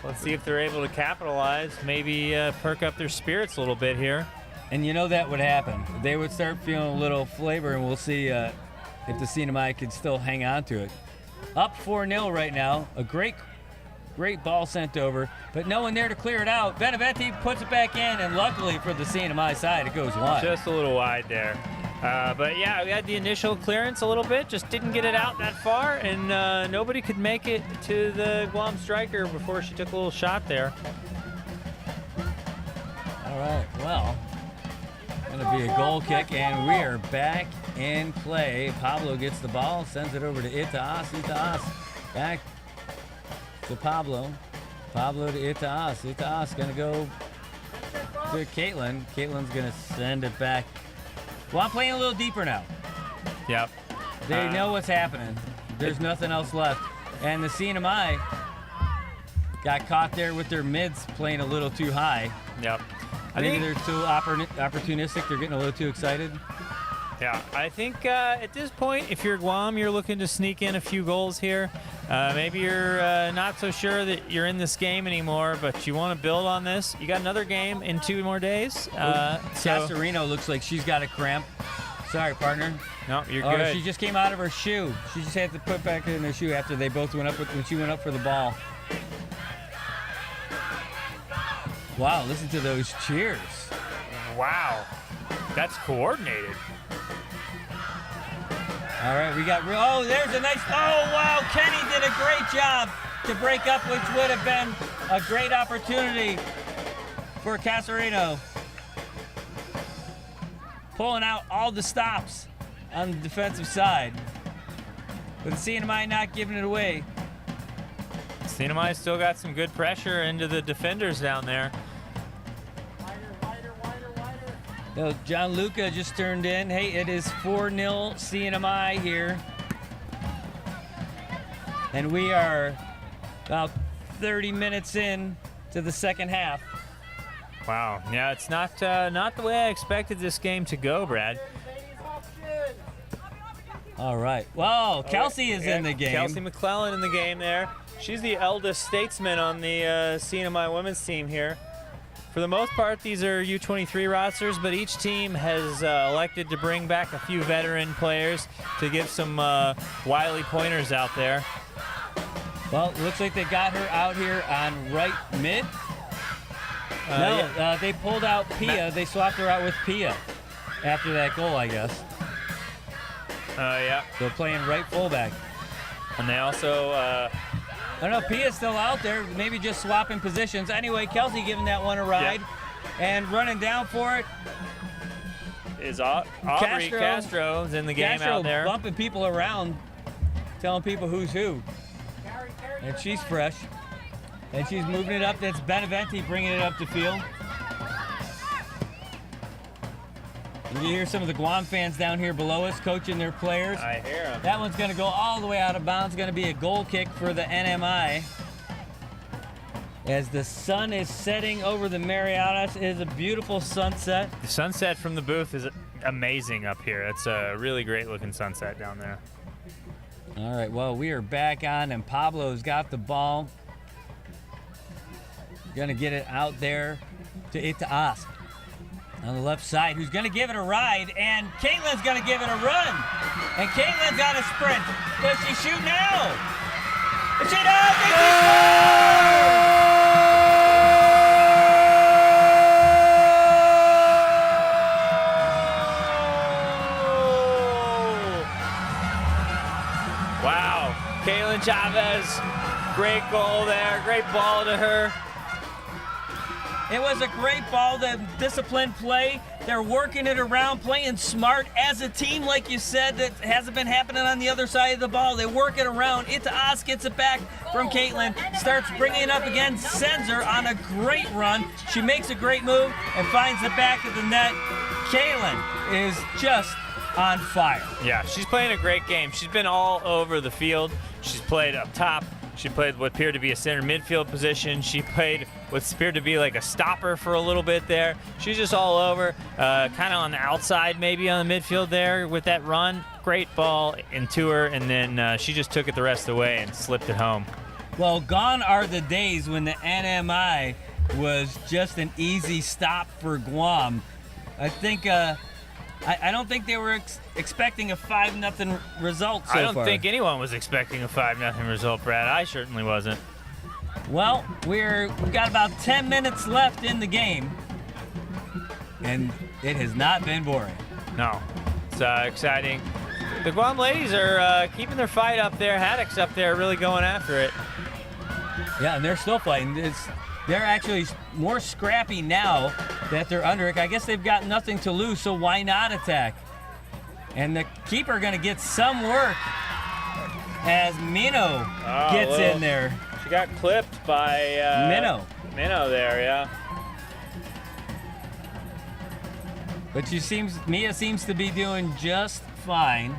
Let's see if they're able to capitalize, maybe perk up their spirits a little bit here. And you know that would happen. They would start feeling a little flavor, and we'll see if the CNMI can still hang on to it. Up 4-0 right now. A great ball sent over, but no one there to clear it out. Beneventi puts it back in, and luckily for the CNMI side, it goes wide. Just a little wide there. But yeah, we had the initial clearance a little bit, just didn't get it out that far, and nobody could make it to the Guam striker before she took a little shot there. All right, well, going to be a goal kick, and we are back in play. Pablo gets the ball, sends it over to Itaas. Itaas back to Pablo. Pablo to Itaas. Itaas going to go to Caitlin. Caitlin's going to send it back. Well, I'm playing a little deeper now. Yep. They know what's happening. There's nothing else left. And the CNMI got caught there with their mids playing a little too high. Yep. Maybe they're too opportunistic. They're getting a little too excited. Yeah, I think at this point, if you're Guam, you're looking to sneak in a few goals here. Maybe you're not so sure that you're in this game anymore, but you want to build on this. You got another game in 2 more days. Casarino looks like she's got a cramp. Sorry, partner. No, you're good. She just came out of her shoe. She just had to put back in her shoe after they both went up when she went up for the ball. Wow, listen to those cheers. Wow, that's coordinated. All right, we got, there's a nice, wow, Kenny did a great job to break up, which would have been a great opportunity for Casarino. Pulling out all the stops on the defensive side. But the CNMI not giving it away. CNMI still got some good pressure into the defenders down there. John Luca just turned in. Hey, it is 4-0 CNMI here. And we are about 30 minutes in to the second half. Wow. Yeah, it's not the way I expected this game to go, Brad. All right. Well, Kelsey is in the game. Kelsey McClellan in the game there. She's the eldest statesman on the CNMI women's team here. For the most part, these are U23 rosters, but each team has elected to bring back a few veteran players to give some wily pointers out there. Well, it looks like they got her out here on right mid. They pulled out Pia. They swapped her out with Pia after that goal, I guess. Yeah. They're playing right fullback. And they also... I don't know, Pia's still out there, maybe just swapping positions. Anyway, Kelsey giving that one a ride and running down for it. Is Aubrey Castro's in the game out there. Bumping people around, telling people who's who. And she's fresh. And she's moving it up. That's Beneventi bringing it up the field. You can hear some of the Guam fans down here below us coaching their players. I hear them. That one's going to go all the way out of bounds. Going to be a goal kick for the NMI. As the sun is setting over the Marianas, it is a beautiful sunset. The sunset from the booth is amazing up here. It's a really great looking sunset down there. All right, well, we are back on, and Pablo's got the ball. Going to get it out there to Itaas on the left side, who's going to give it a ride, and Caitlin's going to give it a run. And Caitlin's got a sprint. Does she shoot now? Is she does! And she scores! Wow, Caitlin Chavez, great goal there, great ball to her. It was a great ball, the disciplined play. They're working it around, playing smart as a team, like you said, that hasn't been happening on the other side of the ball. They work it around. Itaas gets it back from Caitlin, starts bringing it up again, sends her on a great run. She makes a great move and finds the back of the net. Caitlin is just on fire. Yeah, she's playing a great game. She's been all over the field. She's played up top. She played what appeared to be a center midfield position. She played what appeared to be like a stopper for a little bit there. She's just all over, kind of on the outside maybe on the midfield there with that run. Great ball into her, and then she just took it the rest of the way and slipped it home. Well, gone are the days when the NMI was just an easy stop for Guam. I think I don't think they were expecting a 5-0 result so far. I don't think anyone was expecting a 5-0 result, Brad. I certainly wasn't. Well, we've got about 10 minutes left in the game, and it has not been boring. No, it's exciting. The Guam ladies are keeping their fight up there. Haddock's up there really going after it. Yeah, and they're still fighting. They're actually more scrappy now that they're under it. I guess they've got nothing to lose, so why not attack? And the keeper going to get some work as Mino gets in there. She got clipped by Minnow there, yeah. But Mia seems to be doing just fine.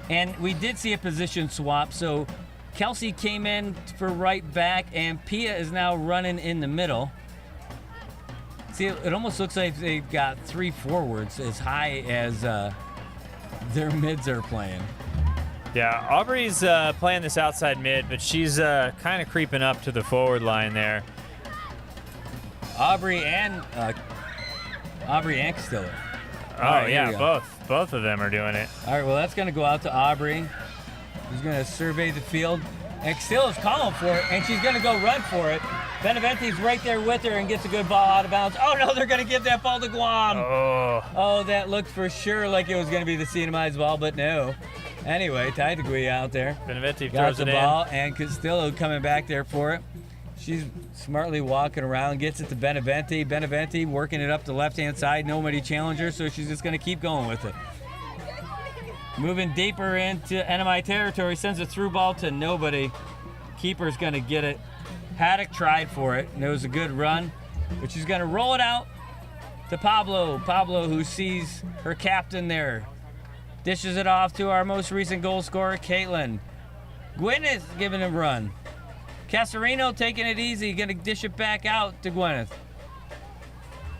And we did see a position swap, so Kelsey came in for right back, and Pia is now running in the middle. See, it almost looks like they've got 3 forwards as high as their mids are playing. Yeah, Aubrey's playing this outside mid, but she's kind of creeping up to the forward line there. Aubrey and Castillo. Oh, right, yeah, both of them are doing it. All right, well, that's going to go out to Aubrey, who's going to survey the field. And Castillo's calling for it, and she's going to go run for it. Benevente's right there with her and gets a good ball out of bounds. Oh, no, they're going to give that ball to Guam. Oh, that looked for sure like it was going to be the CNMI's ball, but no. Anyway, Taitagui out there. Benevente got throws the it ball, in. and Castillo coming back there for it. She's smartly walking around, gets it to Benevente. Benevente working it up the left-hand side. Nobody challenger, so she's just going to keep going with it. Moving deeper into NMI territory, sends a through ball to nobody. Keeper's going to get it. Haddock tried for it, and it was a good run, but she's going to roll it out to Pablo. Pablo, who sees her captain there, dishes it off to our most recent goal scorer, Caitlin. Gwyneth giving him a run. Casarino taking it easy, going to dish it back out to Gwyneth.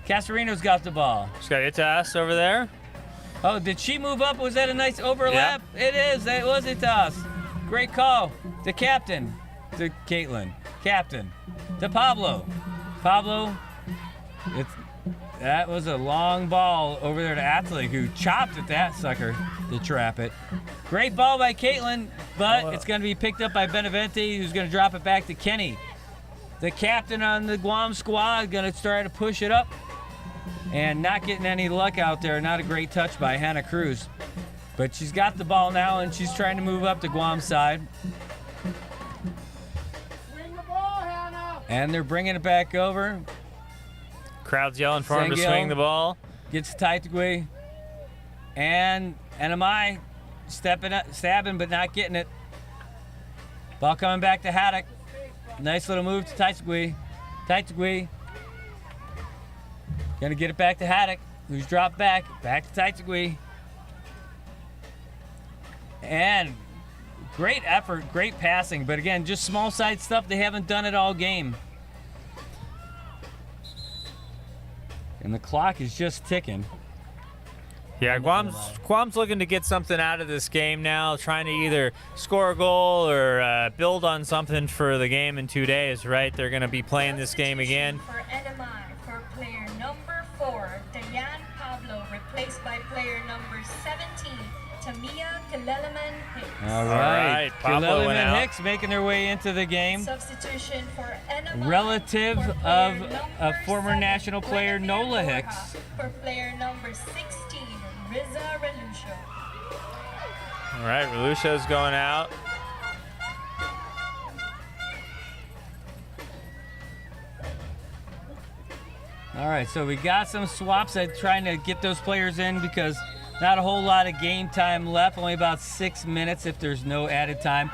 Casarino's got the ball. She's got Itas over there. Oh, did she move up? Was that a nice overlap? Yeah. It is. That was Itas. Great call. To captain. To Caitlin. Captain. To Pablo. Pablo. That was a long ball over there to Atlee, who chopped at that sucker to trap it. Great ball by Caitlin, but it's going to be picked up by Benevente, who's going to drop it back to Kenny. The captain on the Guam squad going to try to push it up. And not getting any luck out there. Not a great touch by Hannah Cruz. But she's got the ball now, and she's trying to move up to Guam's side. Bring the ball, Hannah. And they're bringing it back over. Crowd's yelling for him to Sengil swing the ball. Gets Taitagui. And NMI stabbing, but not getting it. Ball coming back to Haddock. Nice little move to Taitagui. Taitagui. Gonna get it back to Haddock, who's dropped back to Taitagui. And great effort, great passing, but again, just small side stuff. They haven't done it all game. And the clock is just ticking. Yeah, Guam's looking to get something out of this game now, trying to either score a goal or build on something for the game in 2 days, right? They're going to be playing this game again. For NMI, for player number 4, Diane Pablo, replaced by player number 17, Tamia Kileleman Hicks. All right. Pablo went out. Hicks making their way into the game. Substitution for NMI. Relative for of player a number former 7, national player, Guinevere Nola Borja. Hicks. For player number 16, Riza Relucio. All right, Relucio's going out. All right, so we got some swaps at trying to get those players in because not a whole lot of game time left, only about 6 minutes if there's no added time.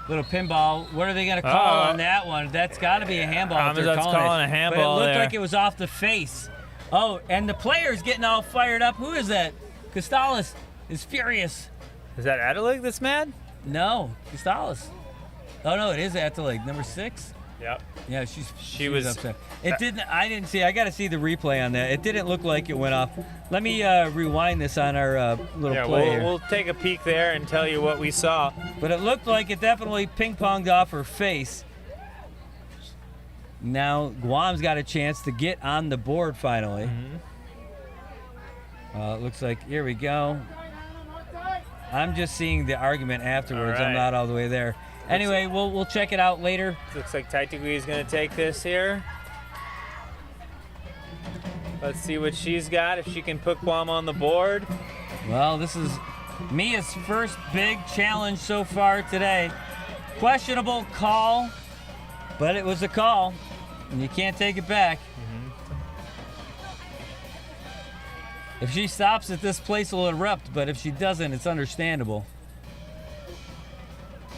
Little pinball. What are they going to call on that one? That's got to be a handball. They're calling a handball. But it looked there. like it was off the face. Oh, and the player's getting all fired up. Who is that? Costales is furious. Is that Adelaide that's mad? No, Costales. Oh no, it is Atlee, number 6. Yep. Yeah, she was upset. It didn't. I didn't see. I got to see the replay on that. It didn't look like it went off. Let me rewind this on our little play. We'll take a peek there and tell you what we saw. But it looked like it definitely ping-ponged off her face. Now Guam's got a chance to get on the board finally. It looks like, here we go. I'm just seeing the argument afterwards. All right. I'm not all the way there. Anyway, we'll check it out later. Looks like Taitigui is going to take this here. Let's see what she's got, if she can put Guam on the board. Well, this is Mia's first big challenge so far today. Questionable call, but it was a call, and you can't take it back. If she stops it, this place will erupt, but if she doesn't, it's understandable.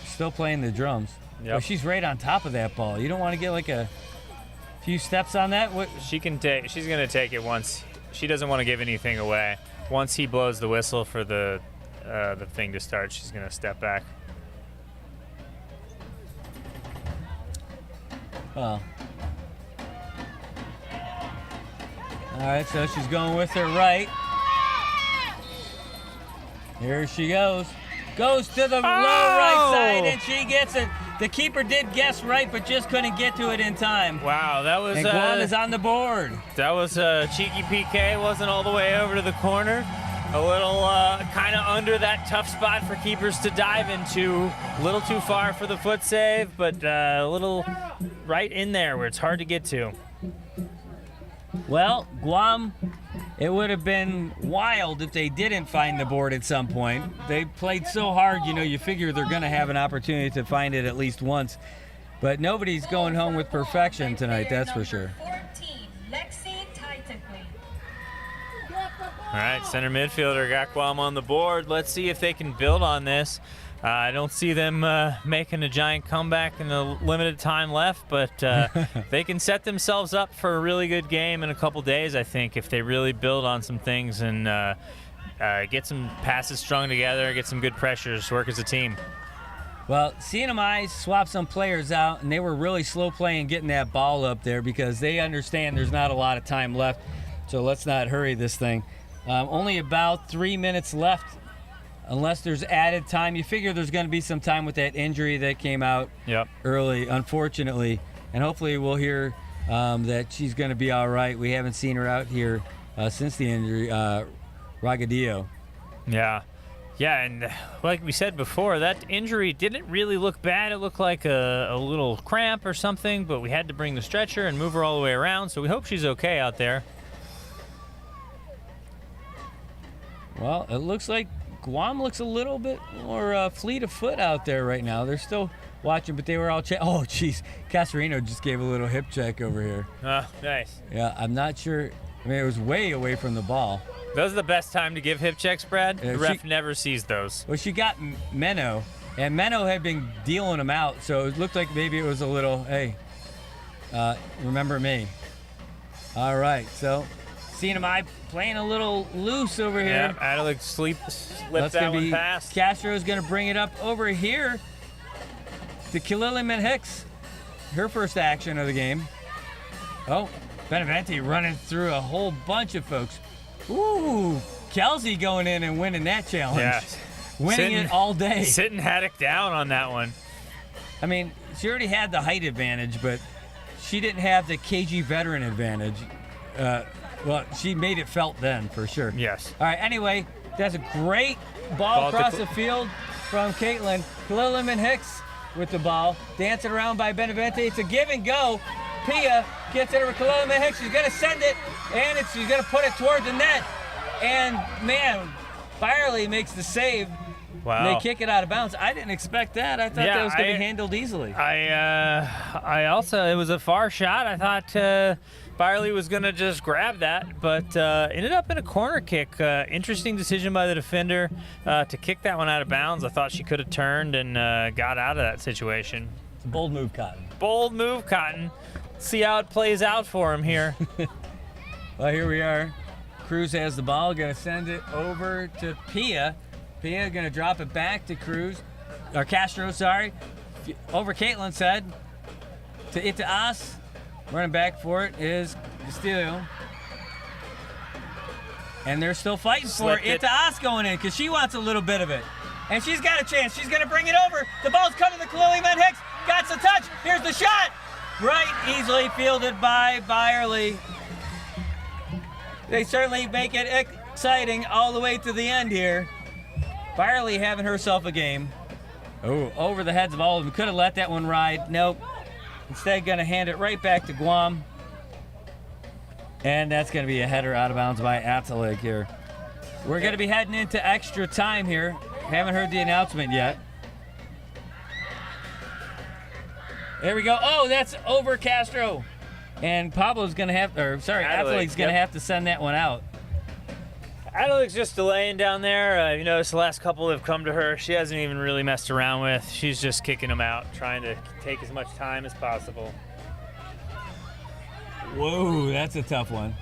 Still playing the drums. Yep. Well, she's right on top of that ball. You don't want to get like a few steps on that? What? She's going to take it once. She doesn't want to give anything away. Once he blows the whistle for the thing to start, she's going to step back. Oh. All right, so she's going with her right. Here she goes. Goes to the low right side, and she gets it. The keeper did guess right, but just couldn't get to it in time. Wow, that was And Guam is on the board. that was a cheeky PK. Wasn't all the way over to the corner. A little kind of under that tough spot for keepers to dive into. A little too far for the foot save, but a little right in there where it's hard to get to. Well, Guam, it would have been wild if they didn't find the board at some point. They played so hard, you know, you figure they're going to have an opportunity to find it at least once. But nobody's going home with perfection tonight, that's for sure. 14, Lexi Taitigui. All right, center midfielder got Guam on the board. Let's see if they can build on this. I don't see them making a giant comeback in the limited time left, but they can set themselves up for a really good game in a couple days, I think, if they really build on some things and get some passes strung together, get some good pressures, work as a team. Well, CNMI swapped some players out, and they were really slow playing getting that ball up there because they understand there's not a lot of time left, so let's not hurry this thing. Only about 3 minutes left. Unless there's added time. You figure there's going to be some time with that injury that came out early, unfortunately. And hopefully we'll hear that she's going to be all right. We haven't seen her out here since the injury, Ragadillo. Yeah, and like we said before, that injury didn't really look bad. It looked like a little cramp or something, but we had to bring the stretcher and move her all the way around, so we hope she's okay out there. Well, it looks like Guam looks a little bit more fleet of foot out there right now. They're still watching, but they were all oh, jeez. Casarino just gave a little hip check over here. Nice. Yeah, I'm not sure. I mean, it was way away from the ball. Those are the best time to give hip checks, Brad. Yeah, The ref never sees those. Well, she got Menno, and Menno had been dealing them out, so it looked like maybe it was a little, hey, remember me. All right, so CNMI playing a little loose over here. Yeah, Adelic slipped that one past. Castro's going to bring it up over here to Kililiman Hicks. Her first action of the game. Oh, Benevente running through a whole bunch of folks. Ooh, Kelsey going in and winning that challenge. Yeah. Winning it all day. Sitting Haddock down on that one. I mean, she already had the height advantage, but she didn't have the KG veteran advantage. Well, she made it felt then, for sure. Yes. All right, anyway, that's a great ball across the field from Caitlin. Kililiman Hicks with the ball. Dancing around by Benevente. It's a give and go. Pia gets it over Kililiman Hicks. She's going to send it, and she's going to put it toward the net. And, man, Byerly makes the save. Wow. They kick it out of bounds. I didn't expect that. I thought that was going to be handled easily. I also, it was a far shot. I thought Byerly was going to just grab that, but ended up in a corner kick. Interesting decision by the defender to kick that one out of bounds. I thought she could have turned and got out of that situation. It's a bold move, Cotton. Bold move, Cotton. See how it plays out for him here. Well, here we are. Cruz has the ball. Going to send it over to Pia. Pia going to drop it back to Castro, sorry. Over Caitlin's head to Itaas. Running back for it is Castillo. And they're still fighting for it. Itaas going in because she wants a little bit of it. And she's got a chance. She's going to bring it over. The ball's coming to Kililiman Hicks. Got the touch. Here's the shot. Right, easily fielded by Byerly. They certainly make it exciting all the way to the end here. Byerly having herself a game. Oh, over the heads of all of them. Could have let that one ride. Nope. Instead, going to hand it right back to Guam. And that's going to be a header out of bounds by Atelig here. We're going to be heading into extra time here. Haven't heard the announcement yet. There we go. Oh, that's over Castro. And Pablo's going to have, or sorry, Ateleg's going to have to send that one out. Adelig's just delaying down there. You notice the last couple have come to her. She hasn't even really messed around with. She's just kicking them out, trying to take as much time as possible. Whoa, that's a tough one.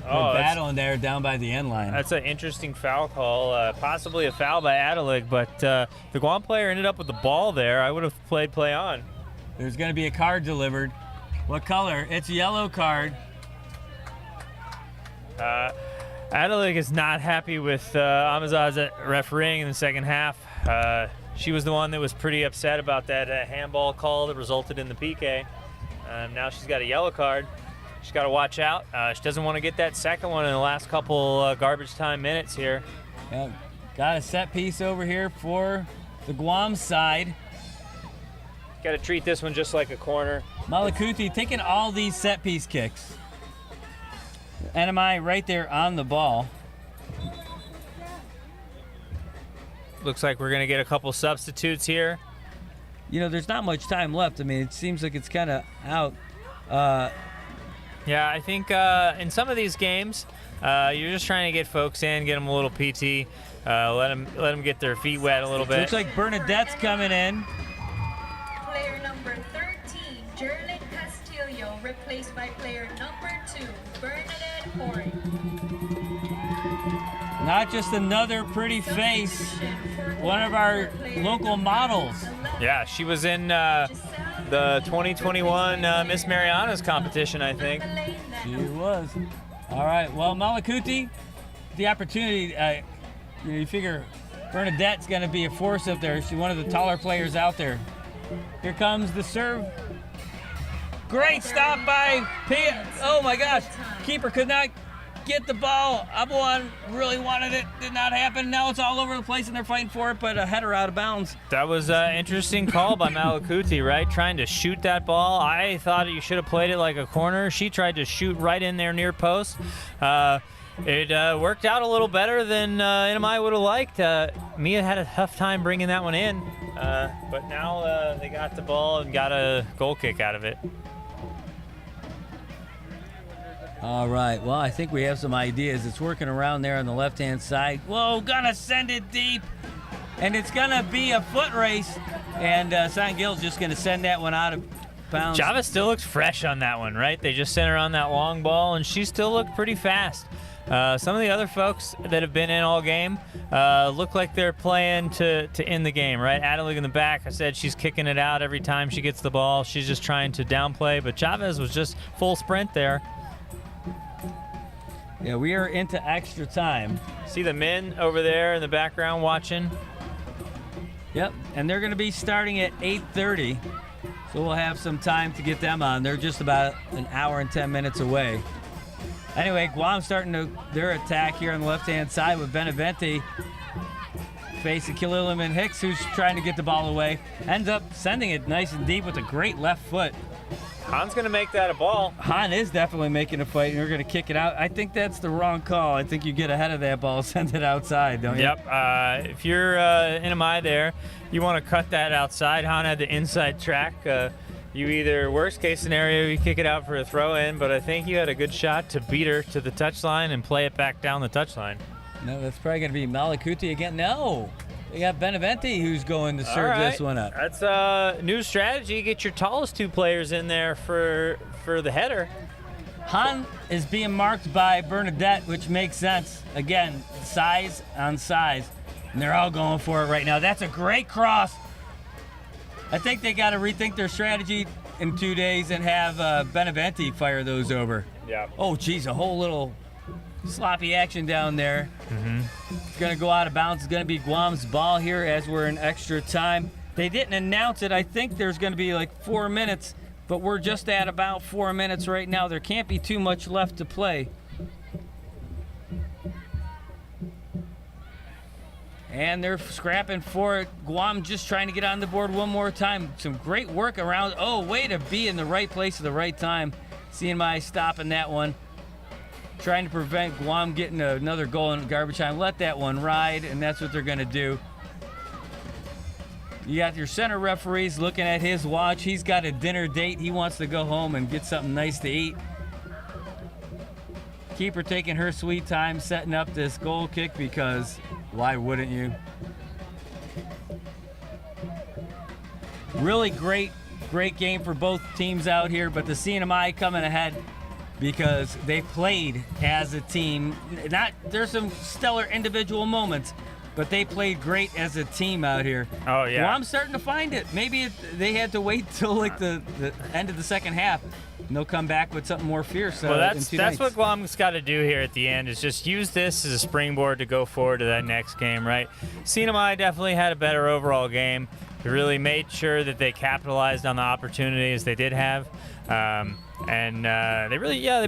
Oh, We're battling there down by the end line. That's an interesting foul call. Possibly a foul by Atelig, but the Guam player ended up with the ball there. I would have played play on. There's going to be a card delivered. What color? It's a yellow card. Atelig is not happy with Amazad's refereeing in the second half. She was the one that was pretty upset about that handball call that resulted in the PK. Now she's got a yellow card. She's got to watch out. She doesn't want to get that second one in the last couple garbage time minutes here. Yeah, got a set piece over here for the Guam side. Got to treat this one just like a corner. Malakuti taking all these set piece kicks. NMI right there on the ball. Looks like we're going to get a couple substitutes here. You know, there's not much time left. I mean, it seems like it's kind of out. Yeah, I think in some of these games, you're just trying to get folks in, get them a little PT, let them get their feet wet a little bit. Looks like Bernadette's coming in. Player number 13, Jerlyn Castillo, replaced by player number 2, Bernadette Horry. Not just another pretty face, one of our local models. Yeah, she was in the 2021 Miss Marianas competition, I think. She was. All right, well, Malakuti, the opportunity, you figure Bernadette's going to be a force up there. She's one of the taller players out there. Here comes the serve. Great stop by Pia. Oh my gosh, keeper could not get the ball. Abuan really wanted it, did not happen. Now it's all over the place and they're fighting for it, but a header out of bounds. That was an interesting call by Malakuti, right? Trying to shoot that ball. I thought you should have played it like a corner. She tried to shoot right in there near post. It worked out a little better than NMI would have liked. Mia had a tough time bringing that one in, but now they got the ball and got a goal kick out of it. All right, well, I think we have some ideas. It's working around there on the left-hand side. Whoa, gonna send it deep. And it's gonna be a foot race. And San Gil's just gonna send that one out of bounds. Java still looks fresh on that one, right? They just sent her on that long ball, and she still looked pretty fast. Some of the other folks that have been in all game look like they're playing to end the game, right? Atelig in the back, I said she's kicking it out every time she gets the ball. She's just trying to downplay, but Chavez was just full sprint there. Yeah, we are into extra time. See the men over there in the background watching? Yep, and they're going to be starting at 8:30, so we'll have some time to get them on. They're just about an hour and 10 minutes away. Anyway, Guam starting their attack here on the left-hand side with Benevente facing Kililim and Hicks, who's trying to get the ball away. Ends up sending it nice and deep with a great left foot. Han's going to make that a ball. Han is definitely making a fight, and we're going to kick it out. I think that's the wrong call. I think you get ahead of that ball, send it outside, don't you? Yep. If you're NMI there, you want to cut that outside. Han had the inside track. You either, worst case scenario, you kick it out for a throw in, but I think you had a good shot to beat her to the touchline and play it back down the touchline. No, that's probably going to be Malakuti again. No. They got Benevente who's going to serve this one up. That's a new strategy. Get your tallest two players in there for the header. Han is being marked by Bernadette, which makes sense. Again, size on size. And they're all going for it right now. That's a great cross. I think they got to rethink their strategy in 2 days and have Benevente fire those over. Yeah. Oh, geez, a whole little sloppy action down there. It's going to go out of bounds. It's going to be Guam's ball here as we're in extra time. They didn't announce it. I think there's going to be like 4 minutes, but we're just at about 4 minutes right now. There can't be too much left to play. And they're scrapping for it. Guam just trying to get on the board one more time. Some great work around. Oh, way to be in the right place at the right time. CNMI stopping that one. Trying to prevent Guam getting another goal in garbage time. Let that one ride, and that's what they're going to do. You got your center referees looking at his watch. He's got a dinner date. He wants to go home and get something nice to eat. Keeper taking her sweet time setting up this goal kick because why wouldn't you? Really great game for both teams out here, but the CNMI coming ahead because they played as a team. There's some stellar individual moments, but they played great as a team out here. Oh, yeah. Well, I'm starting to find it. Maybe they had to wait till like the end of the second half. And they'll come back with something more fierce. Well, that's what Guam's got to do here at the end is just use this as a springboard to go forward to that next game, right? CNMI definitely had a better overall game. They really made sure that they capitalized on the opportunities they did have. They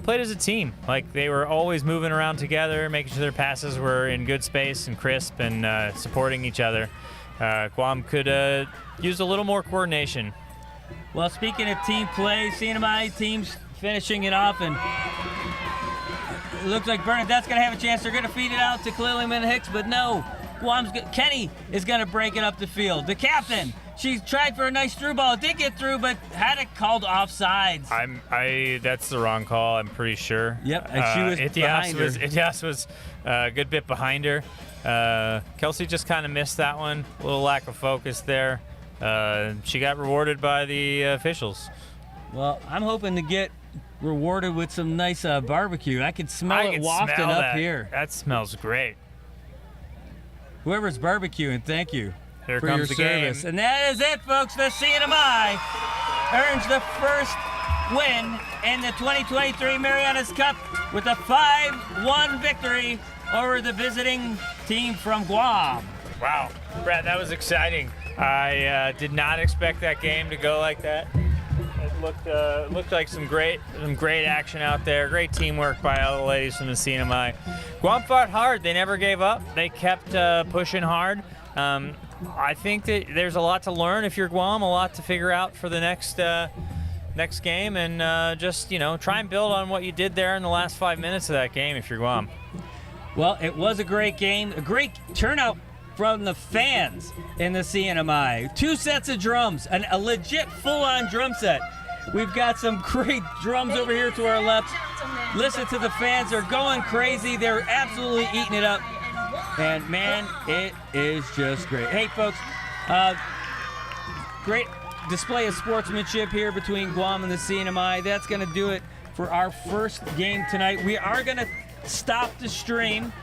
played as a team. Like, they were always moving around together, making sure their passes were in good space and crisp and supporting each other. Guam could use a little more coordination. Well, speaking of team play, CNMI teams finishing it off, and it looks like Bernadette's going to have a chance. They're going to feed it out to Clearlyman Hicks, but no. Kenny is going to break it up the field. The captain, she tried for a nice through ball. It did get through, but had it called offsides. That's the wrong call, I'm pretty sure. Yep, and she was behind her. Itias was a good bit behind her. Kelsey just kind of missed that one. A little lack of focus there. She got rewarded by the officials. Well, I'm hoping to get rewarded with some nice barbecue. I can smell it wafting up here. That smells great. Whoever's barbecuing, thank you Here for comes your the service. game. And that is it, folks. The CNMI earns the first win in the 2023 Marianas Cup with a 5-1 victory over the visiting team from Guam. Wow, Brad, that was exciting. I did not expect that game to go like that. It looked like some great action out there. Great teamwork by all the ladies from the CNMI. Guam fought hard. They never gave up. They kept pushing hard. I think that there's a lot to learn if you're Guam, a lot to figure out for the next game, and just try and build on what you did there in the last 5 minutes of that game if you're Guam. Well, it was a great game, a great turnout from the fans in the CNMI. 2 sets of drums, a legit full-on drum set. We've got some great drums over here to our left. Listen to the fans. They're going crazy. They're absolutely eating it up. And, man, it is just great. Hey, folks, great display of sportsmanship here between Guam and the CNMI. That's going to do it for our first game tonight. We are going to stop the stream,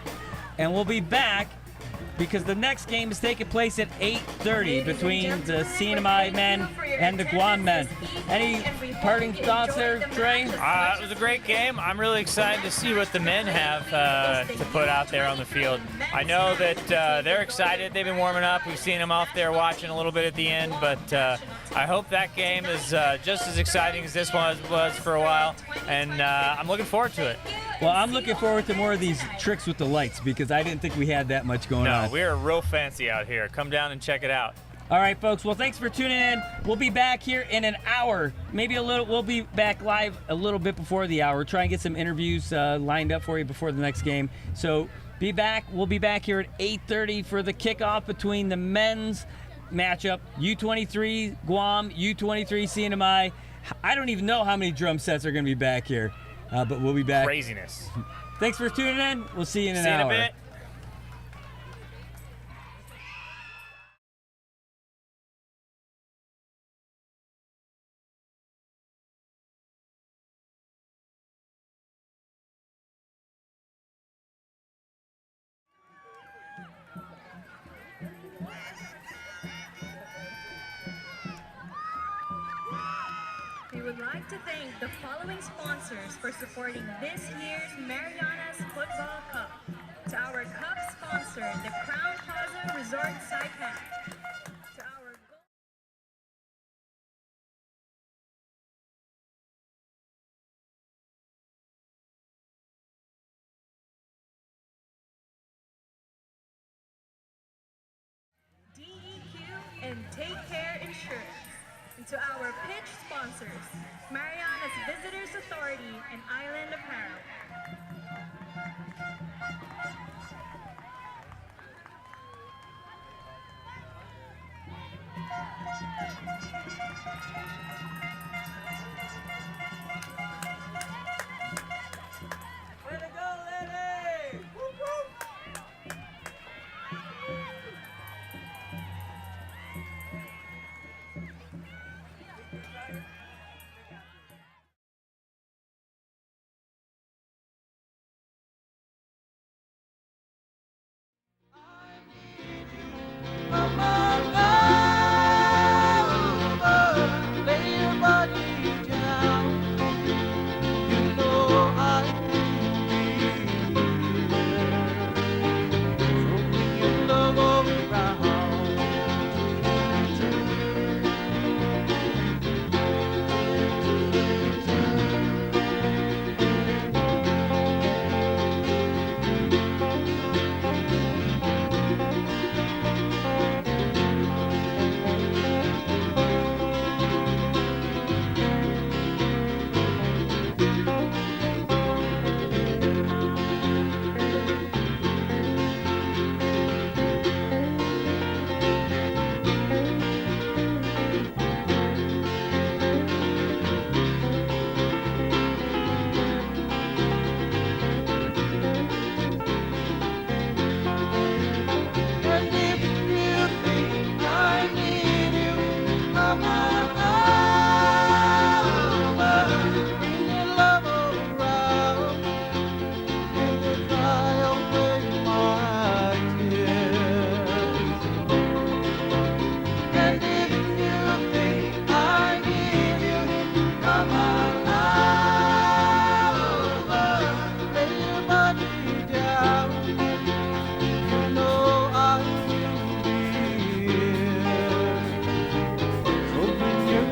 and we'll be back because the next game is taking place at 8:30 between the CNMI men and the Guam men. Any parting thoughts there, Trey? It was a great game. I'm really excited to see what the men have to put out there on the field. I know that they're excited. They've been warming up. We've seen them off there watching a little bit at the end, but I hope that game is just as exciting as this one was for a while, and I'm looking forward to it. Well, I'm looking forward to more of these tricks with the lights because I didn't think we had that much going on. No, we're real fancy out here. Come down and check it out. All right, folks. Well, thanks for tuning in. We'll be back here in an hour, maybe a little. We'll be back live a little bit before the hour. Try and get some interviews lined up for you before the next game. So be back. We'll be back here at 8:30 for the kickoff between the men's matchup, U23 Guam, U23 CNMI. I don't even know how many drum sets are going to be back here, but we'll be back. Craziness. Thanks for tuning in. We'll see you in an hour. See you in a bit. We would like to thank the following sponsors for supporting this year's Marianas Football Cup. To our cup sponsor, the Crown Plaza Resort Saipan. sponsors, Marianas Visitors Authority and Island Apparel.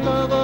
Love